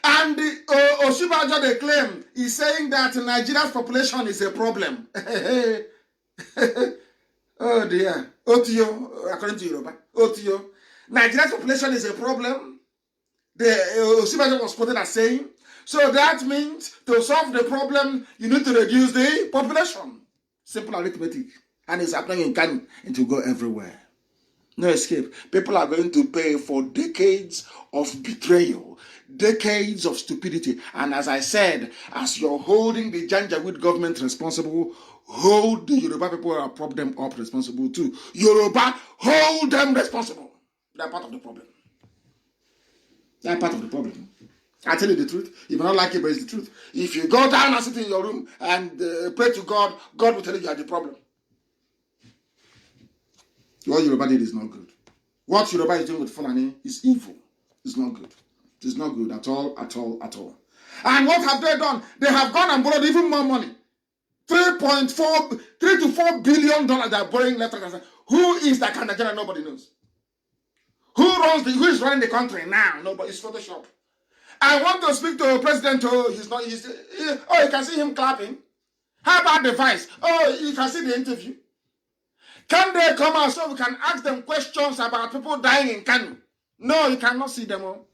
And Oshibajo, they claim, is saying that Nigeria's population is a problem. Oh dear. Otio, according to Yoruba. Otio. Nigeria's population is a problem. Oshibajo was quoted as saying, so that means to solve the problem, you need to reduce the population. Simple arithmetic. And it's happening in Kanu. It will go everywhere. No escape. People are going to pay for decades of betrayal, decades of stupidity. And as I said, as you're holding the Janjaweed government responsible, hold the Yoruba people who prop them up responsible too. Yoruba, hold them responsible. They're part of the problem. They're part of the problem. I tell you the truth. You may not like it, but it's the truth. If you go down and sit in your room and pray to God, God will tell you are the problem. What Yoruba did is not good. What Yoruba is doing with Fulani is evil. It's not good. It's not good at all, at all, at all. And what have they done? They have gone and borrowed even more money. $3 to $4 billion they're borrowing left and right. Who is that kind of general? Nobody knows. Who is running the country now? Nobody. It's Photoshop. I want to speak to President. You can see him clapping. How about the vice? Oh, you can see the interview. Can they come out so we can ask them questions about people dying in Kanu? No, you cannot see them all.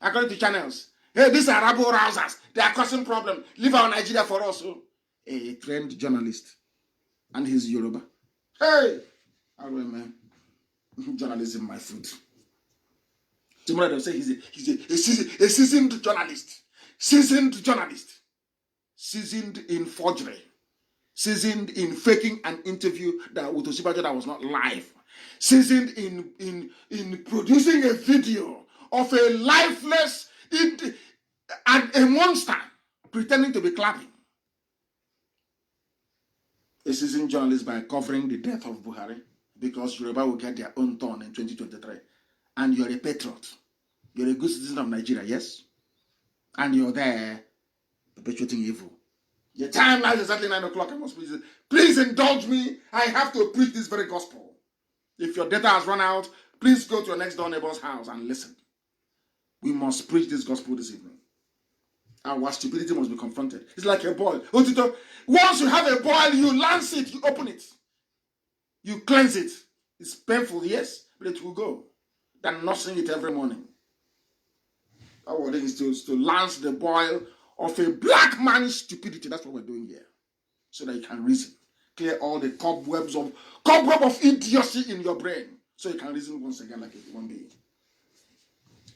According to channels. Hey, these are rabble rousers. They are causing problem. Leave our Nigeria for us. A trained journalist. And he's Yoruba. Hey! I remember journalism, my food. Tomorrow they'll say he's a seasoned journalist. Seasoned journalist. Seasoned in forgery. Seasoned in faking an interview that with Osibajo that was not live. Seasoned in producing a video of a lifeless and a monster pretending to be clapping. A seasoned journalist by covering the death of Buhari because Yoruba will get their own turn in 2023. And you're a patriot. You're a good citizen of Nigeria, yes? And you're there perpetuating evil. Your time now is exactly 9 o'clock. I must please indulge me. I have to preach this very gospel. If your data has run out, please go to your next door neighbor's house and listen. We must preach this gospel this evening. Our stupidity must be confronted. It's like a boil. Once you have a boil, you lance it, you open it. You cleanse it. It's painful, yes, but it will go. Than nursing it every morning. Our thing is to lance the boil of a black man's stupidity. That's what we're doing here. So that you can reason. Clear all the cobweb of idiocy in your brain. So you can reason once again like a human being.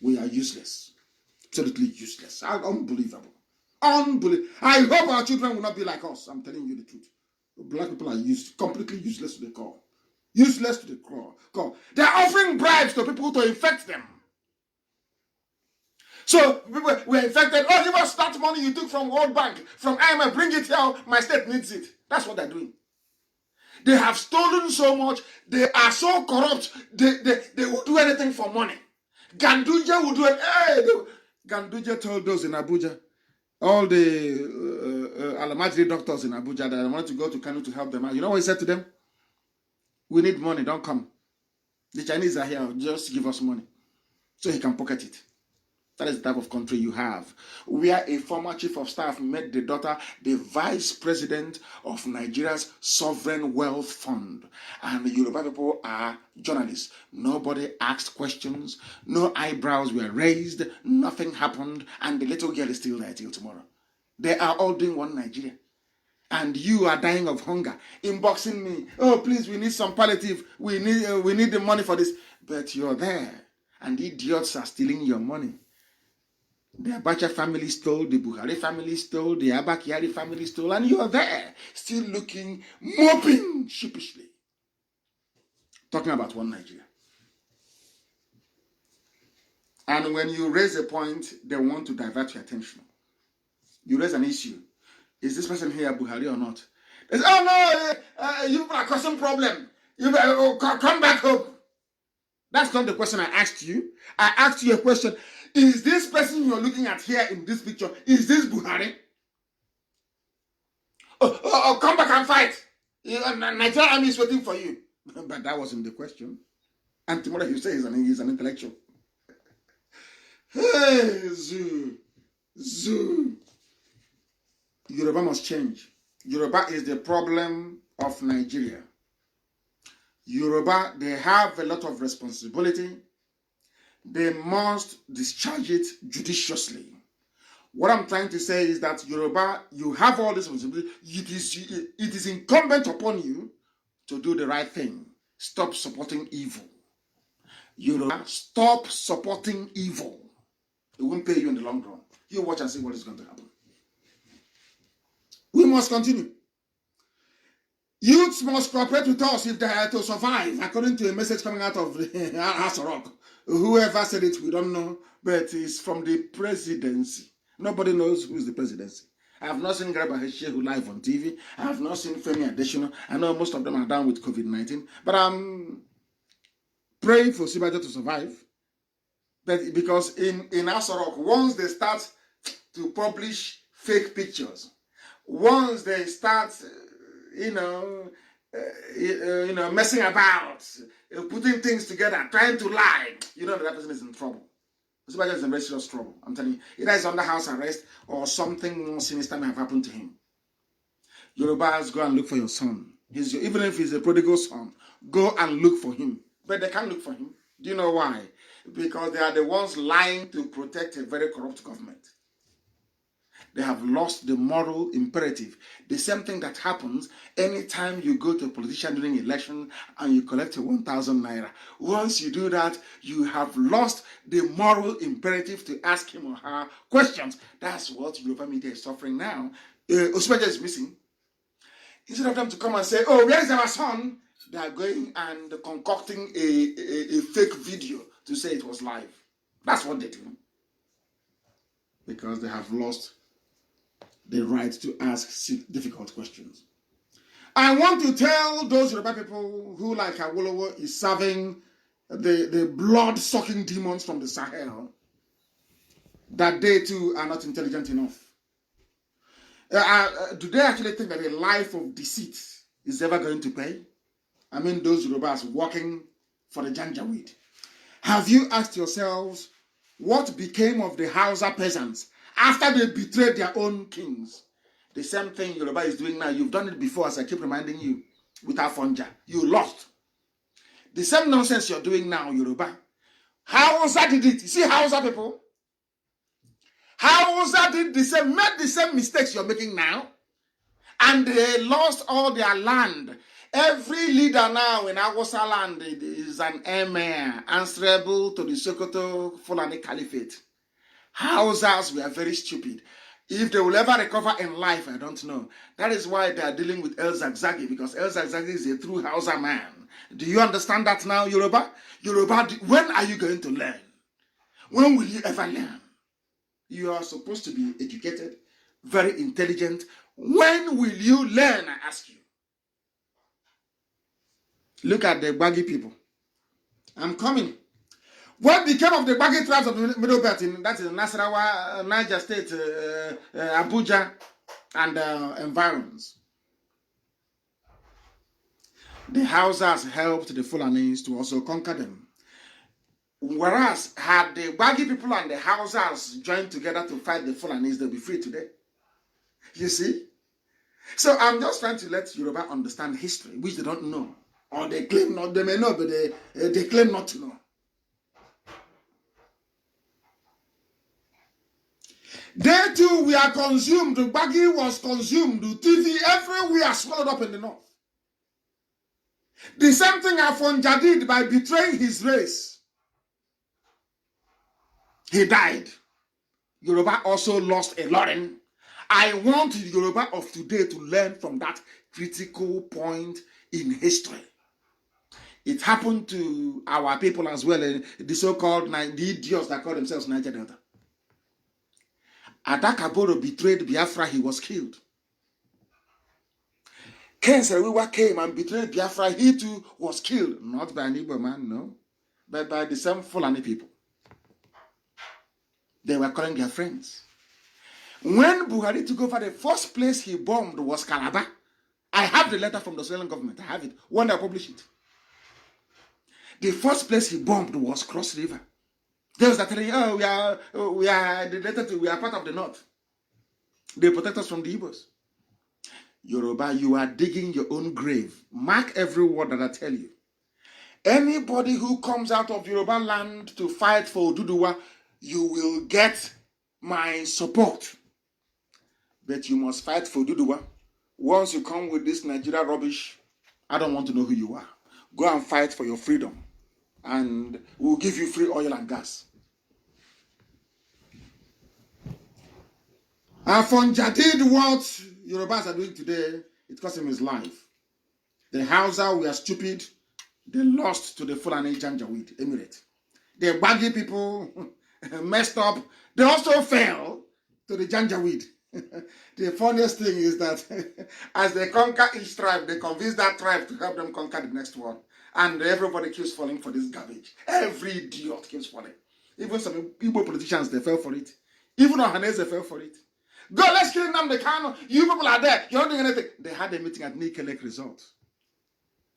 We are useless. Absolutely useless. Unbelievable. Unbelievable. I hope our children will not be like us. I'm telling you the truth. Black people are completely useless to the core. Useless to the core. They're offering bribes to people to infect them. So we're infected. Oh, give us that money you took from World Bank, from IMF, bring it here. My state needs it. That's what they're doing. They have stolen so much. They are so corrupt. They will do anything for money. Ganduje will do it. Hey, Ganduje told those in Abuja, all the Alamajiri doctors in Abuja that wanted to go to Kanu to help them out. You know what he said to them? We need money, don't come. The Chinese are here, just give us money. So he can pocket it. That is the type of country you have. Where a former chief of staff made the daughter the vice president of Nigeria's sovereign wealth fund. And the Yoruba people are journalists. Nobody asked questions. No eyebrows were raised. Nothing happened. And the little girl is still there till tomorrow. They are all doing one Nigeria. And you are dying of hunger, inboxing me. Oh, please, we need some palliative. We need the money for this. But you're there, and the idiots are stealing your money. The Abacha family stole, the Buhari family stole, the Abba Kyari family stole, and you're there, still looking, moping sheepishly. Talking about one Nigeria. And when you raise a point, they want to divert your attention. You raise an issue. Is this person here Buhari or not? They say, oh no, you've got a causing problem. You better come back home. That's not the question I asked you. I asked you a question. Is this person you're looking at here in this picture, is this Buhari? Oh, come back and fight. Nigerian army is waiting for you. But that wasn't the question. And tomorrow you say he's an intellectual. Hey, Zoo. Yoruba must change. Yoruba is the problem of Nigeria. Yoruba, they have a lot of responsibility. They must discharge it judiciously. What I'm trying to say is that Yoruba, you have all this responsibility. It is incumbent upon you to do the right thing. Stop supporting evil. Yoruba, stop supporting evil. It won't pay you in the long run. You watch and see what is going to happen. We must continue. Youths must cooperate with us if they are to survive, according to a message coming out of Hasarok. Whoever said it, we don't know, but it's from the presidency. Nobody knows who is the presidency. I have not seen Garba Shehu live on TV. I have not seen Femi Adesina. I know most of them are down with COVID-19, but I'm praying for Sibajo to survive. But because in Hasarok, once they start to publish fake pictures, once they start, messing about, putting things together, trying to lie, you know that person is in trouble. Sibajo is in very serious trouble. I'm telling you, either he's under house arrest or something more sinister may have happened to him. Yorubas, go and look for your son. Even if he's a prodigal son, go and look for him. But they can't look for him. Do you know why? Because they are the ones lying to protect a very corrupt government. They have lost the moral imperative. The same thing that happens anytime you go to a politician during election and you collect 1,000 naira. Once you do that, you have lost the moral imperative to ask him or her questions. That's what Yoruba media is suffering now. Osmeja is missing. Instead of them to come and say, oh, where is our son? They are going and concocting a fake video to say it was live. That's what they do. Because they have lost the right to ask difficult questions. I want to tell those Yoruba people who, like Awolowo, is serving the blood-sucking demons from the Sahel that they too are not intelligent enough. Do they actually think that a life of deceit is ever going to pay? I mean, those Yorubas working for the Janjaweed. Have you asked yourselves what became of the Hausa peasants after they betrayed their own kings? The same thing Yoruba is doing now. You've done it before, as I keep reminding you, with Afonja. You lost. The same nonsense you're doing now, Yoruba. Hausa did it. You see Hausa people? Hausa did made the same mistakes you're making now. And they lost all their land. Every leader now in Hausa land is an emir answerable to the Sokoto Fulani Caliphate. Hausas were very stupid. If they will ever recover in life, I don't know. That is why they are dealing with El Zagzagi, because El Zagzagi is a true Hausa man. Do you understand that now, Yoruba? Yoruba, when are you going to learn? When will you ever learn? You are supposed to be educated, very intelligent. When will you learn, I ask you? Look at the Baggy people. I'm coming. What became of the Baggy tribes of the Middle Belt? That's in Nasarawa, Niger State, Abuja, and environs. The Hausas helped the Fulanis to also conquer them. Whereas, had the Baggy people and the Hausas joined together to fight the Fulanis, they'll be free today. You see? So I'm just trying to let Yoruba understand history, which they don't know. Or they claim not, they may know, but they claim not to know. They too, we are consumed. The Baggy was consumed. The TV everywhere swallowed up in the north. The same thing Afonja did by betraying his race. He died. Yoruba also lost a lot. I want the Yoruba of today to learn from that critical point in history. It happened to our people as well, the so-called, the idiots that call themselves Niger Delta. Adakaboro betrayed Biafra, he was killed. Ken Serewiwa came and betrayed Biafra, he too was killed. Not by an Igbo man, no, but by the same Fulani people. They were calling their friends. When Buhari took over, the first place he bombed was Calabar. I have the letter from the Australian government. I have it. When I publish it. The first place he bombed was Cross River. Those that telling, oh, we are part of the North. They protect us from the Igbos. Yoruba, you are digging your own grave. Mark every word that I tell you. Anybody who comes out of Yoruba land to fight for Oduduwa, you will get my support. But you must fight for Oduduwa. Once you come with this Nigeria rubbish, I don't want to know who you are. Go and fight for your freedom. And we'll give you free oil and gas. Afonja did what Yorubas are doing today. It cost him his life. The Hausa were stupid. They lost to the Fulani Janjaweed Emirate. The Baggy people messed up. They also fell to the Janjaweed. The funniest thing is that as they conquer each tribe, they convince that tribe to help them conquer the next one. And everybody keeps falling for this garbage. Every idiot keeps falling. Even some Igbo politicians, they fell for it. Even Ohanese, they fell for it. Go, let's kill Nnamdi Kanu. You people are there. You're not doing anything. They had a meeting at Nikelek Resort.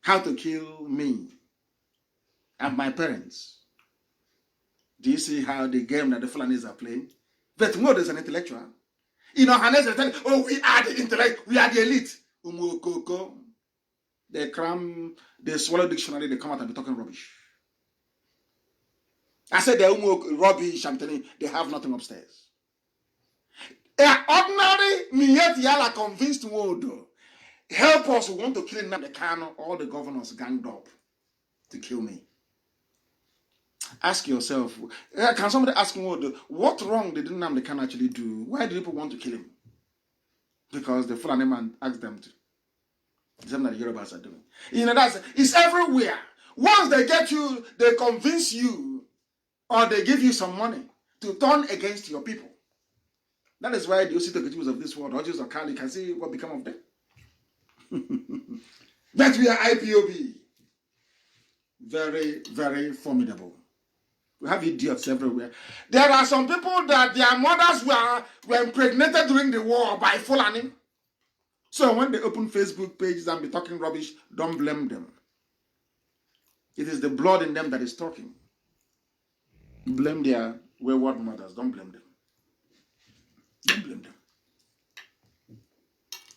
How to kill me and my parents. Do you see how the game that the Fulanis are playing? But no, there's an intellectual. You know, Hannes is telling, oh, we are the intellect, we are the elite. Umukoko. They cram, they swallow dictionary, they come out and be talking rubbish. I said they're rubbish, I'm telling you, they have nothing upstairs. Ordinary Miyet Yala convinced Wodo. Help us, we want to kill Nnamdi Kanu. All the governors ganged up to kill me. Ask yourself, can somebody ask Wodo, what wrong did Nnamdi Kanu actually do? Why do people want to kill him? Because the Fulani man asked them to. It's something that the Yorubas are doing. It's everywhere. Once they get you, they convince you, or they give you some money to turn against your people. That is why the Osito Jews of this world, or Jews of Kali, can see what become of them. But we are IPOB. Very, very formidable. We have idiots everywhere. There are some people that their mothers were impregnated during the war by Fulani. So when they open Facebook pages and be talking rubbish, don't blame them. It is the blood in them that is talking. Blame their wayward mothers. Don't blame them. Don't blame them.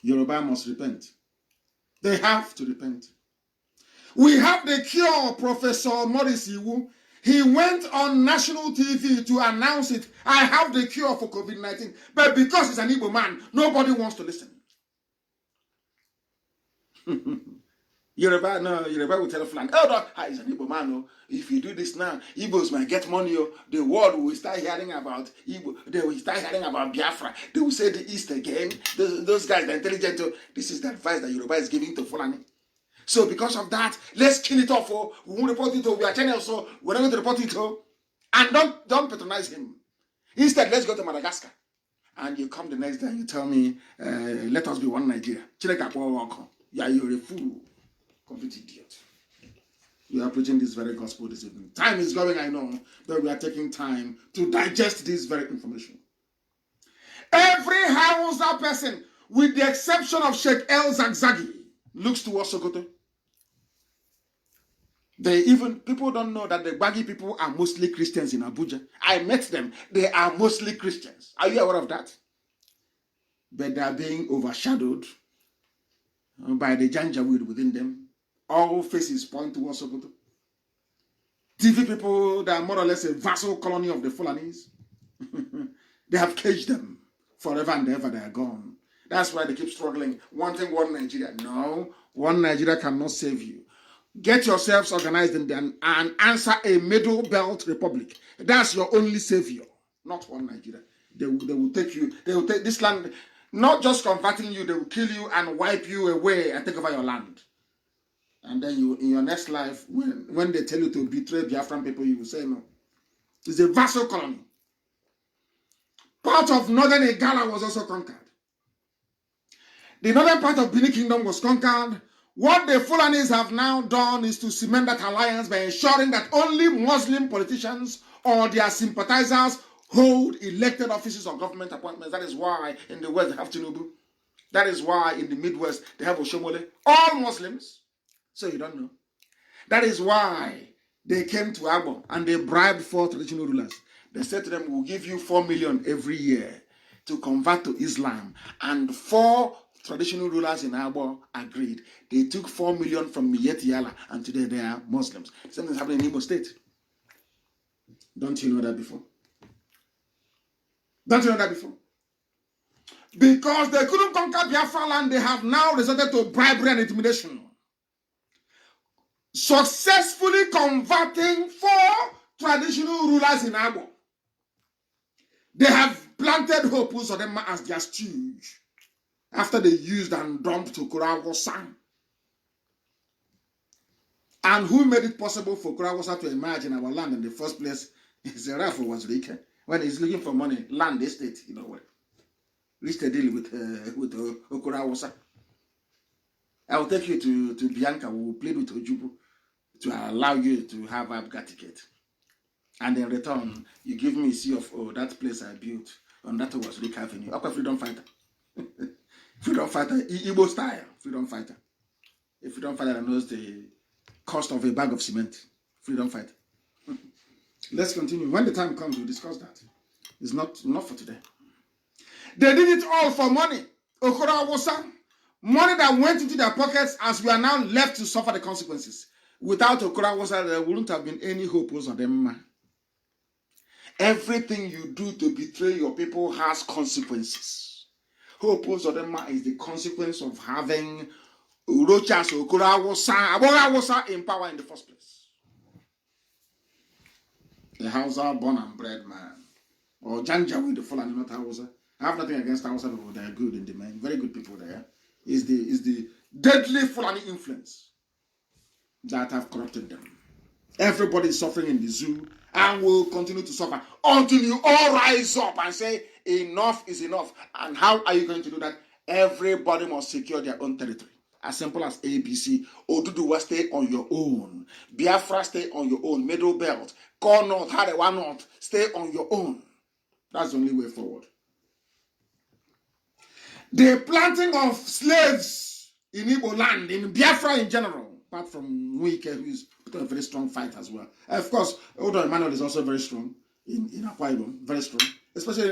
Yoruba must repent. They have to repent. We have the cure, Professor Maurice Iwu. He went on national TV to announce it. I have the cure for COVID-19. But because he's an Igbo man, nobody wants to listen. Yoruba will tell Fulani, he's an Igbo man. Oh. If you do this now, Igbos might get money. Oh. The world will start hearing about Igbo. They will start hearing about Biafra. They will say the East again. Those guys are intelligent. Oh. This is the advice that Yoruba is giving to Fulani. So because of that, let's kill it off. Oh. We won't report it. Oh. We are channel, so we're not going to report it. Oh. And don't patronize him. Instead, let's go to Madagascar. And you come the next day and you tell me, let us be one Nigeria. Yeah, you're a fool. Complete idiot. We are preaching this very gospel this evening. Time is going, I know, but we are taking time to digest this very information. Every Hausa person, with the exception of Sheikh El Zagzagi, looks towards Sokoto. People don't know that the Baggy people are mostly Christians in Abuja. I met them. They are mostly Christians. Are you aware of that? But they are being overshadowed by the Janjaweed within them. All faces point towards Sokoto. TV people that are more or less a vassal colony of the Fulanis. They have caged them forever and ever. They are gone. That's why they keep struggling, wanting one Nigeria. No, one Nigeria cannot save you. Get yourselves organized and answer a middle belt republic. That's your only savior, not one Nigeria. They will take you. They will take this land, not just converting you. They will kill you and wipe you away and take over your land. And then you, in your next life, when they tell you to betray Biafran people, you will say no. It's a vassal colony. Part of northern Igala was also conquered. The northern part of Benin Kingdom was conquered. What the Fulanis have now done is to cement that alliance by ensuring that only Muslim politicians or their sympathizers hold elected offices or government appointments. That is why in the West they have Tinubu. That is why in the Midwest they have Oshomole. All Muslims. So you don't know. That is why they came to Abo and they bribed 4 traditional rulers. They said to them, we'll give you 4 million every year to convert to Islam. And 4 traditional rulers in Abo agreed. They took 4 million from Miyeti Yala and today they are Muslims. Something's happening in Imo State. Don't you know that before? Don't you know that before? Because they couldn't conquer Biafra land, they have now resorted to bribery and intimidation. Successfully converting 4 traditional rulers in Abo. They have planted hope on them as their stooge after they used and dumped Okurawosa. And who made it possible for Okurawosa to emerge in our land in the first place? Zerafo was Rike. When he's looking for money, land estate, you know what? Reached a deal with Okurawosa. I will take you to Bianca. We will plead with Jubril to allow you to have Abga ticket. And in return, you give me a CFO, that place I built on that was Rick Avenue. Aqua Freedom Fighter. Freedom Fighter, Igbo style, Freedom Fighter. A freedom fighter that knows the cost of a bag of cement. Freedom Fighter. Let's continue. When the time comes, we'll discuss that. It's not for today. They did it all for money. Okurawosa. Money that went into their pockets as we are now left to suffer the consequences. Without Okurawosa, there wouldn't have been any hope on them. Everything you do to betray your people has consequences. Hope Uzodinma is the consequence of having Urochas Okura in power in the first place. A Hausa born and bred man. Or Janjaweed, the Fulani, not Hausa. I have nothing against Hausa people. They are good in the main. Very good people there. Is the deadly Fulani influence that have corrupted them. Everybody is suffering in the zoo and will continue to suffer until you all rise up and say, enough is enough. And how are you going to do that? Everybody must secure their own territory. As simple as ABC. Oduduwa, stay on your own. Biafra, stay on your own. Middle Belt. Core North, Harewa North, stay on your own. That's the only way forward. The planting of slaves in Igbo land, in Biafra in general, apart from Nwike, who is put on a very strong fight as well. Of Odo Emmanuel is also very strong in Akwa Ibom, very strong. Especially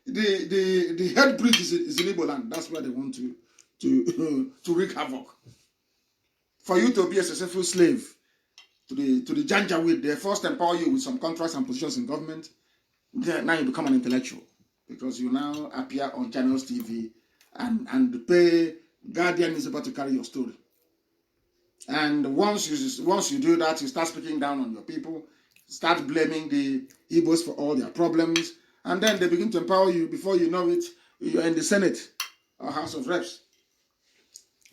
the head bridge is in Igbo land. That's where they want to wreak havoc. For you to be a successful slave to the Janjaweed, they first empower you with some contracts and positions in government. Now you become an intellectual because you now appear on channels TV and pay Guardian newspaper to carry your story. And once you do that, you start speaking down on your people, start blaming the Igbos for all their problems, and then they begin to empower you. Before you know it, you're in the Senate or House of Reps.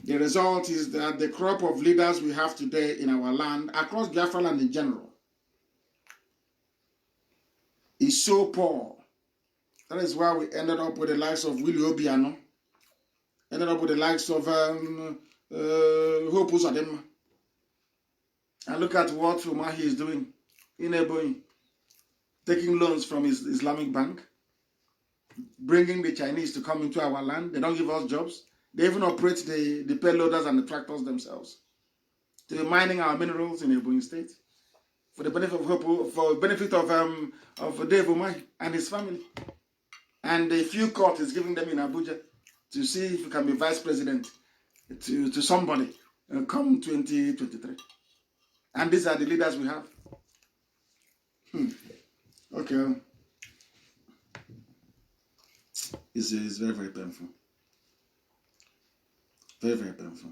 The result is that the crop of leaders we have today in our land, across Biafra land in general, is so poor. That is why we ended up with the likes of Willie Obiano, ended up with the likes of Hope Uzodinma. And look at what Umahi is doing in Ebonyi, taking loans from his Islamic bank, bringing the Chinese to come into our land. They don't give us jobs. They even operate the payloaders and the tractors themselves. To be mining our minerals in Ebonyi State for the benefit of Dave Umahi and his family. And the few court is giving them in Abuja to see if you can be vice president to somebody come 2023. And these are the leaders we have. Okay. It's very, very painful. Very, very painful.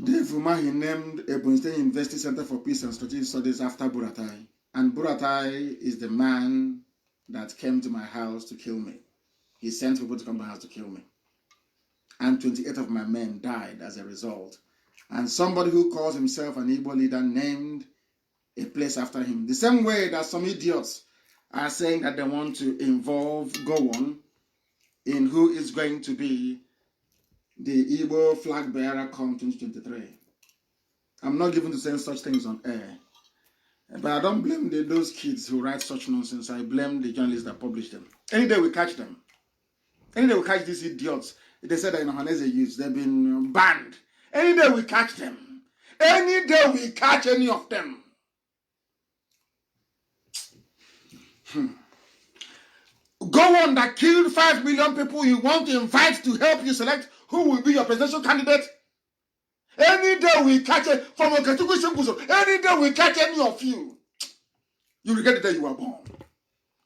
Dave Umahi named Ebonyi State University Center for Peace and Strategic Studies after Buratai. And Buratai is the man that came to my house to kill me. He sent people to come to my house to kill me. And 28 of my men died as a result. And somebody who calls himself an Igbo leader named a place after him. The same way that some idiots are saying that they want to involve Gowon in who is going to be the Igbo flag bearer come 2023. I'm not given to saying such things on air. But I don't blame those kids who write such nonsense. I blame the journalists that publish them. Any day we catch them. Any day we catch these idiots. They said that in Ohanese youth, they've been banned. Any day we catch them. Any day we catch any of them. Go on that killed 5 million people you want to invite to help you select who will be your presidential candidate. Any day we catch it from Oketukwu Shimbuzo, any day we catch any of you, you regret the day you were born.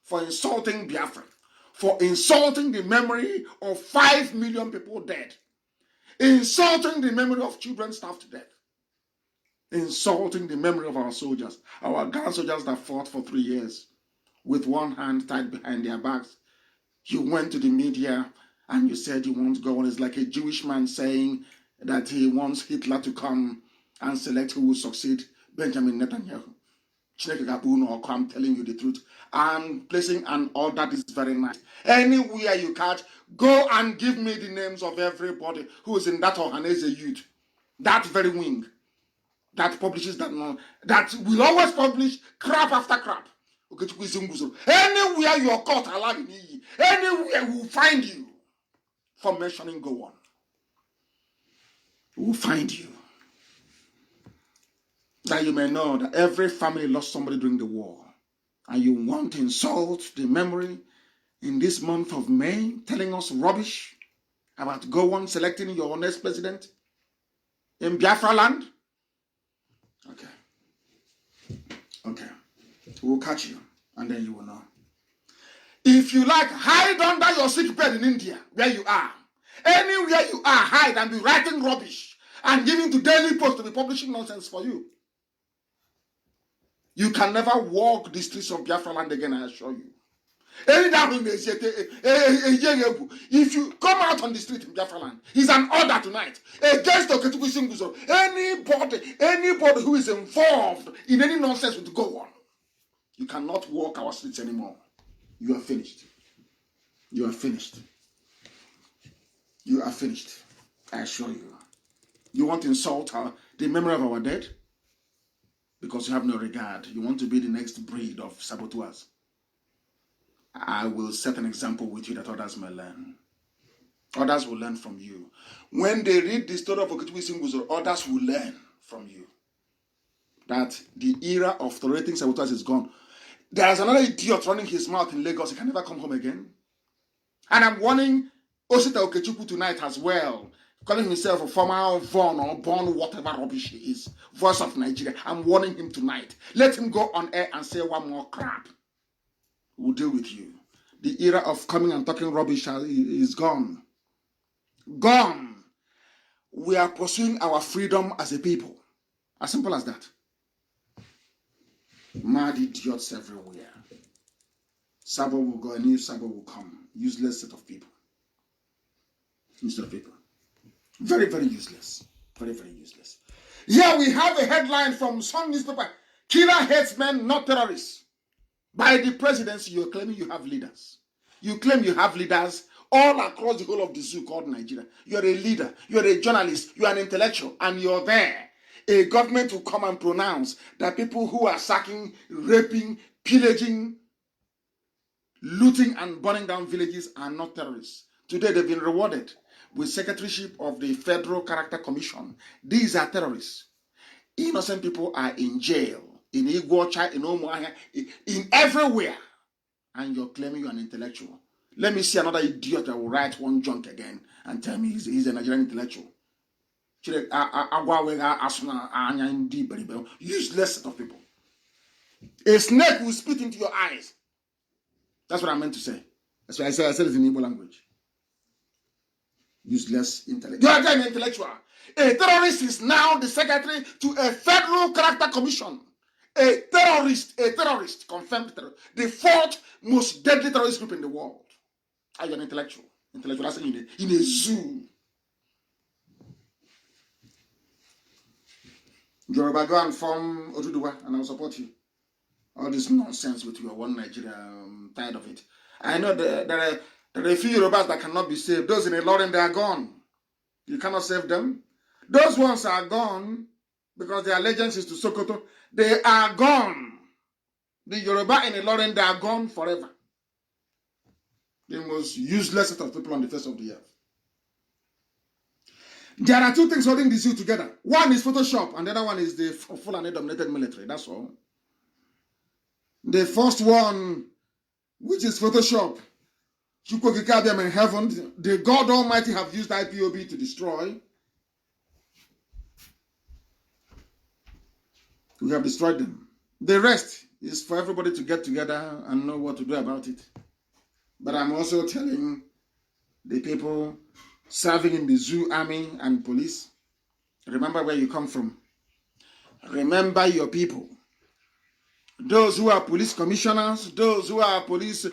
For insulting Biafra, for insulting the memory of 5 million people dead, insulting the memory of children starved to death, insulting the memory of our soldiers, our grand soldiers that fought for 3 years with one hand tied behind their backs. You went to the media and you said you want to go on. It's like a Jewish man saying that he wants Hitler to come and select who will succeed Benjamin Netanyahu. I'm telling you the truth. I'm placing an order that is very nice. Anywhere you catch, go and give me the names of everybody who is in that Ohanese youth, that very wing, that publishes that will always publish crap after crap. Anywhere you're caught, anywhere we'll find you for mentioning go on. We'll find you. That you may know that every family lost somebody during the war. And you want to insult the memory in this month of May, telling us rubbish about go on selecting your next president in Biafra land? Okay. We'll catch you, and then you will know. If you like, hide under your sick bed in India, where you are. Anywhere you are, hide and be writing rubbish and giving to Daily Post to be publishing nonsense for you. You can never walk the streets of Biafra land again, I assure you. If you come out on the street in Biafra land, it's an order tonight against Oketukwu Singuzo. Anybody who is involved in any nonsense would go on. You cannot walk our streets anymore. You are finished. You are finished. You are finished. I assure you. You want to insult the memory of our dead? Because you have no regard. You want to be the next breed of saboteurs. I will set an example with you that others may learn. Others will learn from you. When they read the story of Oketukwu Singuzo, others will learn from you. That the era of tolerating saboteurs is gone. There is another idiot running his mouth in Lagos. He can never come home again. And I'm warning Osita Okechukwu tonight as well, calling himself a former Von or Born, whatever rubbish he is, voice of Nigeria. I'm warning him tonight. Let him go on air and say one more crap. We'll deal with you. The era of coming and talking rubbish is gone. Gone. We are pursuing our freedom as a people. As simple as that. Mad idiots everywhere. Sabo will go, a new Sabo will come. Useless set of people. Useless people. Very, very useless. Very, very useless. Here we have a headline from some newspaper. Killer hates men, not terrorists. By the presidency, you're claiming you have leaders. You claim you have leaders all across the whole of the zoo called Nigeria. You're a leader. You're a journalist. You're an intellectual. And you're there. A government will come and pronounce that people who are sacking, raping, pillaging, looting and burning down villages are not terrorists. Today they've been rewarded with secretaryship of the Federal Character Commission. These are terrorists. Innocent people are in jail, in Iguacha, in Omoahia, in everywhere. And you're claiming you're an intellectual. Let me see another idiot that will write one junk again and tell me he's a Nigerian intellectual. Useless set of people. A snake will spit into your eyes. That's what I meant to say. That's why I said it in Igbo language. Useless intellectual. You are an intellectual. A terrorist is now the secretary to a Federal Character Commission. A terrorist, confirmed terrorist. The fourth most deadly terrorist group in the world. Are you an intellectual? Intellectual, I say in a zoo. Yoruba, go and form Oduduwa, and I'll support you. All this nonsense with your one Nigeria, I'm tired of it. I know there are a few Yorubas that cannot be saved. Those in Ilorin, they are gone. You cannot save them. Those ones are gone because their allegiance is to Sokoto. They are gone. The Yoruba in Ilorin, they are gone forever. The most useless set of people on the face of the earth. There are two things holding the zoo together. One is Photoshop, and the other one is the Fulani dominated military. That's all. The first one, which is Photoshop, Chukwokikabiam in heaven, the God Almighty have used IPOB to destroy. We have destroyed them. The rest is for everybody to get together and know what to do about it. But I'm also telling the people serving in the zoo, army, and police, remember where you come from. Remember your people. Those who are police commissioners, those who are police,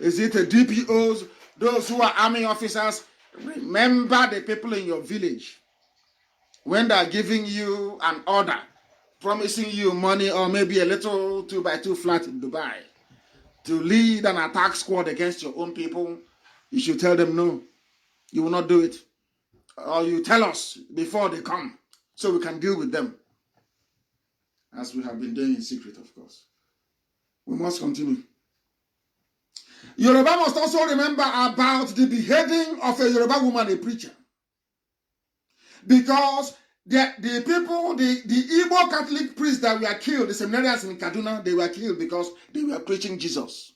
DPOs, those who are army officers, remember the people in your village. When they are giving you an order, promising you money or maybe a little 2x2 flat in Dubai to lead an attack squad against your own people, you should tell them no. You will not do it. Or you tell us before they come so we can deal with them. As we have been doing in secret, of course. We must continue. Yoruba must also remember about the beheading of a Yoruba woman, a preacher. Because the people, the Igbo Catholic priests that were killed, the seminarians in Kaduna, they were killed because they were preaching Jesus.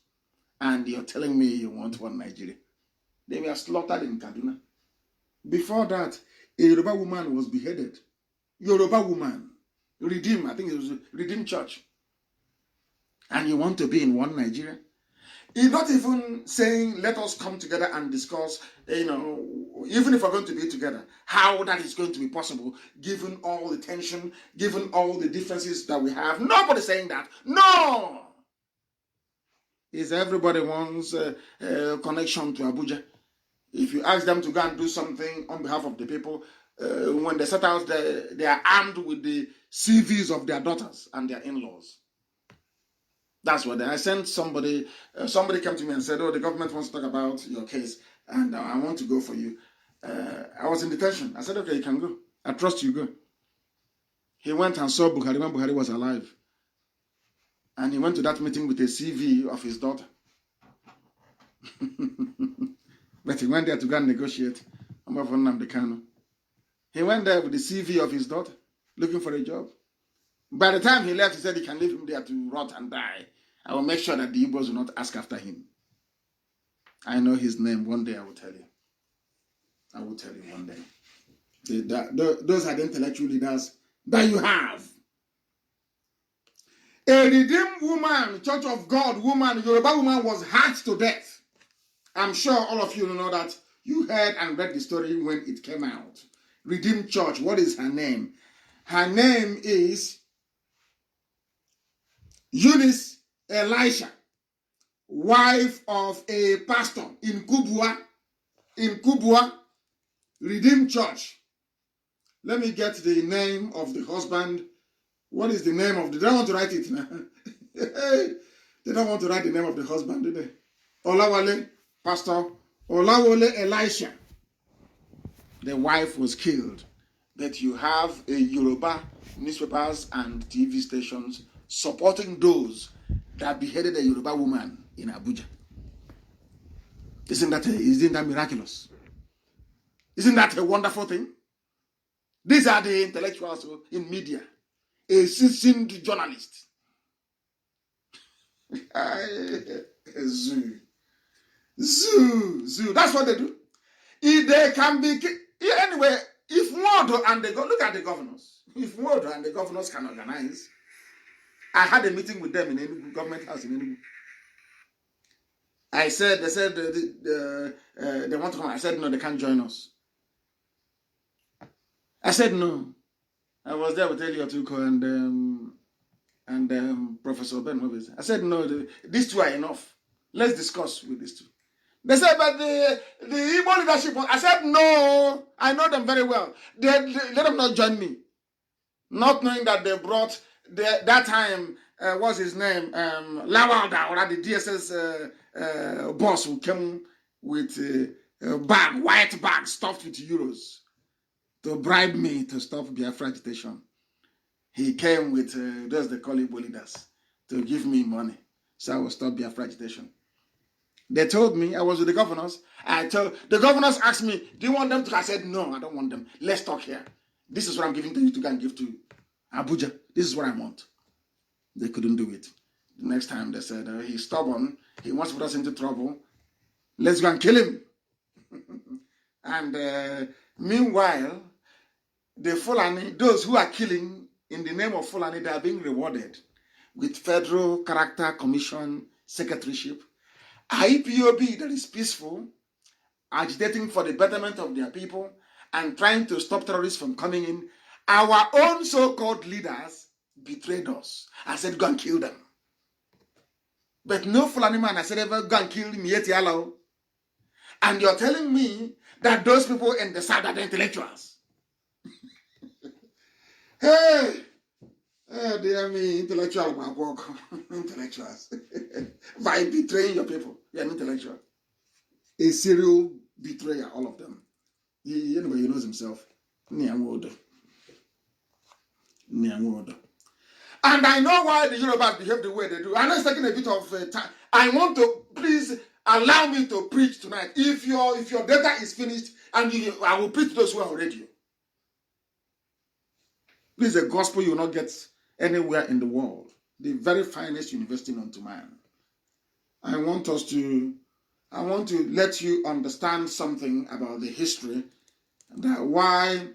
And you're telling me you want one Nigeria. They were slaughtered in Kaduna. Before that, a Yoruba woman was beheaded. Yoruba woman. Redeem, I think it was Redeem Church. And you want to be in one Nigeria? He's not even saying, let us come together and discuss, even if we're going to be together, how that is going to be possible, given all the tension, given all the differences that we have. Nobody's saying that. No! Is everybody wants a connection to Abuja. If you ask them to go and do something on behalf of the people, when they set out, they are armed with the CVs of their daughters and their in-laws. That's what I sent somebody. Somebody came to me and said, "Oh, the government wants to talk about your case, and I want to go for you." I was in detention. I said, "Okay, you can go. I trust you. Go." He went and saw Buhari when Buhari was alive, and he went to that meeting with a CV of his daughter. But he went there to go and negotiate. Mazi Nnamdi Kanu. He went there with the CV of his daughter, looking for a job. By the time he left, he said he can leave him there to rot and die. I will make sure that the Igbos will not ask after him. I know his name. One day I will tell you. I will tell you one day. Those are the intellectual leaders that you have. A redeemed woman, Church of God woman, Yoruba woman was hacked to death. I'm sure all of you know that. You heard and read the story when it came out. Redeemed Church, what is her name? Her name is Eunice Elisha, wife of a pastor in Kubwa, Redeemed Church. Let me get the name of the husband. What is the name of the... They don't want to write it now. They don't want to write the name of the husband, do they? Olawale, Pastor Olawale Elisha. The wife was killed. But you have a Yoruba newspapers and TV stations supporting those that beheaded a Yoruba woman in Abuja. Isn't that miraculous? Isn't that a wonderful thing? These are the intellectuals in media. A seasoned journalist. Zoo. That's what they do. If they can be... Anyway, if Modo and the... Look at the governors. If Modo and the governors can organize... I had a meeting with them in Enugu, government house in Enugu. They said they want to come. I said, no, they can't join us. I said, no. I was there with Elliot Uko and Professor Ben Hobbes. I said, no, these two are enough. Let's discuss with these two. They said, but the Igbo leadership, I said, no, I know them very well. Let them not join me. Not knowing that they brought, that time, what's his name? Lawalda, or the DSS boss who came with a bag, white bag stuffed with euros to bribe me to stop Biafra agitation. He came with those they call Igbo leaders to give me money. So I will stop Biafra agitation. They told me, I was with the governors. The governors asked me, do you want them to? I said, no, I don't want them. Let's talk here. This is what I'm giving to you to go and give to Abuja. This is what I want. They couldn't do it. The next time they said, he's stubborn. He wants to put us into trouble. Let's go and kill him. And meanwhile, the Fulani, those who are killing in the name of Fulani, they are being rewarded with Federal Character Commission Secretaryship. IPOB that is peaceful, agitating for the betterment of their people and trying to stop terrorists from coming in. Our own so-called leaders betrayed us. I said, go and kill them. But no Fulani man, I said, ever go and kill Mieti Alao. And you're telling me that those people in the South are the intellectuals. Hey! Oh, dear me, intellectual work. Intellectuals. By betraying your people, you're an intellectual. A serial betrayer, all of them. Anyway, he knows himself. And I know why the Yorubas behave the way they do. I know it's taking a bit of time. I want to, please allow me to preach tonight. If your data is finished, and I will preach to those who are on radio. Please, the gospel you will not get anywhere in the world. The very finest university known to man. I want to let you understand something about the history, that why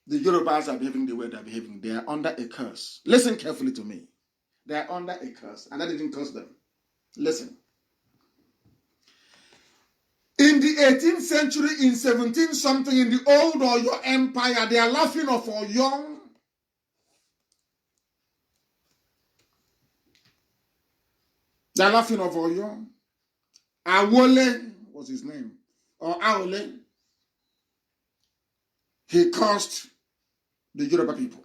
the Yorubas are behaving the way they're behaving. They are under a curse. Listen carefully to me. They are under a curse, and that didn't curse them. Listen. In the 18th century, in 17 something, in the old Oyo Empire, they are laughing of Oyo. They are laughing of Oyo. Awole was his name, or Aole. He cursed the Yoruba people.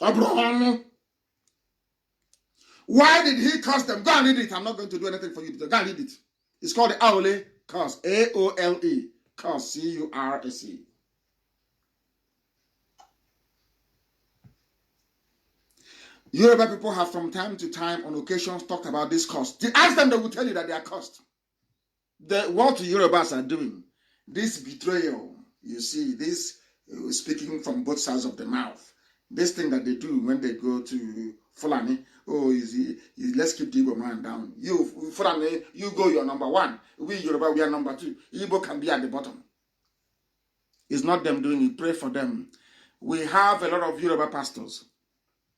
Abraham. Why did he curse them? Go and read it. I'm not going to do anything for you. Go and read it. It's called the Aole curse. A-O-L-E. Curse. C-U-R-S-E. Yoruba people have from time to time, on occasions, talked about this curse. Ask them, they will tell you that they are cursed. What the Yorubas are doing, this betrayal, you see, this speaking from both sides of the mouth, this thing that they do when they go to Fulani, let's keep the Igbo man down. You, Fulani, you go, you're number one. We, Yoruba, we are number two. Igbo can be at the bottom. It's not them doing it. Pray for them. We have a lot of Yoruba pastors,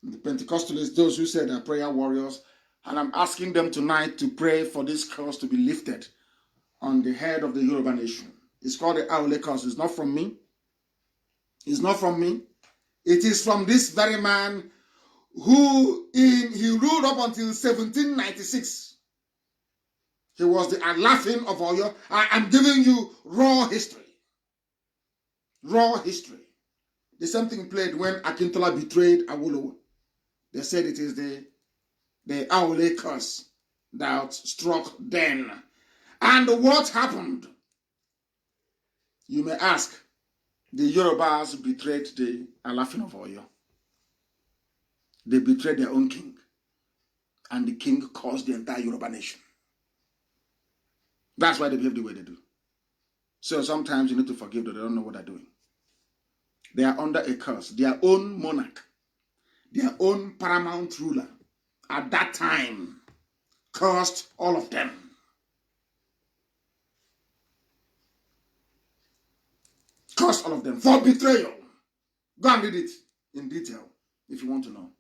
the Pentecostalists, those who say they're prayer warriors, and I'm asking them tonight to pray for this curse to be lifted on the head of the Yoruba nation. It's called the Aole curse. It's not from me. It's not from me. It is from this very man who he ruled up until 1796. He was the laughing of Oyo. I am giving you raw history. Raw history. The same thing played when Akintola betrayed Awolowo. They said it is the Aole curse that struck then. And what happened? You may ask. The Yorubas betrayed the Alafin of Oyo. They betrayed their own king. And the king caused the entire Yoruba nation. That's why they behave the way they do. So sometimes you need to forgive them. They don't know what they're doing. They are under a curse. Their own monarch, their own paramount ruler, at that time, cursed all of them. Cursed all of them for betrayal. Go and read it in detail if you want to know.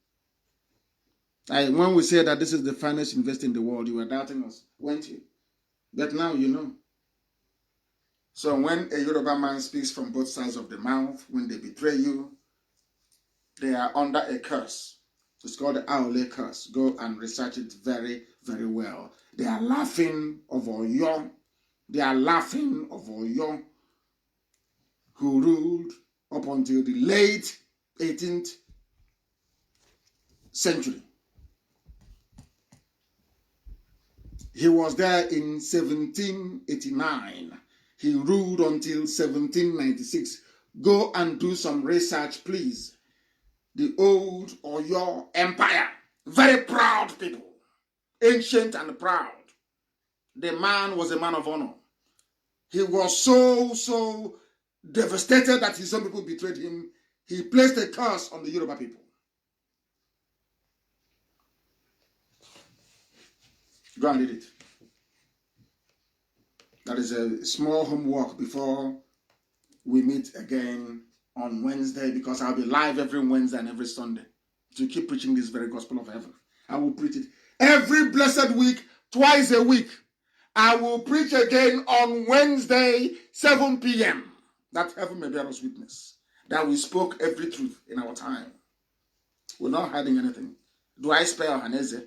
When we say that this is the finest university in the world, you were doubting us, weren't you? But now you know. So when a Yoruba man speaks from both sides of the mouth, when they betray you, they are under a curse. It's called the Aole curse. Go and research it very, very well. They are laughing of Oyo. They are laughing of Oyo, who ruled up until the late 18th century. He was there in 1789. He ruled until 1796. Go and do some research, please. The old Oyo Empire. Very proud people. Ancient and proud. The man was a man of honor. He was so devastated that his own people betrayed him. He placed a curse on the Yoruba people. Go and read it. That is a small homework before we meet again on Wednesday, because I'll be live every Wednesday and every Sunday to keep preaching this very gospel of heaven. I will preach it every blessed week, twice a week. I will preach again on Wednesday, 7 p.m. That heaven may bear us witness that we spoke every truth in our time. We're not hiding anything. Do I spare Ohaneze?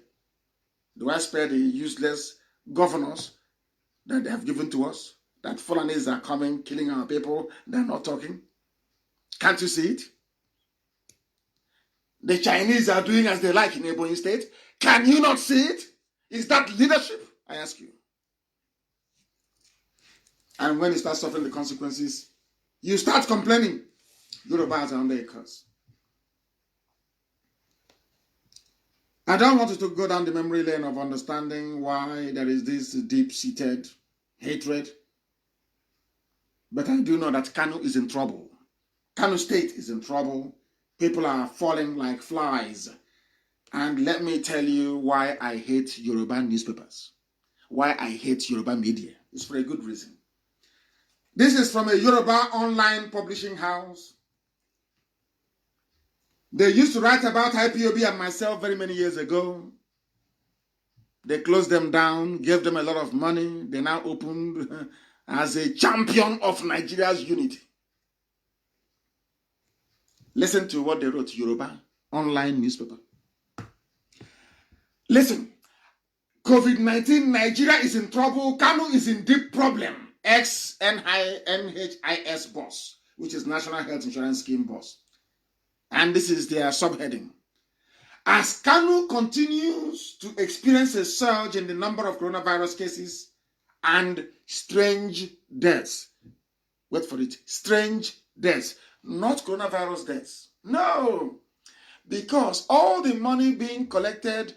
Do I spare the useless governors that they have given to us? That Fulanis are coming, killing our people, they're not talking. Can't you see it? The Chinese are doing as they like in Ebonyi State. Can you not see it? Is that leadership? I ask you. And when you start suffering the consequences, you start complaining. Yorubas are under a curse. I don't want to go down the memory lane of understanding why there is this deep-seated hatred. But I do know that Kanu is in trouble. Kanu State is in trouble. People are falling like flies. And let me tell you why I hate Yoruba newspapers. Why I hate Yoruba media. It's for a good reason. This is from a Yoruba online publishing house. They used to write about IPOB and myself very many years ago. They closed them down, gave them a lot of money. They now opened as a champion of Nigeria's unity. Listen to what they wrote, Yoruba, online newspaper. Listen, COVID-19, Nigeria is in trouble. Kanu is in deep problem. Ex-NHIS boss, which is National Health Insurance Scheme boss. And this is their subheading. As Kanu continues to experience a surge in the number of coronavirus cases and strange deaths. Wait for it. Strange deaths. Not coronavirus deaths. No. Because all the money being collected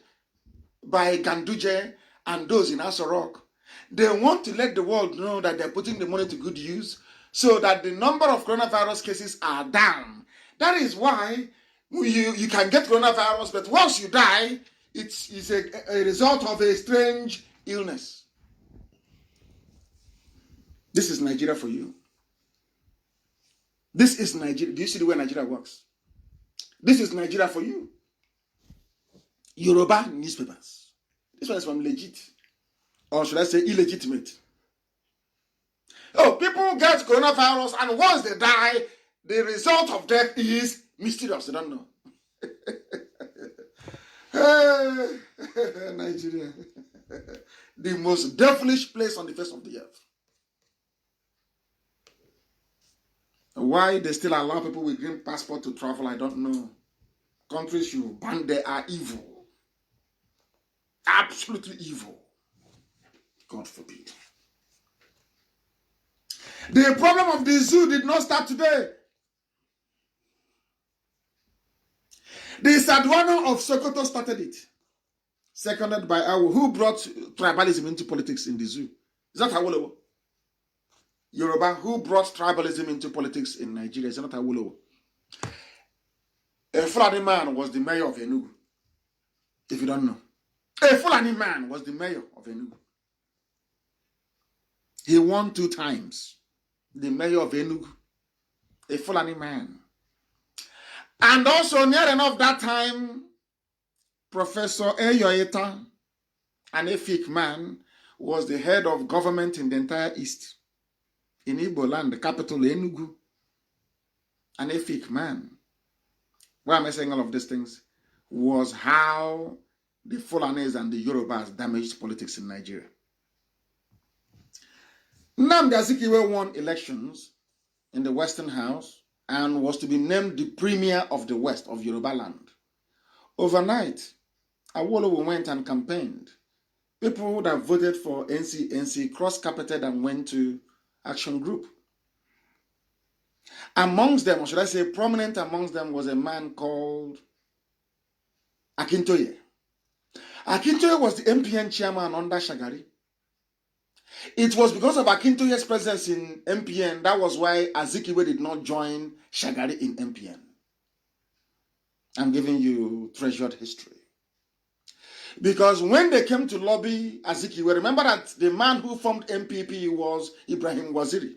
by Ganduje and those in Asorok, they want to let the world know that they're putting the money to good use so that the number of coronavirus cases are down. That is why you can get coronavirus, but once you die, it's a result of a strange illness. This is Nigeria for you. This is Nigeria. Do you see the way Nigeria works? This is Nigeria for you. Yoruba newspapers. This one is from legit. Or should I say illegitimate? Oh, people get coronavirus and once they die, the result of death is mysterious. They don't know. Nigeria. The most devilish place on the face of the earth. Why they still allow people with green passport to travel, I don't know. Countries you ban there are evil. Absolutely evil. God forbid. The problem of the zoo did not start today. The Sadwana of Sokoto started it. Seconded by Awo, who brought tribalism into politics in the zoo. Is that Awolowo? Yoruba, who brought tribalism into politics in Nigeria. Is that Awolowo? A Fulani man was the mayor of Enugu. If you don't know. A Fulani man was the mayor of Enugu. He won 2 times. The mayor of Enugu. A Fulani man. And also, near enough that time, Professor Eyoeta, an Efik man, was the head of government in the entire East. In Igbo land, the capital Enugu. An Efik man. Why am I saying all of these things? Was how the Fulanis and the Yorubas damaged politics in Nigeria. Nnamdi Azikiwe won elections in the Western House and was to be named the premier of the West of Yoruba land. Overnight, Awolowo went and campaigned. People that voted for NC cross-carpeted and went to Action Group. Amongst them, or should I say prominent amongst them, was a man called Akintoye. Akintoye was the MPN chairman under Shagari. It was because of Akintoye's presence in MPN, that was why Azikiwe did not join Shagari in MPN. I'm giving you treasured history. Because when they came to lobby Azikiwe, remember that the man who formed MPP was Ibrahim Waziri.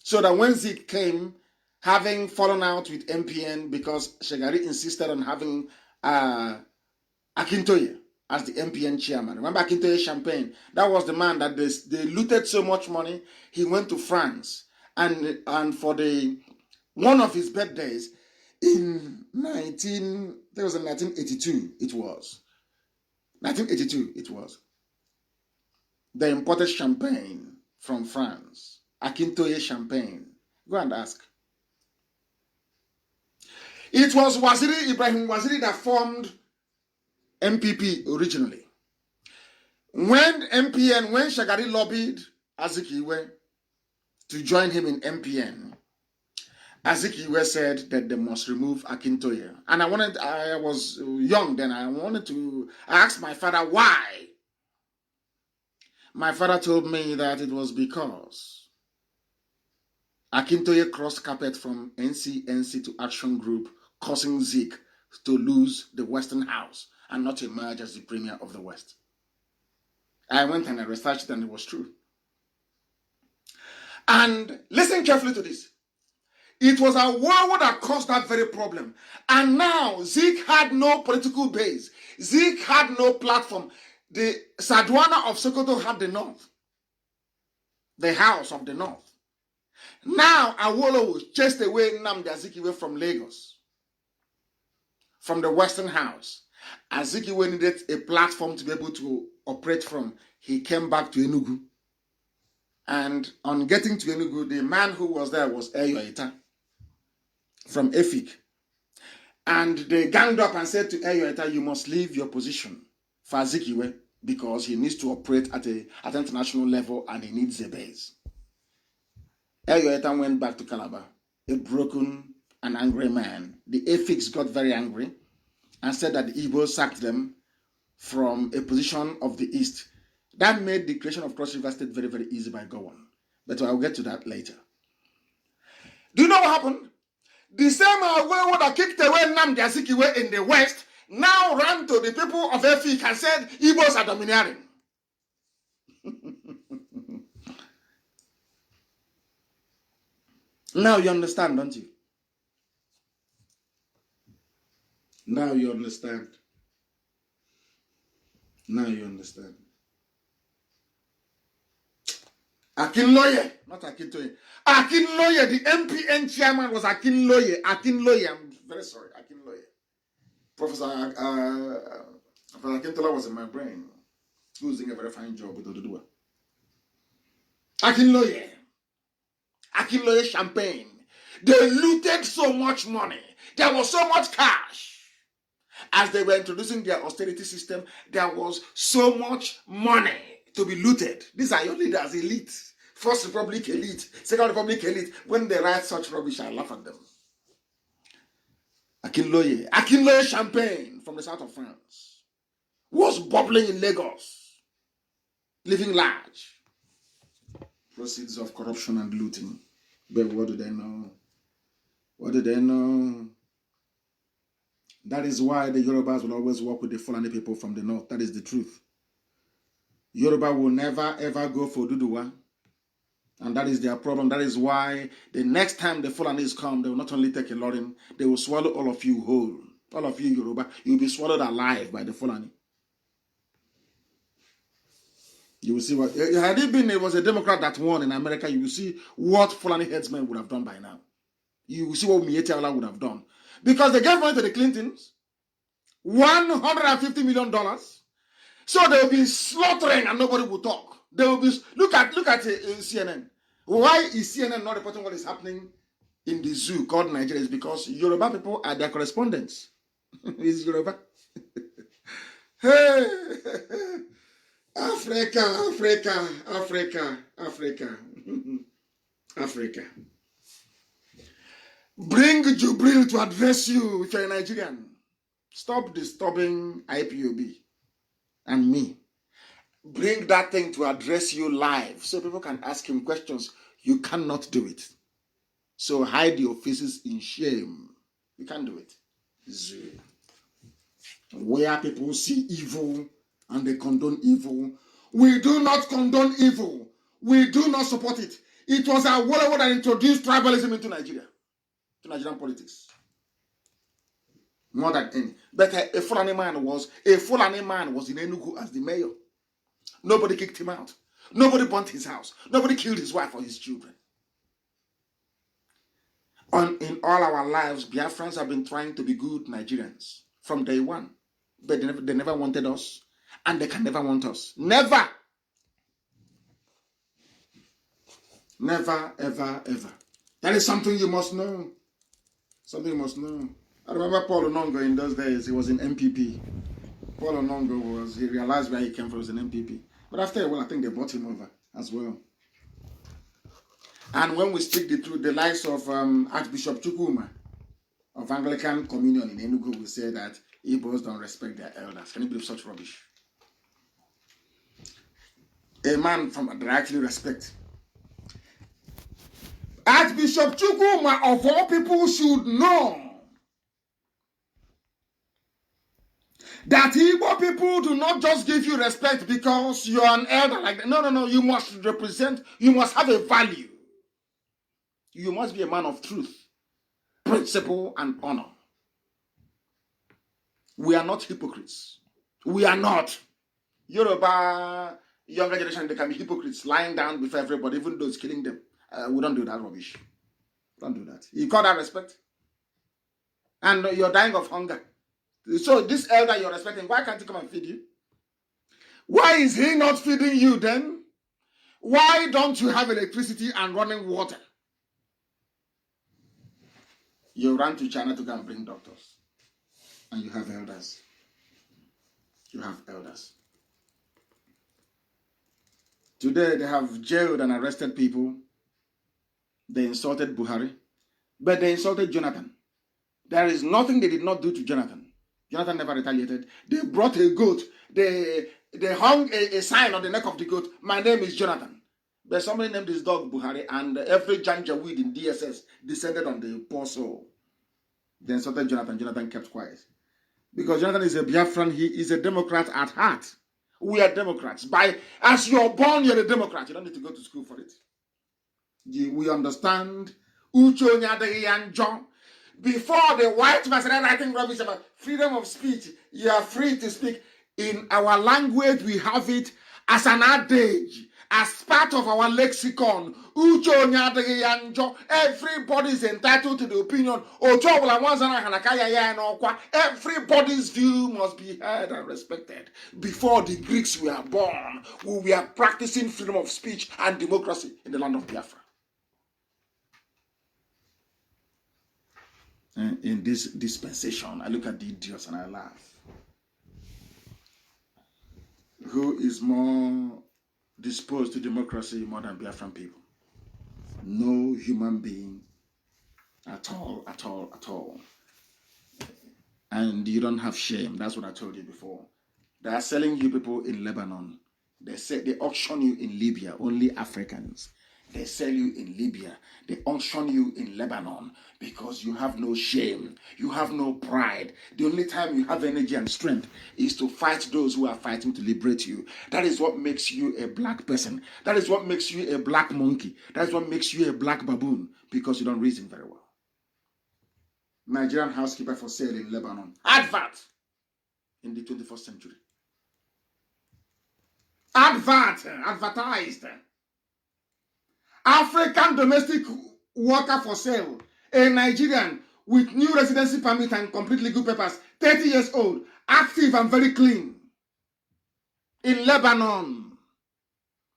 So that when Zik came, having fallen out with MPN because Shagari insisted on having Akintoye as the MPN chairman. Remember Akintoye Champagne? That was the man that they looted so much money. He went to France and for one of his birthdays in 1982 it was. 1982 it was. They imported champagne from France. Akintoye Champagne. Go and ask. It was Ibrahim Waziri that formed MPP originally. When Shagari lobbied Azikiwe to join him in MPN, Azikiwe said that they must remove Akintoye. And I was young then, I ask my father why. My father told me that it was because Akintoye crossed carpet from NC to Action Group, causing Zik to lose the Western House and not emerge as the premier of the West. I went and I researched it and it was true. And listen carefully to this. It was Awolowo that caused that very problem. And now Zik had no political base. Zik had no platform. The Sadwana of Sokoto had the North, the House of the North. Now Awolowo chased away Nnamdi Azikiwe from Lagos, from the Western House. Azikiwe needed a platform to be able to operate from. He came back to Enugu. And on getting to Enugu, the man who was there was Eyoita from Efik. And they ganged up and said to Eyoita, you must leave your position for Azikiwe because he needs to operate at an international level and he needs a base. Eyoita went back to Calabar, a broken and angry man. The Efiks got very angry and said that the Igbos sacked them from a position of the East. That made the creation of Cross River State very, very easy by Gowon. But I'll get to that later. Do you know what happened? The same Awolowo that kicked away Nnamdi Azikiwe in the West now ran to the people of Efik and said, Igbos are domineering. Now you understand, don't you? Now you understand. Now you understand. Akinloye, not Akintoye. Akinloye, the MPN chairman was Akinloye. Akinloye, I'm very sorry, Akinloye. Professor Akintola was in my brain. He was doing a very fine job with Oduduwa. Akinloye. Akinloye champagne. They looted so much money. There was so much cash. As they were introducing their austerity system, there was so much money to be looted. These are your leaders, elite. First Republic elite, Second Republic elite. When they write such rubbish, I laugh at them. Akinloye champagne from the south of France was bubbling in Lagos, living large. Proceeds of corruption and looting. But what do they know? What do they know? That is why the Yorubas will always work with the Fulani people from the north. That is the truth. Yoruba will never ever go for Duduwa. And that is their problem. That is why the next time the Fulanis come, they will not only take a lorin, they will swallow all of you whole. All of you Yoruba, you will be swallowed alive by the Fulani. You will see what, had it was a Democrat that won in America, you will see what Fulani headsmen would have done by now. You will see what Miete Allah would have done. Because they gave money to the Clintons, $150 million. So they will be slaughtering and nobody will talk. They will be, look at CNN. Why is CNN not reporting what is happening in the zoo called Nigeria? Is because Yoruba people are their correspondents. Is Yoruba? Hey, Africa. Bring Jubril to address you if you're a Nigerian. Stop disturbing IPOB and me. Bring that thing to address you live so people can ask him questions. You cannot do it. So hide your faces in shame. You can't do it. Where people see evil and they condone evil. We do not condone evil. We do not support it. It was Awolowo that introduced tribalism into Nigeria, to Nigerian politics. More than any. But a Fulani man was in Enugu as the mayor. Nobody kicked him out. Nobody burnt his house. Nobody killed his wife or his children. In all our lives, Biafrans have been trying to be good Nigerians from day one. But they never wanted us. And they can never want us. Never. Never, ever, ever. That is something you must know. Something you must know. I remember Paul Onongo in those days. He was in MPP. Paul Onongo he realized where he came from, was in MPP. But after a while, I think they brought him over as well. And when we speak the truth, the likes of Archbishop Chukwuma of Anglican Communion in Enugu will say that Igbos don't respect their elders. Can you believe such rubbish? A man that I actually respect. Archbishop Chukwuma of all people should know that Igbo people do not just give you respect because you're an elder like that. No. You must represent, you must have a value. You must be a man of truth. principle and honor. We are not hypocrites. We are not. Yoruba younger generation, they can be hypocrites, lying down before everybody, even though it's killing them. We don't do that rubbish. Don't do that. You call that respect? And you're dying of hunger. So this elder you're respecting, why can't he come and feed you? Why is he not feeding you then? Why don't you have electricity and running water? You run to China to go and bring doctors. And you have elders. You have elders. Today they have jailed and arrested people. They insulted Buhari. But they insulted Jonathan. There is nothing they did not do to Jonathan. Jonathan never retaliated. They brought a goat. They hung a sign on the neck of the goat. My name is Jonathan. But somebody named this dog Buhari, and every janjaweed in DSS descended on the poor soul. They insulted Jonathan. Jonathan kept quiet. Because Jonathan is a Biafran. He is a Democrat at heart. We are Democrats. As you're born, you're a Democrat. You don't need to go to school for it. We understand. Ucho Nyadegi and John. Before the white man started writing rubbish about freedom of speech, you are free to speak. In our language, we have it as an adage, as part of our lexicon. Ucho Nyadegi and John. Everybody is entitled to the opinion. Everybody's view must be heard and respected. Before the Greeks were born, we were practicing freedom of speech and democracy in the land of Biafra. And in this dispensation, I look at the idiots and I laugh. Who is more disposed to democracy more than Biafran people? No human being at all, at all, at all. And you don't have shame. That's what I told you before. They are selling you people in Lebanon. They auction you in Libya, only Africans. They sell you in Libya. They auction you in Lebanon because you have no shame. You have no pride. The only time you have energy and strength is to fight those who are fighting to liberate you. That is what makes you a black person. That is what makes you a black monkey. That is what makes you a black baboon, because you don't reason very well. Nigerian housekeeper for sale in Lebanon. Advert in the 21st century. Advertised. African domestic worker for sale. A Nigerian with new residency permit and complete legal papers. 30 years old. Active and very clean. In Lebanon.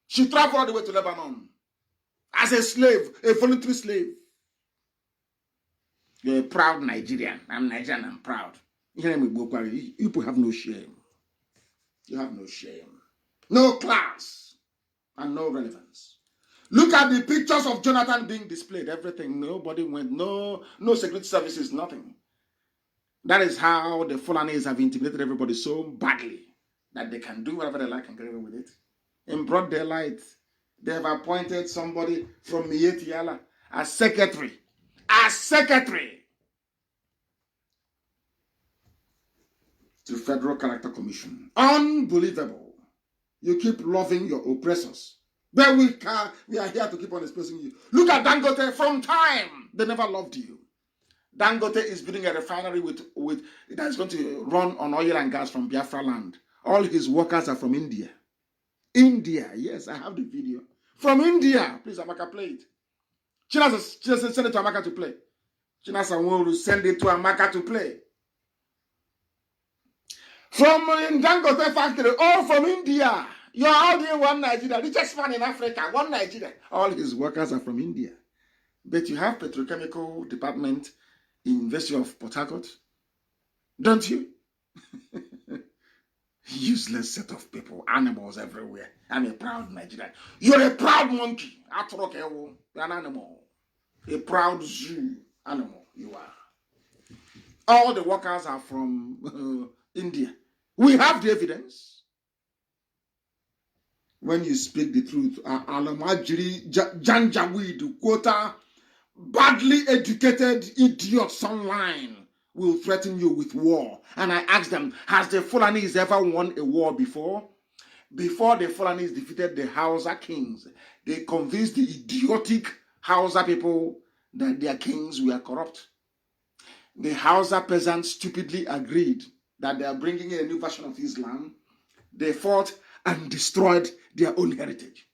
She traveled all the way to Lebanon. As a slave. A voluntary slave. You're a proud Nigerian. I'm Nigerian, I'm proud. You people have no shame. You have no shame. No class. And no relevance. Look at the pictures of Jonathan being displayed. Everything. Nobody went. No security services. Nothing. That is how the Fulanis have intimidated everybody so badly that they can do whatever they like and get away with it. In broad daylight, they have appointed somebody from Mietiala as secretary. As secretary to Federal Character Commission. Unbelievable. You keep loving your oppressors. But we are here to keep on exposing you. Look at Dangote. From time, they never loved you. Dangote is building a refinery that is going to run on oil and gas from Biafra land. All his workers are from India. India, yes, I have the video. From India. Please, Amaka, play it. China send it to Amaka to play. China will send it to Amaka to play. From Dangote factory, all from India. You're all doing one Nigeria, richest man in Africa, one Nigeria. All his workers are from India. But you have petrochemical department in University of Port Harcourt, don't you? Useless set of people, animals everywhere. I'm a proud Nigerian. You're a proud monkey. You're an animal. A proud zoo animal, you are. All the workers are from India. We have the evidence. When you speak the truth, Alamajiri Janjaweed quota, badly educated idiots online will threaten you with war. And I asked them, has the Fulanis ever won a war before? Before the Fulanis defeated the Hausa kings, they convinced the idiotic Hausa people that their kings were corrupt. The Hausa peasants stupidly agreed that they are bringing in a new version of Islam. They fought and destroyed their own heritage.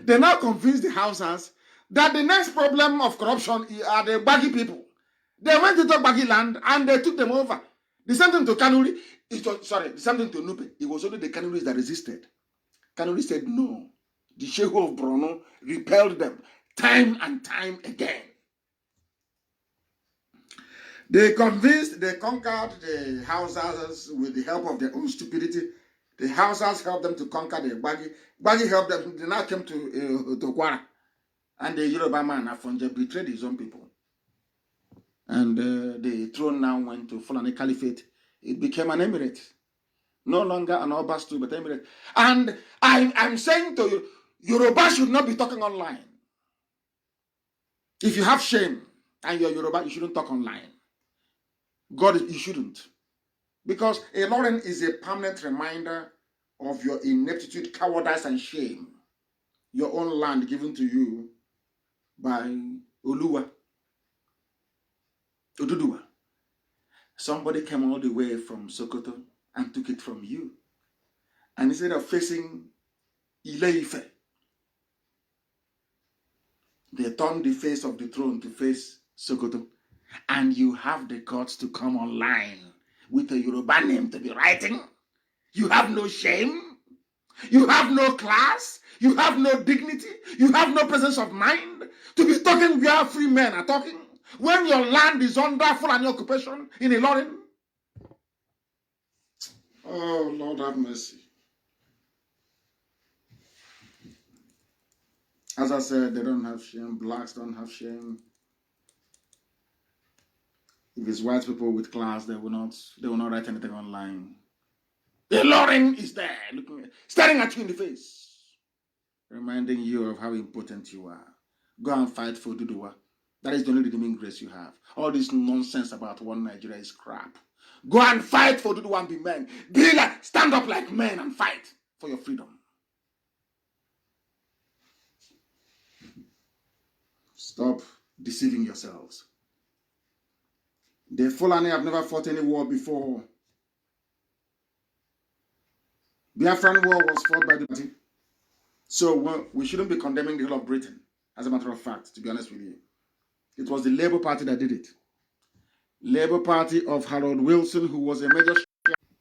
They now convinced the Hausas that the next problem of corruption are the Baggy people. They went to Baggy land and they took them over. The same thing to Kanuri. The same thing to Nupe. It was only the Kanuris that resisted. Kanuri said no. The Shehu of Borno repelled them time and time again. They conquered the Hausas with the help of their own stupidity. The Hausas helped them to conquer the Baggy. Baggy helped them. They now came to Kwara. And the Yoruba man, Afonja, betrayed his own people. And the throne now went to Fulani Caliphate. It became an emirate. No longer an Obastu, but emirate. And I'm saying to you, Yoruba should not be talking online. If you have shame and you're Yoruba, you shouldn't talk online. God, you shouldn't. Because a Lauren is a permanent reminder of your ineptitude, cowardice, and shame. Your own land given to you by Oluwa, Oduduwa. Somebody came all the way from Sokoto and took it from you. And instead of facing Ile-Ife, they turned the face of the throne to face Sokoto. And you have the guts to come online with a Yoruba name to be writing. You have no shame. You have no class. You have no dignity. You have no presence of mind to be talking where free men are talking. When your land is under Fulani occupation in Ilorin. Oh, Lord have mercy. As I said, they don't have shame. Blacks don't have shame. If it's white people with class, they will not write anything online. Ilorin is there, staring at you in the face, reminding you of how important you are. Go and fight for Duduwa. That is the only redeeming grace you have. All this nonsense about one Nigeria is crap. Go and fight for Duduwa and be men. Stand up like men and fight for your freedom. Stop deceiving yourselves. The Fulani have never fought any war before. Biafran war was fought by the party. So we shouldn't be condemning the whole of Britain. As a matter of fact, to be honest with you. It was the Labour Party that did it. Labour Party of Harold Wilson, who was a major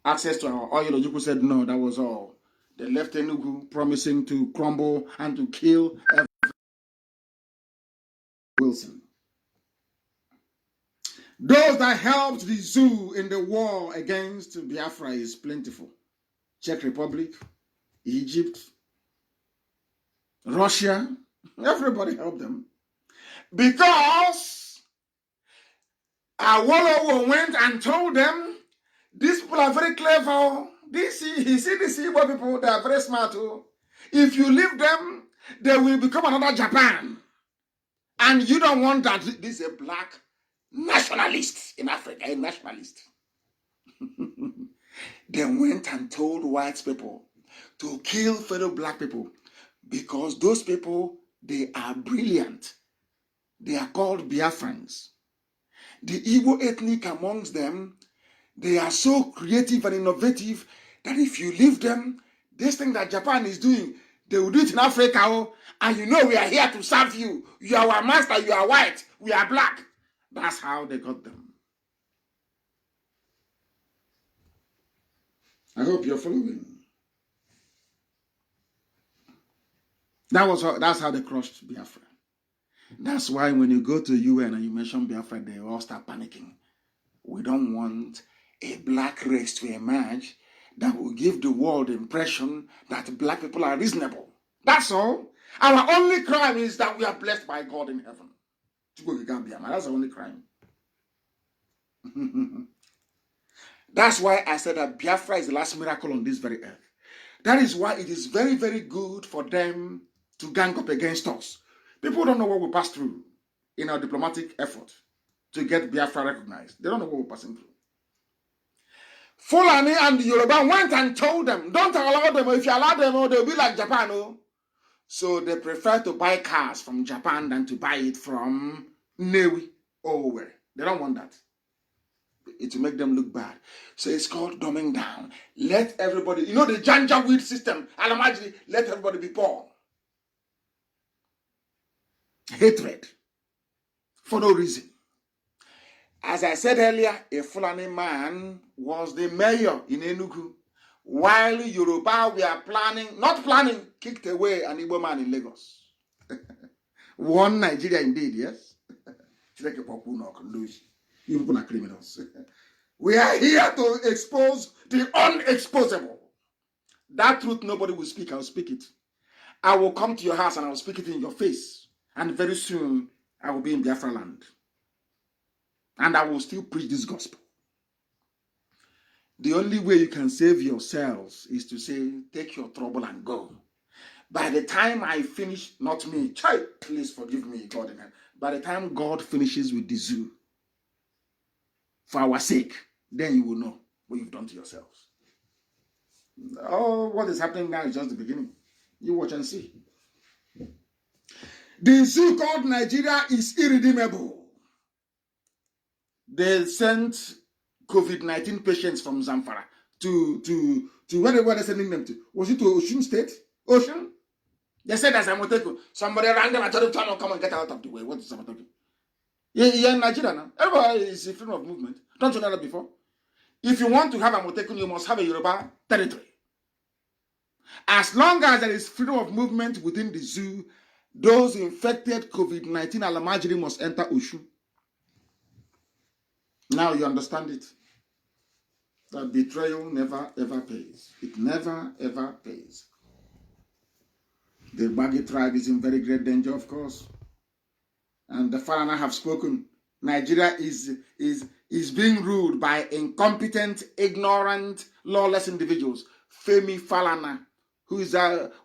access to our oil. Ojukwu said no, that was all. They left Enugu promising to crumble and to kill Wilson. Those that helped the zoo in the war against Biafra is plentiful. Czech Republic, Egypt, Russia, everybody helped them. Because Awolowo went and told them, these people are very clever. He see these Igbo people, they are very smart. If you leave them, they will become another Japan. And you don't want that. This is a black nationalist in Africa, a nationalist. They went and told white people to kill fellow black people because those people, they are brilliant. They are called Biafrans. The Igbo ethnic amongst them, they are so creative and innovative that if you leave them, this thing that Japan is doing, they will do it in Africa. And you know we are here to serve you. You are our master, you are white, we are black. That's how they got them. I hope you're following. That's how they crushed Biafra. That's why when you go to UN and you mention Biafra, they all start panicking. We don't want a black race to emerge that will give the world the impression that black people are reasonable. That's all. Our only crime is that we are blessed by God in heaven. That's the only crime. That's why I said that Biafra is the last miracle on this very earth. That is why it is very, very good for them to gang up against us. People don't know what we passed through in our diplomatic effort to get Biafra recognized. They don't know what we're passing through. Fulani and the Yoruba went and told them, don't allow them. If you allow them, they'll be like Japan. So they prefer to buy cars from Japan than to buy it from Newi or Owerri. They don't want that. It will make them look bad. So it's called dumbing down. Let everybody, you know the Janjaweed system, Alamajiri, let everybody be poor. Hatred. For no reason. As I said earlier, a Fulani man was the mayor in Enugu, while Yoruba were kicked away an Igbo man in Lagos. One Nigeria indeed, yes? You people are criminals. We are here to expose the unexposable. That truth nobody will speak, I'll speak it. I will come to your house and I will speak it in your face. And very soon, I will be in Biafra land. And I will still preach this gospel. The only way you can save yourselves is to say, take your trouble and go. By the time I finish, not me, child, please forgive me, God in heaven. By the time God finishes with the zoo, for our sake, then you will know what you've done to yourselves. Oh, what is happening now is just the beginning. You watch and see. The zoo called Nigeria is irredeemable. They sent COVID-19 patients from Zamfara to where were they sending them to? Was it to Osun State? Ocean? They said that's Amoteko. Somebody rang them and told them, come and get out of the way. What is Amoteko? You're in Nigeria now. Everybody is in freedom of movement. Don't you know that before? If you want to have Amoteko, you must have a Yoruba territory. As long as there is freedom of movement within the zoo, those infected COVID-19 Alamajiri must enter Osun. Now you understand it. That betrayal never ever pays. It never ever pays. The Bagi tribe is in very great danger, of course. And the Falana have spoken. Nigeria is being ruled by incompetent, ignorant, lawless individuals. Femi Falana, who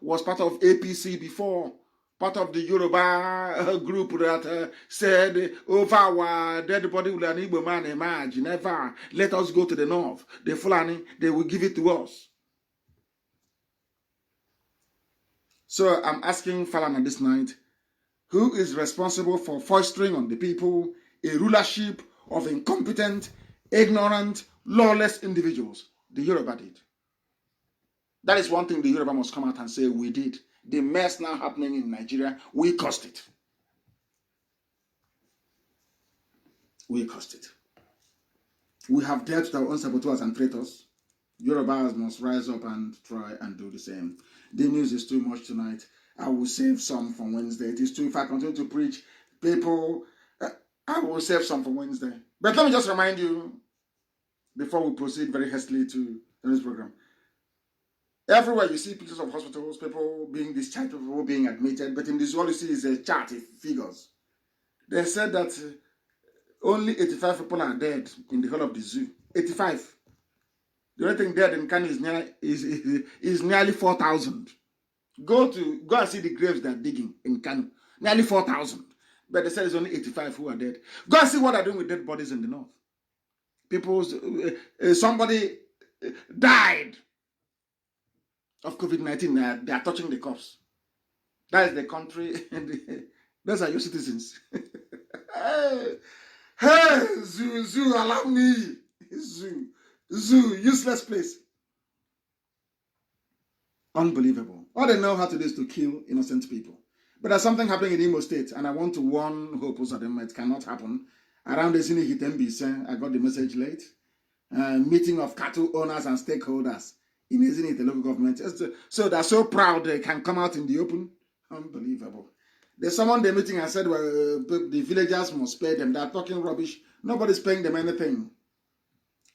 was part of APC before, part of the Yoruba group that said, over our dead body will an Igbo man emerge. Never. Let us go to the north. The Fulani, they will give it to us. So I'm asking Falana this night, who is responsible for fostering on the people a rulership of incompetent, ignorant, lawless individuals? The Yoruba did. That is one thing the Yoruba must come out and say, we did. The mess now happening in Nigeria, we caused it. We caused it. We have dealt with our own saboteurs and traitors. Yorubas must rise up and try and do the same. The news is too much tonight. I will save some from Wednesday. It is too, if I continue to preach, people, I will save some from Wednesday. But let me just remind you, before we proceed very hastily to this program, everywhere you see pictures of hospitals, people being discharged, people being admitted, but in this all you see is a chart, figures. They said that only 85 people are dead in the whole of the zoo. 85. The only thing dead in Kanu is nearly 4,000. Go and see the graves they're digging in Kanu. Nearly 4,000. But they said it's only 85 who are dead. Go and see what they're doing with dead bodies in the north. Somebody died of COVID-19. They are touching the corpse. That is the country. Those are your citizens. Hey, zoo, allow me. Zoo, useless place. Unbelievable. All they know how to do is to kill innocent people. But there's something happening in Imo State, and I want to warn Hope Uzodinma it cannot happen. Around the Zini Hitembi, I got the message late. Meeting of cattle owners and stakeholders in Ezini, the local government. So they're so proud they can come out in the open. Unbelievable. They summoned the meeting and said, well, the villagers must pay them. They're talking rubbish. Nobody's paying them anything.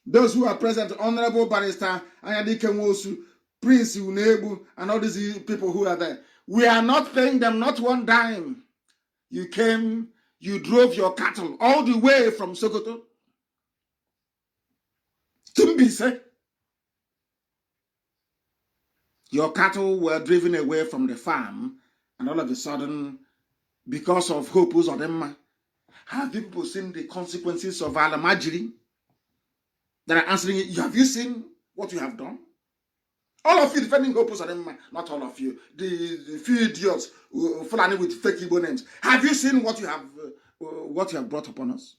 Those who are present, Honorable Barrister Anyadi Kenwosu, Prince Unebu, and all these people who are there, we are not paying them not one dime. You came, you drove your cattle all the way from Sokoto to Mbise. Your cattle were driven away from the farm, and all of a sudden, because of Hope Uzodinma, have people seen the consequences of Alamajiri? That are answering it. Have you seen what you have done? All of you defending Hope Uzodinma, not all of you. The few idiots Fulani with fake Igbo names. Have you seen what you have brought upon us?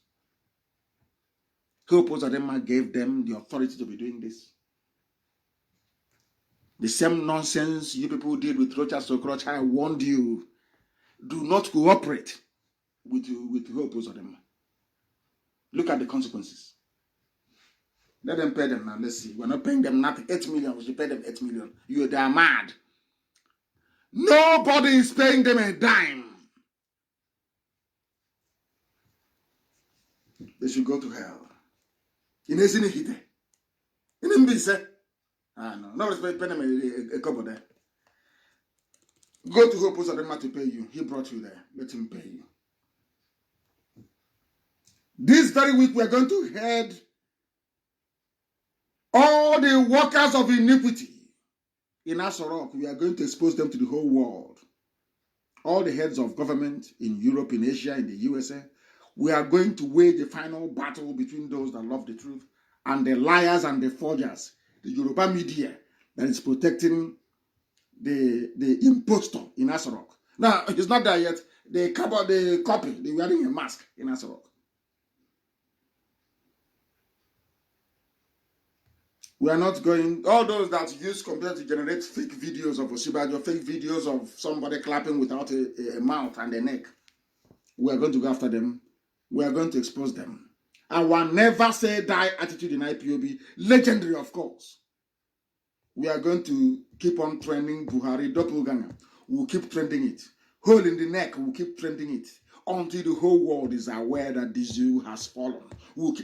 Hope Uzodinma gave them the authority to be doing this. The same nonsense you people did with Rochas Okrocha, I warned you. Do not cooperate with Hope Uzodinma. Look at the consequences. Let them pay them now. Let's see. We're not paying them nothing. 8 million. We should pay them 8 million. They are mad. Nobody is paying them a dime. They should go to hell. In Ezinihite. In Mbise. No. Nobody's paying them a couple there. Go to Hope Uzodinma to pay you. He brought you there. Let him pay you. This very week we are going to head all the workers of iniquity in Asorok. We are going to expose them to the whole world. All the heads of government in Europe, in Asia, in the USA. We are going to wage a final battle between those that love the truth and the liars and the forgers. The Yoruba media that is protecting the impostor in Asorok. Now, he's not there yet. They cover the copy. They're wearing a mask in Asorok. We are not going, all those that use computers to generate fake videos of Osibajo, fake videos of somebody clapping without a mouth and a neck. We are going to go after them. We are going to expose them. Our never say die attitude in IPOB, legendary of course. We are going to keep on trending Buhari, doppelganger. We'll keep trending it. Hole in the neck, we'll keep trending it. Until the whole world is aware that the zoo has fallen.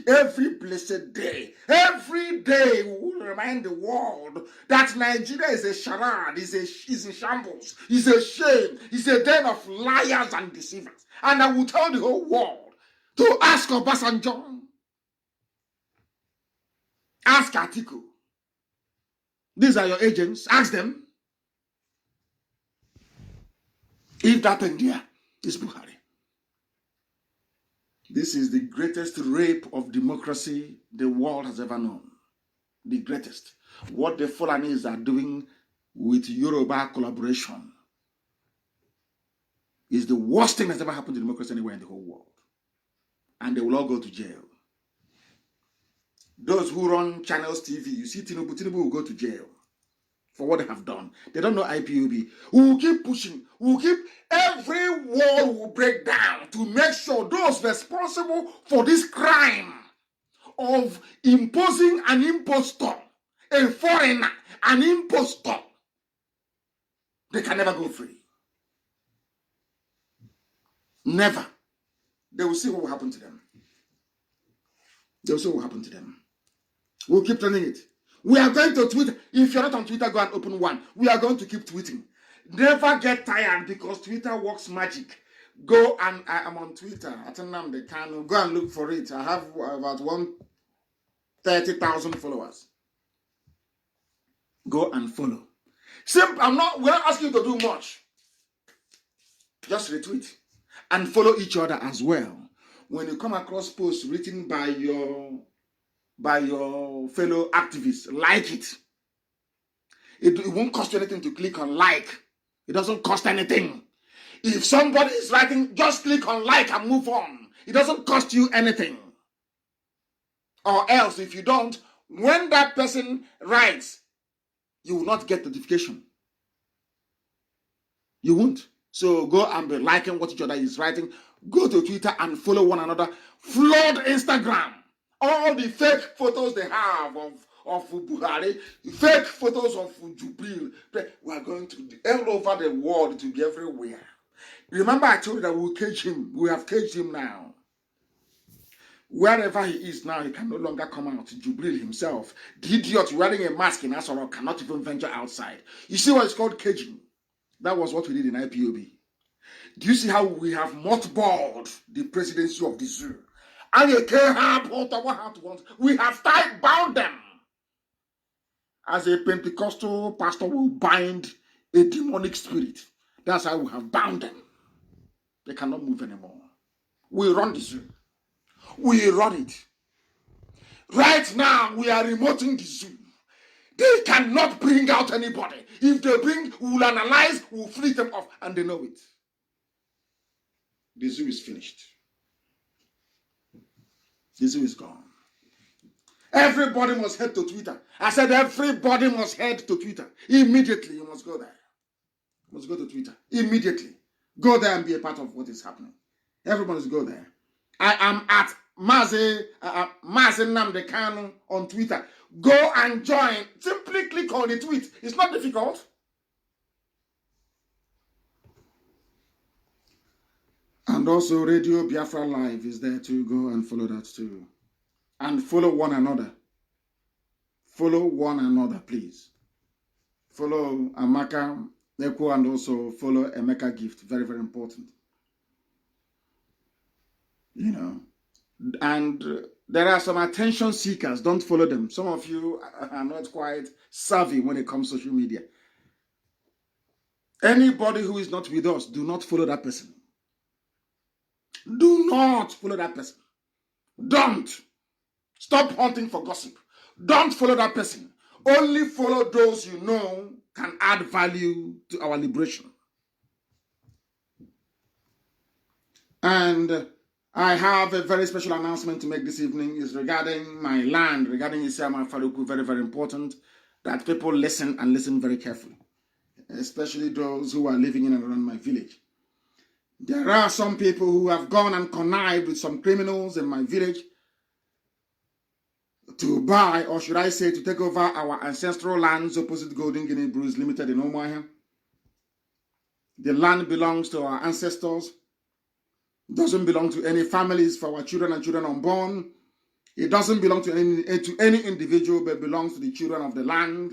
Every blessed day, every day, we will remind the world that Nigeria is a charade, is in shambles, is a shame, is a den of liars and deceivers. And I will tell the whole world to ask Obasanjo, ask Atiku. These are your agents. Ask them if that India is Buhari. This is the greatest rape of democracy the world has ever known. The greatest. What the Fulanis are doing with Yoruba collaboration is the worst thing that's ever happened to democracy anywhere in the whole world. And they will all go to jail. Those who run Channels TV, you see Tinubu will go to jail for what they have done. They don't know IPOB. We will keep pushing. We will keep, every wall will break down to make sure those responsible for this crime of imposing an impostor, a foreigner, an impostor, they can never go free. Never. They will see what will happen to them. They will see what will happen to them. We'll keep telling it. We are going to tweet. If you're not on Twitter, go and open one. We are going to keep tweeting. Never get tired because Twitter works magic. Go and I am on Twitter. Mazi Nnamdi Kanu. Go and look for it. I have about 130,000 followers. Go and follow. Simple. We're not asking you to do much. Just retweet and follow each other as well. When you come across posts written by your fellow activists, like it. It won't cost you anything to click on like. It doesn't cost anything. If somebody is writing, just click on like and move on. It doesn't cost you anything. Or else, if you don't, when that person writes, you will not get notification. You won't. So go and be liking what each other is writing. Go to Twitter and follow one another. Flood Instagram. All the fake photos they have of Buhari, fake photos of Jubril, we are going to all over the world, to be everywhere. Remember I told you that we'll cage him. We have caged him now. Wherever he is now, he can no longer come out. Jubril himself, the idiot wearing a mask in Asorok, cannot even venture outside. You see what it's called caging? That was what we did in IPOB. Do you see how we have mothballed the presidency of the zoo? We have bound them. As a Pentecostal pastor will bind a demonic spirit. That's how we have bound them. They cannot move anymore. We run the zoo. We run it. Right now, we are remoting the zoo. They cannot bring out anybody. If they bring, we will analyze, we will flee them off, and they know it. The zoo is finished. The zoo is gone. Everybody must head to Twitter. I said everybody must head to Twitter. Immediately, you must go there. You must go to Twitter. Immediately. Go there and be a part of what is happening. Everybody must go there. I am at Mazi Nnamdi Kanu on Twitter. Go and join. Simply click on the tweet. It's not difficult. And also Radio Biafra Live is there too. Go and follow that too. And follow one another. Follow one another, please. Follow Amaka Neko and also follow Emeka Gift. Very, very important. You know. And there are some attention seekers. Don't follow them. Some of you are not quite savvy when it comes to social media. Anybody who is not with us, do not follow that person. Do not follow that person. Don't. Stop hunting for gossip. Don't follow that person. Only follow those you know can add value to our liberation. And I have a very special announcement to make this evening. Is regarding my land, regarding Isiama Faruku. Very, very important that people listen and listen very carefully, especially those who are living in and around my village. There are some people who have gone and connived with some criminals in my village to buy, or should I say, to take over our ancestral lands opposite Golden Guinea Brews Limited in Umuahia. The land belongs to our ancestors. It doesn't belong to any families for our children and children unborn. It doesn't belong to any individual, but belongs to the children of the land.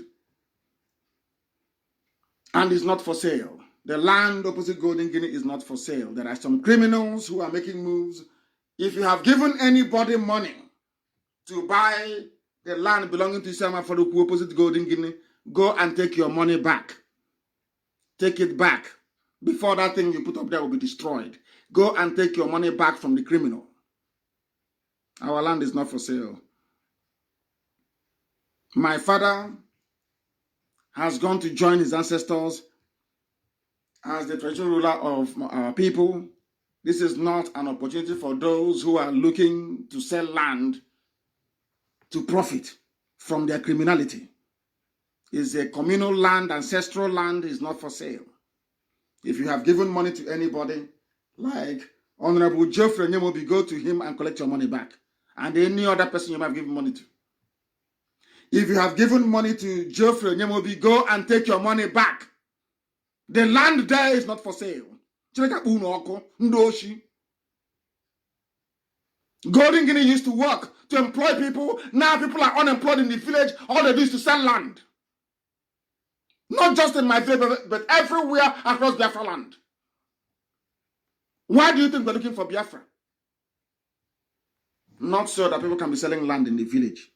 And is not for sale. The land opposite Golden Guinea is not for sale. There are some criminals who are making moves. If you have given anybody money to buy the land belonging to Isiama Faruku opposite Golden Guinea, go and take your money back. Take it back. Before that thing you put up there will be destroyed. Go and take your money back from the criminal. Our land is not for sale. My father has gone to join his ancestors as the traditional ruler of our people. This is not an opportunity for those who are looking to sell land to profit from their criminality. It's a communal land, ancestral land is not for sale. If you have given money to anybody, like Honorable Geoffrey Nyemobi, go to him and collect your money back. And any other person you might have given money to. If you have given money to Geoffrey Nyemobi, go and take your money back. The land there is not for sale. Golden Guinea used to work to employ people. Now people are unemployed in the village. All they do is to sell land. Not just in my village, but everywhere across Biafra land. Why do you think we're looking for Biafra? Not so that people can be selling land in the village,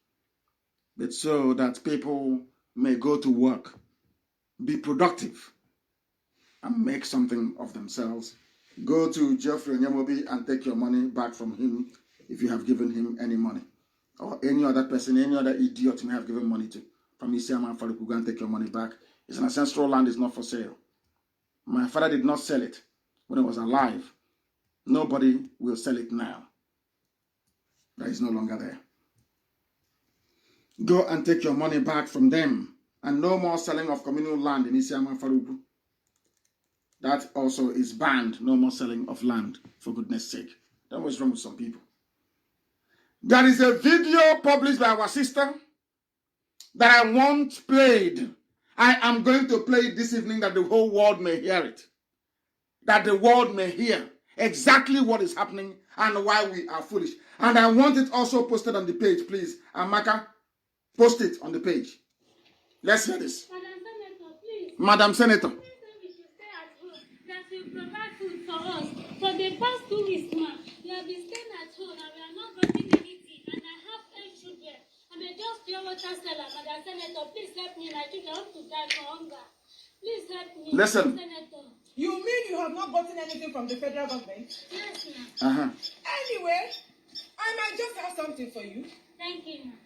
but so that people may go to work, be productive, and make something of themselves. Go to Geoffrey Nyemobi and take your money back from him if you have given him any money. Or any other person, any other idiot you may have given money to. From Isiama Faruku, go and take your money back. It's an ancestral land, it's not for sale. My father did not sell it when he was alive. Nobody will sell it now. That is no longer there. Go and take your money back from them. And no more selling of communal land in Isiama Faruku. That also is banned. No more selling of land, for goodness sake. That was wrong with some people. There is a video published by our sister that I want played. I am going to play it this evening that the whole world may hear it. That the world may hear exactly what is happening and why we are foolish. And I want it also posted on the page, please. Amaka, post it on the page. Let's hear this. Madam Senator, please. Madam Senator. We should stay at home. That will provide food for us. For the past 2 weeks now, we have been staying at home and we are not getting anything. And I have 8 children. I'm a just pure water seller. Madam Senator, please help me. My children have to die for hunger. Please help me. Listen. Senator. You mean you have not gotten anything from the federal government? Yes, ma'am. Anyway, I might just have something for you. Thank you, ma'am.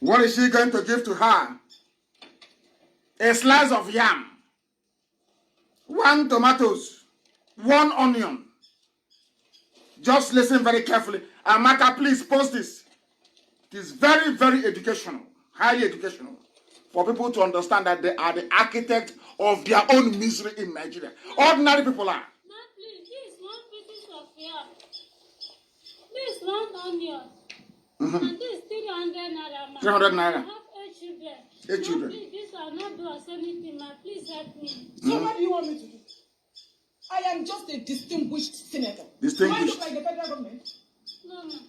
What is she going to give to her? A slice of yam, 1 tomatoes, 1 onion. Just listen very carefully. Amaka, please post this. It is very, very educational, highly educational, for people to understand that they are the architect of their own misery in Nigeria. Ordinary people are. Ma, please, this one piece of yam. This one onion. And this 300 naira, ma. 300 naira. I have 8 children. 8 children. Ma, please, this will not do us anything, ma. Please help me. So what do you want me to do? I am just a distinguished senator. Distinguished. Do I look like the federal government? No, ma.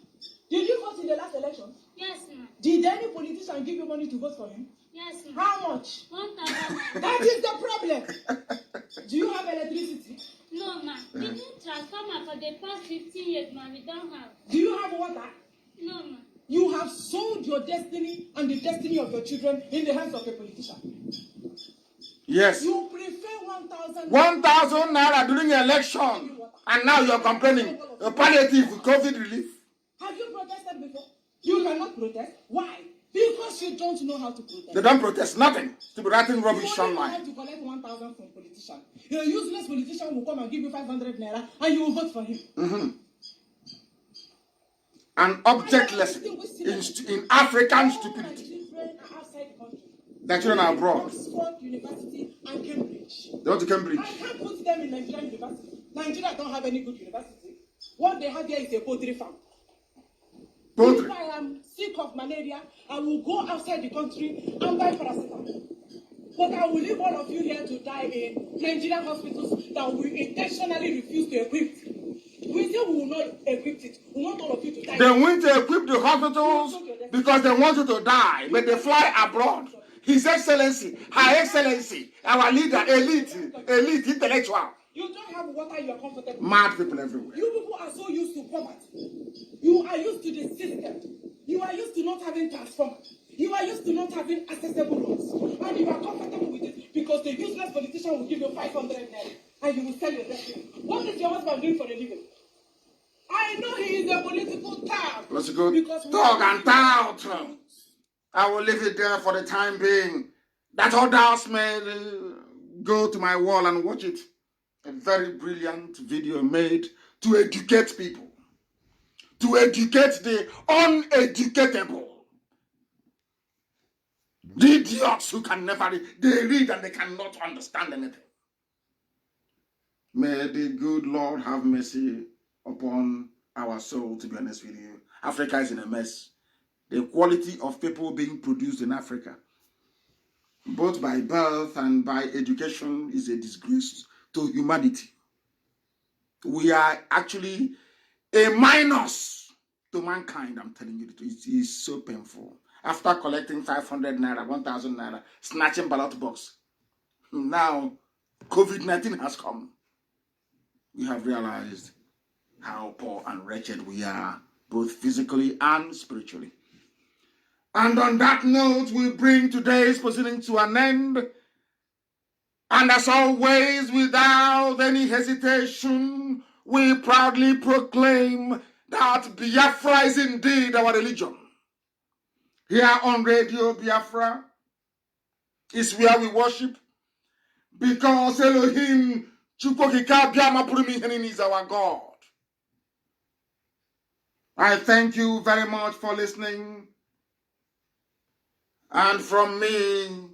Did you vote in the last election? Yes, ma. Did any politician give you money to vote for him? Yes, ma. How much? 1,000. That is the problem. Do you have electricity? No, ma. We need transformer for the past 15 years, ma. We don't have. Do you have water? No, ma. You have sold your destiny and the destiny of your children in the hands of a politician. Yes. You prefer 1,000 1,000 naira during election. And now you're complaining. Palliative COVID relief. Have you protested before? You cannot protest. Why? Because you don't know how to protest. They don't protest nothing. To be writing You rubbish only know online. how to collect 1,000 from politician. A useless politician will come and give you 500 naira and you will vote for him. An object lesson in African stupidity. Children are outside the country. Their children are abroad. Oxford University and Cambridge. They want to Cambridge. I can't put them in Nigerian university. Nigeria don't have any good university. What they have here is a poultry farm. Poultry. If I am sick of malaria, I will go outside the country and buy paracetamol. But I will leave all of you here to die in Nigerian hospitals that we intentionally refuse to equip. We say we will not equip it. We want all of you to die. They want to equip the hospitals because they want you to die, but they fly abroad. His Excellency, Her Excellency, our leader, elite intellectual. You don't have water, you are comfortable. Mad people everywhere. You people are so used to poverty. You are used to the system. You are used to not having transformer. You are used to not having accessible roads. And you are comfortable with it because the useless politician will give you 500 naira and you will sell your destiny. What is your husband doing for a living? I know he is a political tout. Let's go talk and tout. I will leave it there for the time being. That others may go to my wall and watch it. A very brilliant video made to educate people. To educate the uneducatable. The idiots who can never read. They read and they cannot understand anything. May the good Lord have mercy upon our soul, to be honest with you. Africa is in a mess. The quality of people being produced in Africa, both by birth and by education, is a disgrace to humanity. We are actually a minus to mankind, I'm telling you. It is so painful. After collecting 500 naira, 1,000 naira, snatching ballot box, now COVID-19 has come. We have realized how poor and wretched we are, both physically and spiritually. And on that note, we bring today's proceeding to an end. And as always, without any hesitation, we proudly proclaim that Biafra is indeed our religion. Here on Radio Biafra is where we worship, because Elohim Chukwokika Biamapurumi is our God. I thank you very much for listening. And from me,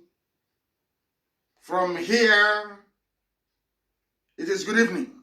from here, it is good evening.